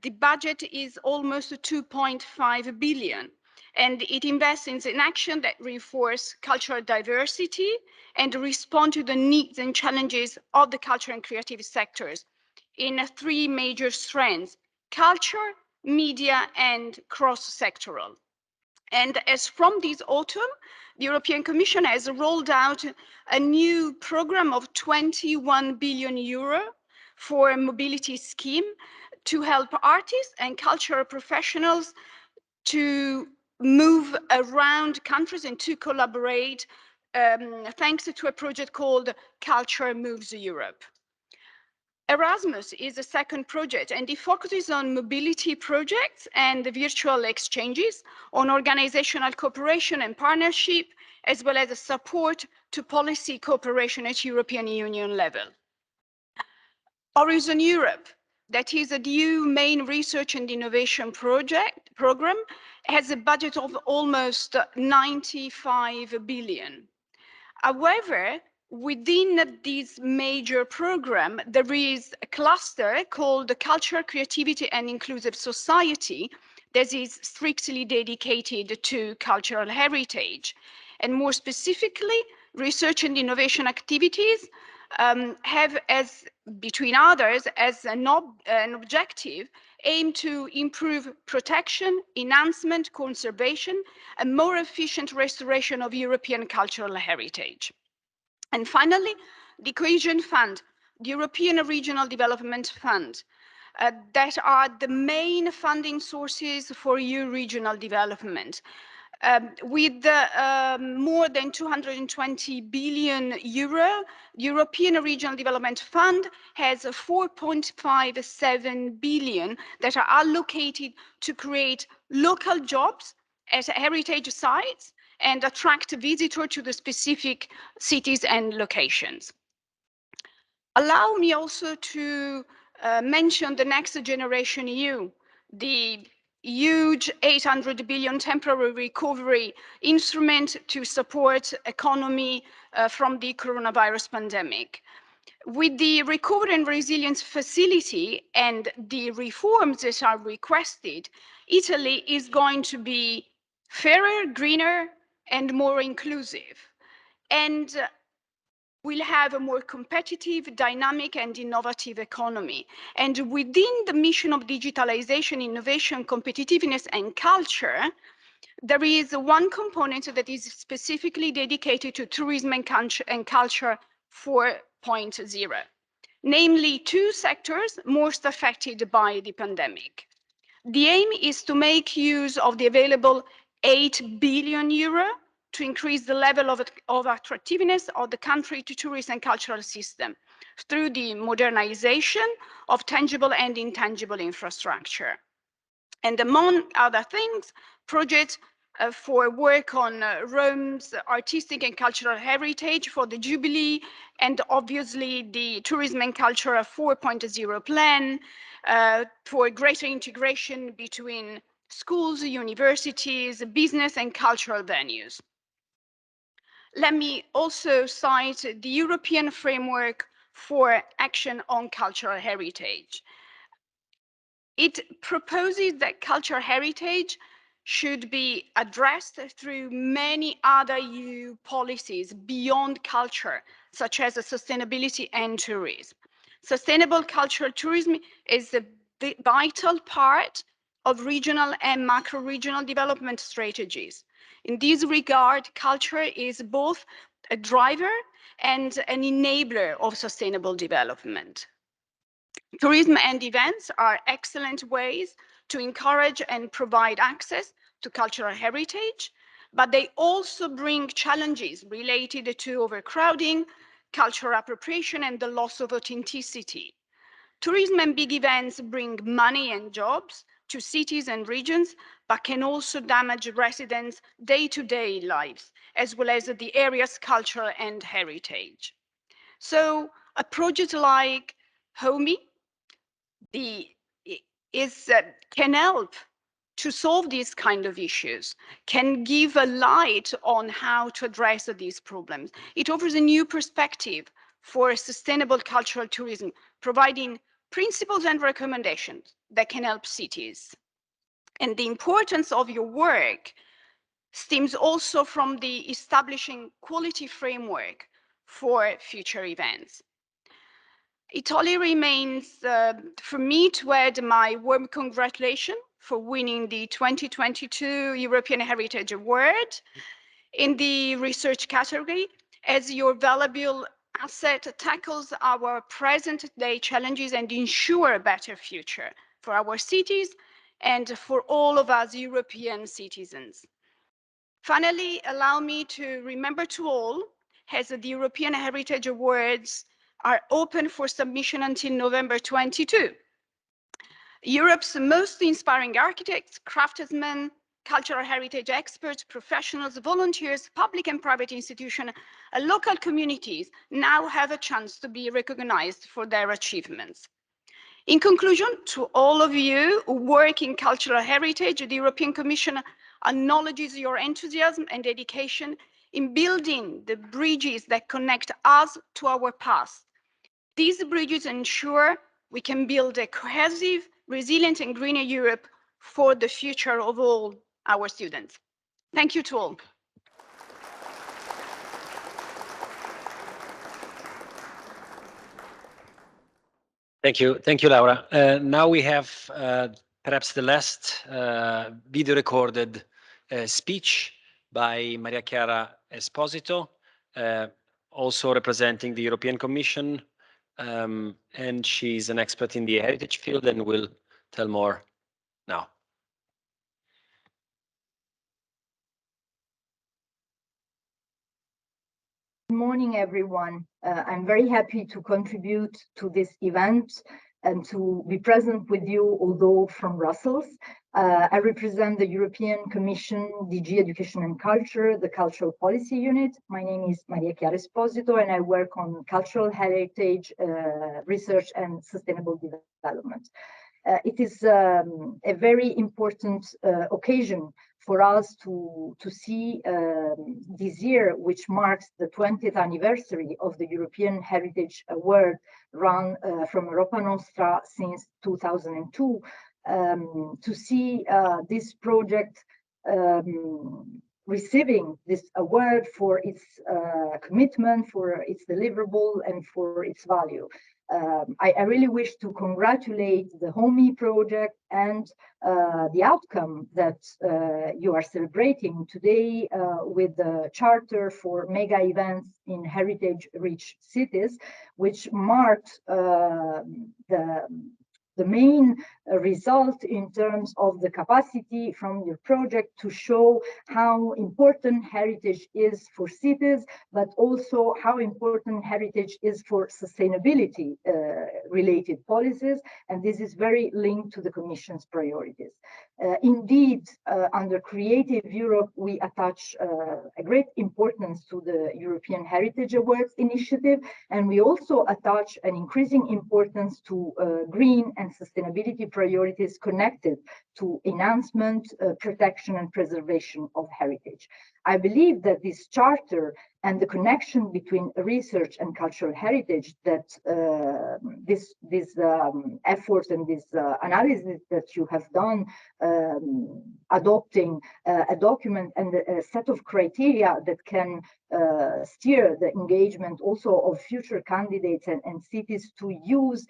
the budget is almost 2.5 billion. And it invests in action that reinforce cultural diversity and respond to the needs and challenges of the culture and creative sectors in 3 major strands: culture, media, and cross-sectoral. And as from this autumn, the European Commission has rolled out a new program of 21 billion euro for a mobility scheme to help artists and cultural professionals to move around countries and to collaborate thanks to a project called Culture Moves Europe. Erasmus is the second project, and it focuses on mobility projects and virtual exchanges, on organizational cooperation and partnership, as well as a support to policy cooperation at European Union level. Horizon Europe, that is a EU main research and innovation program, has a budget of almost 95 billion. However, within this major program, there is a cluster called the Culture, Creativity and Inclusive Society that is strictly dedicated to cultural heritage. And more specifically, research and innovation activities have, as between others, as an objective aim to improve protection, enhancement, conservation, and more efficient restoration of European cultural heritage. And finally, the Cohesion Fund, the European Regional Development Fund, that are the main funding sources for EU regional development. With more than 220 billion euro, the European Regional Development Fund has 4.57 billion that are allocated to create local jobs at heritage sites and attract visitors to the specific cities and locations. Allow me also to mention the Next Generation EU, the huge 800 billion temporary recovery instrument to support economy from the coronavirus pandemic. With the Recovery and Resilience Facility and the reforms that are requested, Italy is going to be fairer, greener, and more inclusive. And we'll have a more competitive, dynamic, and innovative economy. And within the mission of digitalization, innovation, competitiveness, and culture, there is one component that is specifically dedicated to tourism and culture 4.0, namely 2 sectors most affected by the pandemic. The aim is to make use of the available 8 billion euro to increase the level of attractiveness of the country to tourist and cultural system through the modernization of tangible and intangible infrastructure. And among other things, projects for work on Rome's artistic and cultural heritage for the Jubilee, and obviously the Tourism and Culture 4.0 plan for greater integration between schools, universities, business, and cultural venues. Let me also cite the European Framework for Action on Cultural Heritage. It proposes that cultural heritage should be addressed through many other EU policies beyond culture, such as sustainability and tourism. Sustainable cultural tourism is a vital part of regional and macro-regional development strategies. In this regard, culture is both a driver and an enabler of sustainable development. Tourism and events are excellent ways to encourage and provide access to cultural heritage, but they also bring challenges related to overcrowding, cultural appropriation, and the loss of authenticity. Tourism and big events bring money and jobs to cities and regions, but can also damage residents' day-to-day lives, as well as the area's culture and heritage. So a project like HOMEE can help to solve these kind of issues, can give a light on how to address these problems. It offers a new perspective for sustainable cultural tourism, providing principles and recommendations that can help cities. And the importance of your work stems also from the establishing quality framework for future events. It only remains for me to add my warm congratulations for winning the 2022 European Heritage Award in the research category, as your valuable asset tackles our present day challenges and ensure a better future for our cities and for all of us European citizens. Finally, allow me to remember to all, as the European Heritage Awards are open for submission until November 22. Europe's most inspiring architects, craftsmen, cultural heritage experts, professionals, volunteers, public and private institutions, and local communities now have a chance to be recognized for their achievements. In conclusion, to all of you who work in cultural heritage, the European Commission acknowledges your enthusiasm and dedication in building the bridges that connect us to our past. These bridges ensure we can build a cohesive, resilient, and greener Europe for the future of all our students. Thank you to all. Thank you, Laura. Now we have perhaps the last video recorded speech by Maria Chiara Esposito, also representing the European Commission, and she's an expert in the heritage field and will tell more now. Good morning, everyone. I'm very happy to contribute to this event and to be present with you, although from Brussels. I represent the European Commission, DG Education and Culture, the Cultural Policy Unit. My name is Maria Chiara Esposito, and I work on cultural heritage research and sustainable development. It is a very important occasion for us to see this year, which marks the 20th anniversary of the European Heritage Award run from Europa Nostra since 2002, to see this project receiving this award for its commitment, for its deliverable, and for its value. I really wish to congratulate the HOMEE project and the outcome that you are celebrating today with the Charter for Mega Events in Heritage-Rich Cities, which marked the main result in terms of the capacity from your project to show how important heritage is for cities, but also how important heritage is for sustainability related policies. And this is very linked to the Commission's priorities. Indeed, under Creative Europe, we attach a great importance to the European Heritage Awards initiative, and we also attach an increasing importance to green and sustainability priorities connected to enhancement, protection, and preservation of heritage. I believe that this charter and the connection between research and cultural heritage, that this effort and this analysis that you have done, adopting a document and a set of criteria that can steer the engagement also of future candidates and cities to use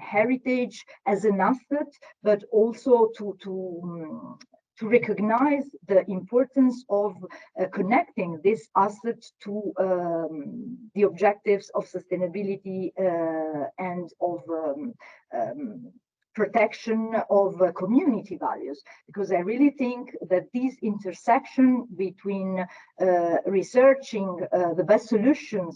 heritage as an asset, but also to recognize the importance of connecting this asset to the objectives of sustainability and of protection of community values, because I really think that this intersection between researching the best solutions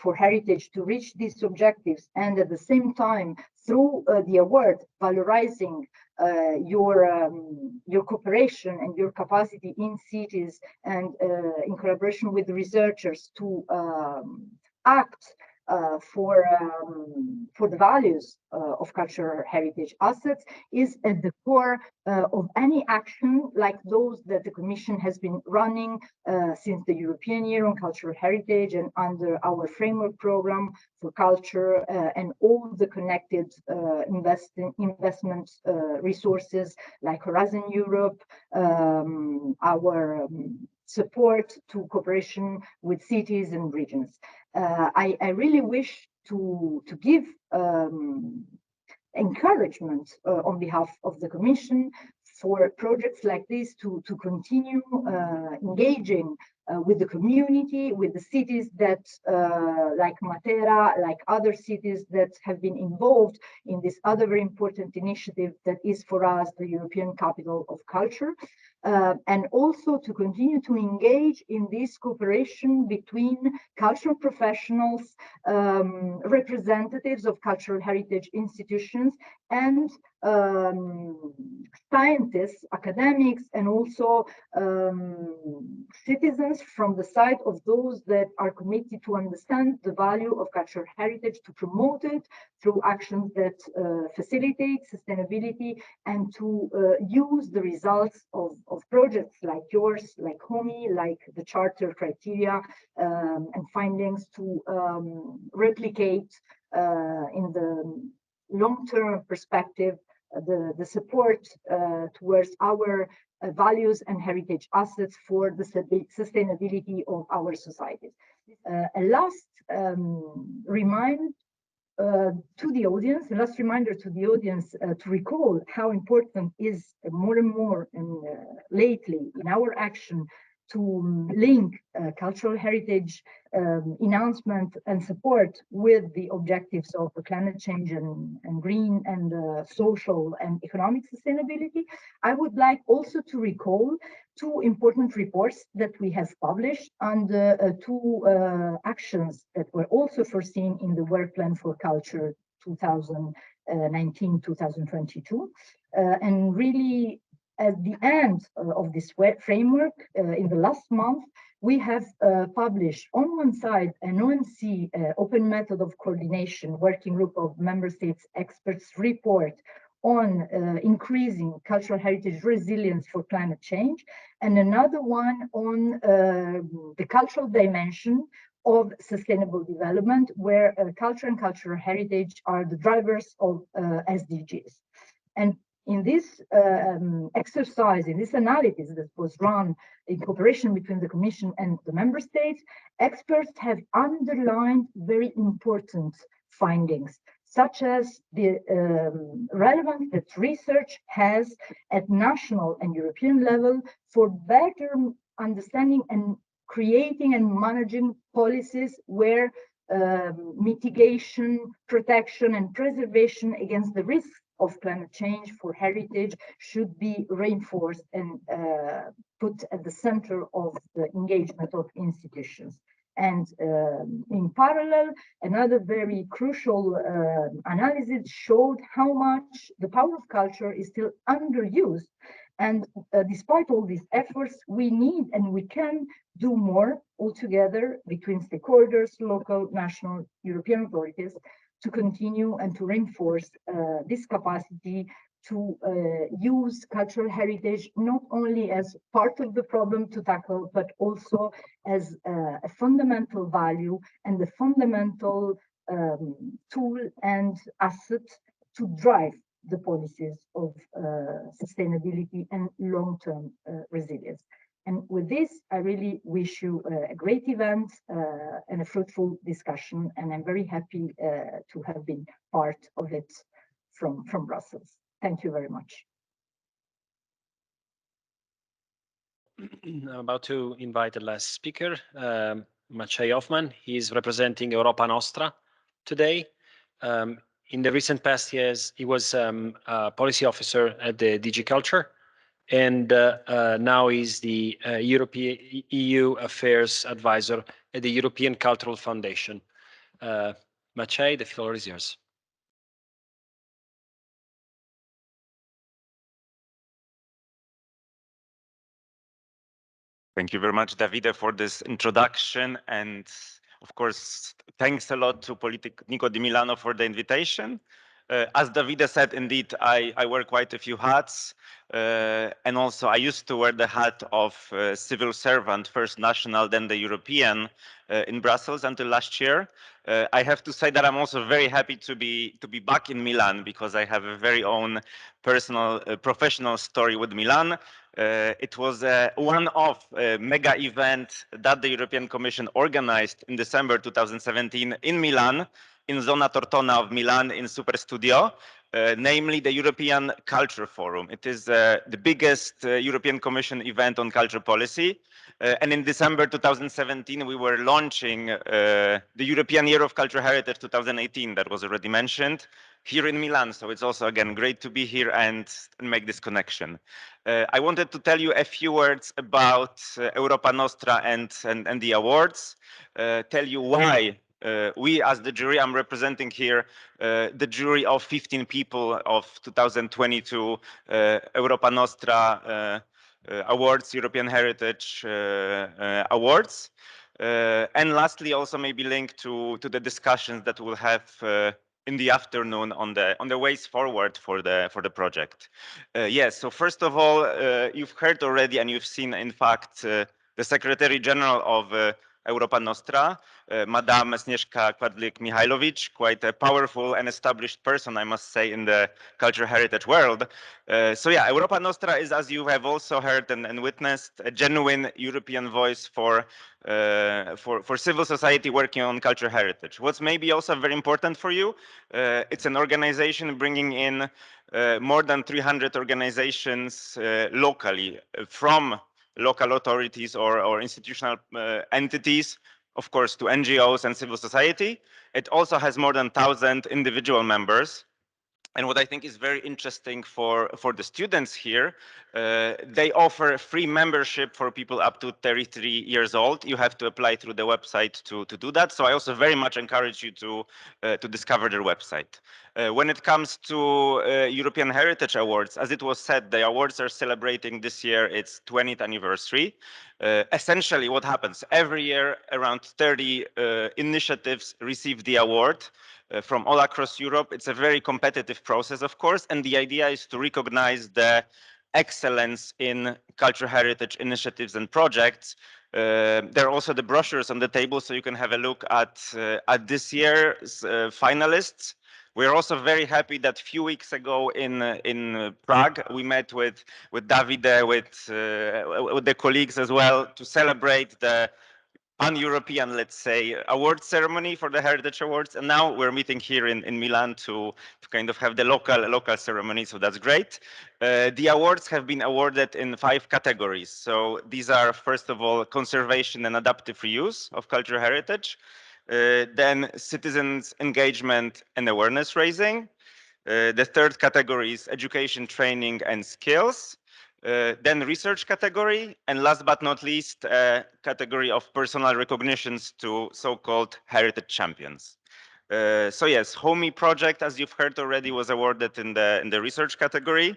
for heritage to reach these objectives, and at the same time through the award valorizing your cooperation and your capacity in cities and in collaboration with researchers to act for the values of cultural heritage assets is at the core of any action like those that the Commission has been running since the European Year on Cultural Heritage and under our framework program for culture and all the connected investment resources like Horizon Europe, our support to cooperation with cities and regions. I really wish to give encouragement on behalf of the Commission for projects like this to continue engaging with the community, with the cities that, like Matera, like other cities that have been involved in this other very important initiative that is for us the European Capital of Culture, and also to continue to engage in this cooperation between cultural professionals, representatives of cultural heritage institutions, and scientists, academics, and also citizens from the side of those that are committed to understand the value of cultural heritage, to promote it through actions that facilitate sustainability, and to use the results of projects like yours, like HOMEE, like the charter criteria and findings to replicate in the long-term perspective the support towards our values and heritage assets for the sustainability of our societies. A last reminder to the audience to recall how important is more and more and lately in our action to link cultural heritage enhancement and support with the objectives of climate change and green and social and economic sustainability. I would like also to recall two important reports that we have published and two actions that were also foreseen in the work plan for culture 2019-2022. And really, at the end of this framework, in the last month, we have published on one side an OMC open method of coordination working group of member states experts report on increasing cultural heritage resilience for climate change, and another one on the cultural dimension of sustainable development, where culture and cultural heritage are the drivers of SDGs. And in this exercise, in this analysis that was run in cooperation between the Commission and the Member States, experts have underlined very important findings, such as the relevance that research has at national and European level for better understanding and creating and managing policies where mitigation, protection, and preservation against the risks of climate change for heritage should be reinforced and put at the center of the engagement of institutions. And in parallel, another very crucial analysis showed how much the power of culture is still underused. And despite all these efforts, we need and we can do more altogether between stakeholders, local, national, European authorities, to continue and to reinforce this capacity to use cultural heritage not only as part of the problem to tackle, but also as a fundamental value and the fundamental tool and asset to drive the policies of sustainability and long-term resilience. And with this, I really wish you a great event and a fruitful discussion. And I'm very happy to have been part of it from Brussels. Thank you very much. I'm about to invite the last speaker, Maciej Hoffman. He's representing Europa Nostra today. In the recent past years, he was a policy officer at the DG Culture, and now he's the European EU Affairs Advisor at the European Cultural Foundation. Maciej, the floor is yours. Thank you very much, Davide, for this introduction. And of course, thanks a lot to Politecnico di Milano for the invitation. As Davide said, indeed, I wear quite a few hats. And also, I used to wear the hat of civil servant, first national, then the European, in Brussels until last year. I have to say that I'm also very happy to be back in Milan, because I have a very own personal, professional story with Milan. It was a one-off mega event that the European Commission organized in December 2017 in Milan, in Zona Tortona of Milan, in Super Studio, namely the European Culture Forum. It is the biggest European Commission event on culture policy. And in December 2017, we were launching the European Year of Cultural Heritage 2018, that was already mentioned, here in Milan. So it's also, again, great to be here and make this connection. I wanted to tell you a few words about Europa Nostra and the awards, tell you why we, as the jury, I'm representing here the jury of 15 people of 2022 Europa Nostra Awards, European Heritage Awards. And lastly, also maybe linked to the discussions that we'll have in the afternoon on the ways forward for the project. Yes, so first of all, you've heard already and you've seen, in fact, the Secretary General of Europa Nostra, Madame Agnieszka Kwadlik-Mihajlovic, quite a powerful and established person, I must say, in the cultural heritage world. So yeah, Europa Nostra is, as you have also heard and witnessed, a genuine European voice for civil society working on cultural heritage. What's maybe also very important for you, it's an organization bringing in more than 300 organizations locally, from local authorities or institutional entities, of course, to NGOs and civil society. It also has more than 1,000 individual members. And what I think is very interesting for the students here, they offer free membership for people up to 33 years old. You have to apply through the website to do that. So I also very much encourage you to discover their website. When it comes to European Heritage Awards, as it was said, the awards are celebrating this year its 20th anniversary. Essentially, what happens? Every year, around 30 initiatives receive the award. From all across Europe. It's a very competitive process, of course, and the idea is to recognize the excellence in cultural heritage initiatives and projects. There are also the brochures on the table, so you can have a look at this year's finalists. We're also very happy that a few weeks ago in Prague, we met with Davide, with the colleagues as well, to celebrate the pan-European, let's say, award ceremony for the Heritage Awards. And now we're meeting here in Milan to kind of have the local ceremony, so that's great. The awards have been awarded in 5 categories. So these are, first of all, conservation and adaptive reuse of cultural heritage. Then citizens' engagement and awareness raising. The third category is education, training, and skills. Then research category, and last but not least, category of personal recognitions to so-called heritage champions. So yes, HOMEE project, as you've heard already, was awarded in the research category.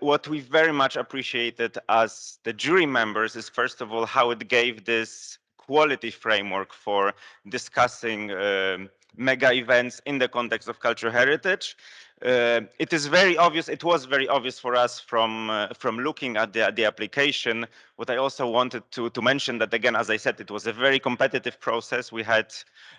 What we very much appreciated as the jury members is, first of all, how it gave this quality framework for discussing mega events in the context of cultural heritage. It is very obvious, it was very obvious for us from looking at the application. What I also wanted to mention that, again, as I said, it was a very competitive process. We had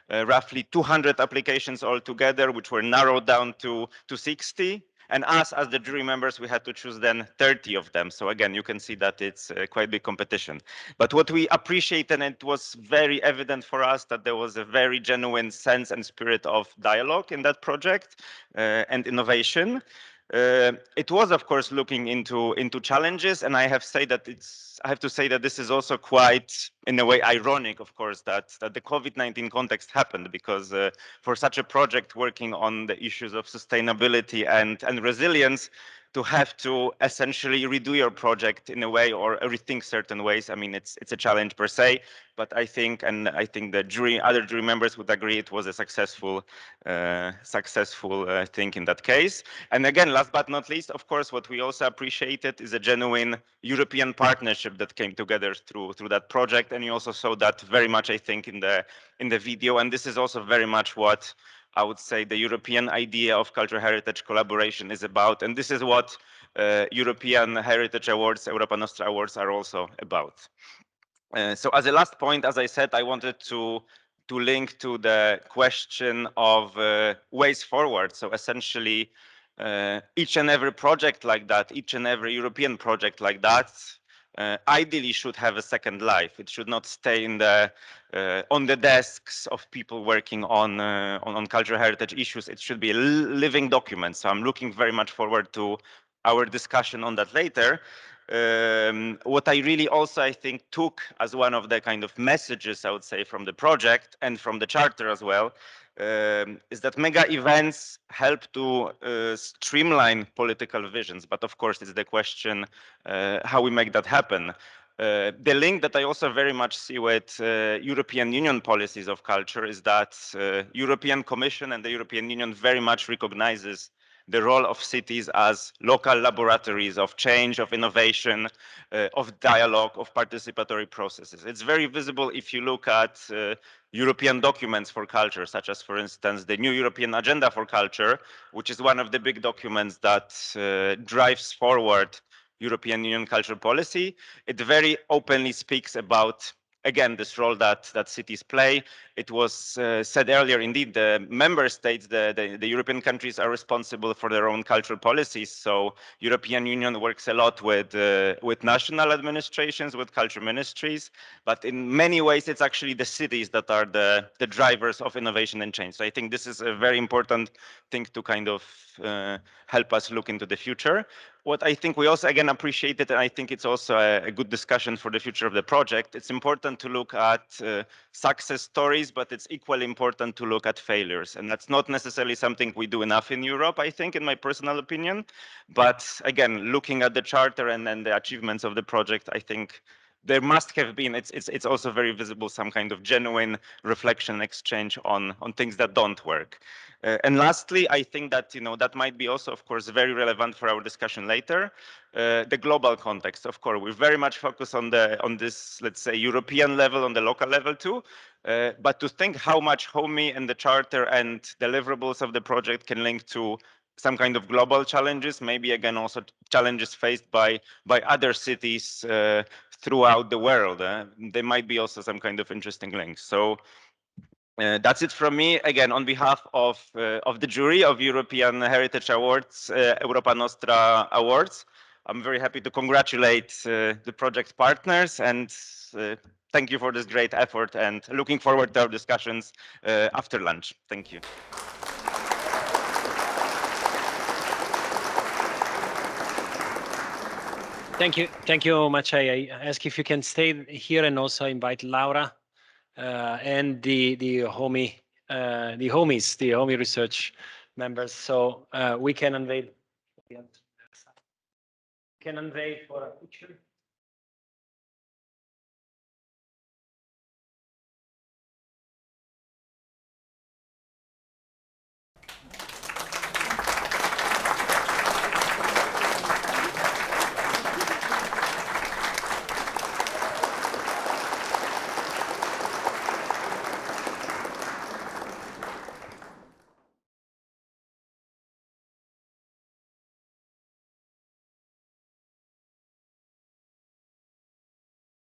roughly 200 applications altogether, which were narrowed down to 60. And us, as the jury members, we had to choose then 30 of them. So again, you can see that it's quite big competition. But what we appreciated, and it was very evident for us, that there was a very genuine sense and spirit of dialogue in that project and innovation. It was, of course, looking into challenges, and I have to say that this is also quite, in a way, ironic, of course, that the COVID-19 context happened, because for such a project working on the issues of sustainability and resilience, to have to essentially redo your project in a way or rethink certain ways. I mean, it's a challenge per se, but I think the other jury members would agree it was a successful thing in that case. And again, last but not least, of course, what we also appreciated is a genuine European partnership that came together through that project, and you also saw that very much, I think, in the video. And this is also very much what I would say the European idea of cultural heritage collaboration is about. And this is what European Heritage Awards, Europa Nostra Awards are also about. So as a last point, as I said, I wanted to link to the question of ways forward. So essentially, each and every project like that, each and every European project like that, ideally should have a second life. It should not stay on the desks of people working on cultural heritage issues. It should be a living document. So I'm looking very much forward to our discussion on that later. What I really also, I think, took as one of the kind of messages, I would say, from the project and from the charter as well, is that mega events help to streamline political visions. But of course, it's the question how we make that happen. The link that I also very much see with European Union policies of culture is that European Commission and the European Union very much recognizes the role of cities as local laboratories of change, of innovation, of dialogue, of participatory processes. It's very visible if you look at European documents for culture, such as, for instance, the new European Agenda for Culture, which is one of the big documents that drives forward European Union cultural policy. It very openly speaks about, again, this role that cities play. It was said earlier, indeed, the member states, the European countries are responsible for their own cultural policies. So European Union works a lot with national administrations, with culture ministries, but in many ways, it's actually the cities that are the drivers of innovation and change. So I think this is a very important thing to kind of help us look into the future. What I think we also, again, appreciated, and I think it's also a good discussion for the future of the project, it's important to look at success stories, but it's equally important to look at failures. And that's not necessarily something we do enough in Europe, I think, in my personal opinion. But again, looking at the charter and then the achievements of the project, I think there must have been, it's also very visible, some kind of genuine reflection exchange on things that don't work. And lastly, I think that, that might be also, of course, very relevant for our discussion later. The global context, of course, we very much focus on this, let's say, European level, on the local level too. But to think how much HOMEE and the charter and deliverables of the project can link to some kind of global challenges, maybe again also challenges faced by other cities throughout the world. There might be also some kind of interesting links. So that's it from me. Again, on behalf of the jury of European Heritage Awards, Europa Nostra Awards, I'm very happy to congratulate the project partners and thank you for this great effort and looking forward to our discussions after lunch. Thank you. Thank you, Maciej. I ask if you can stay here and also invite Laura and the HOMEE, the HOMEE Research members, so we can unveil. For a picture.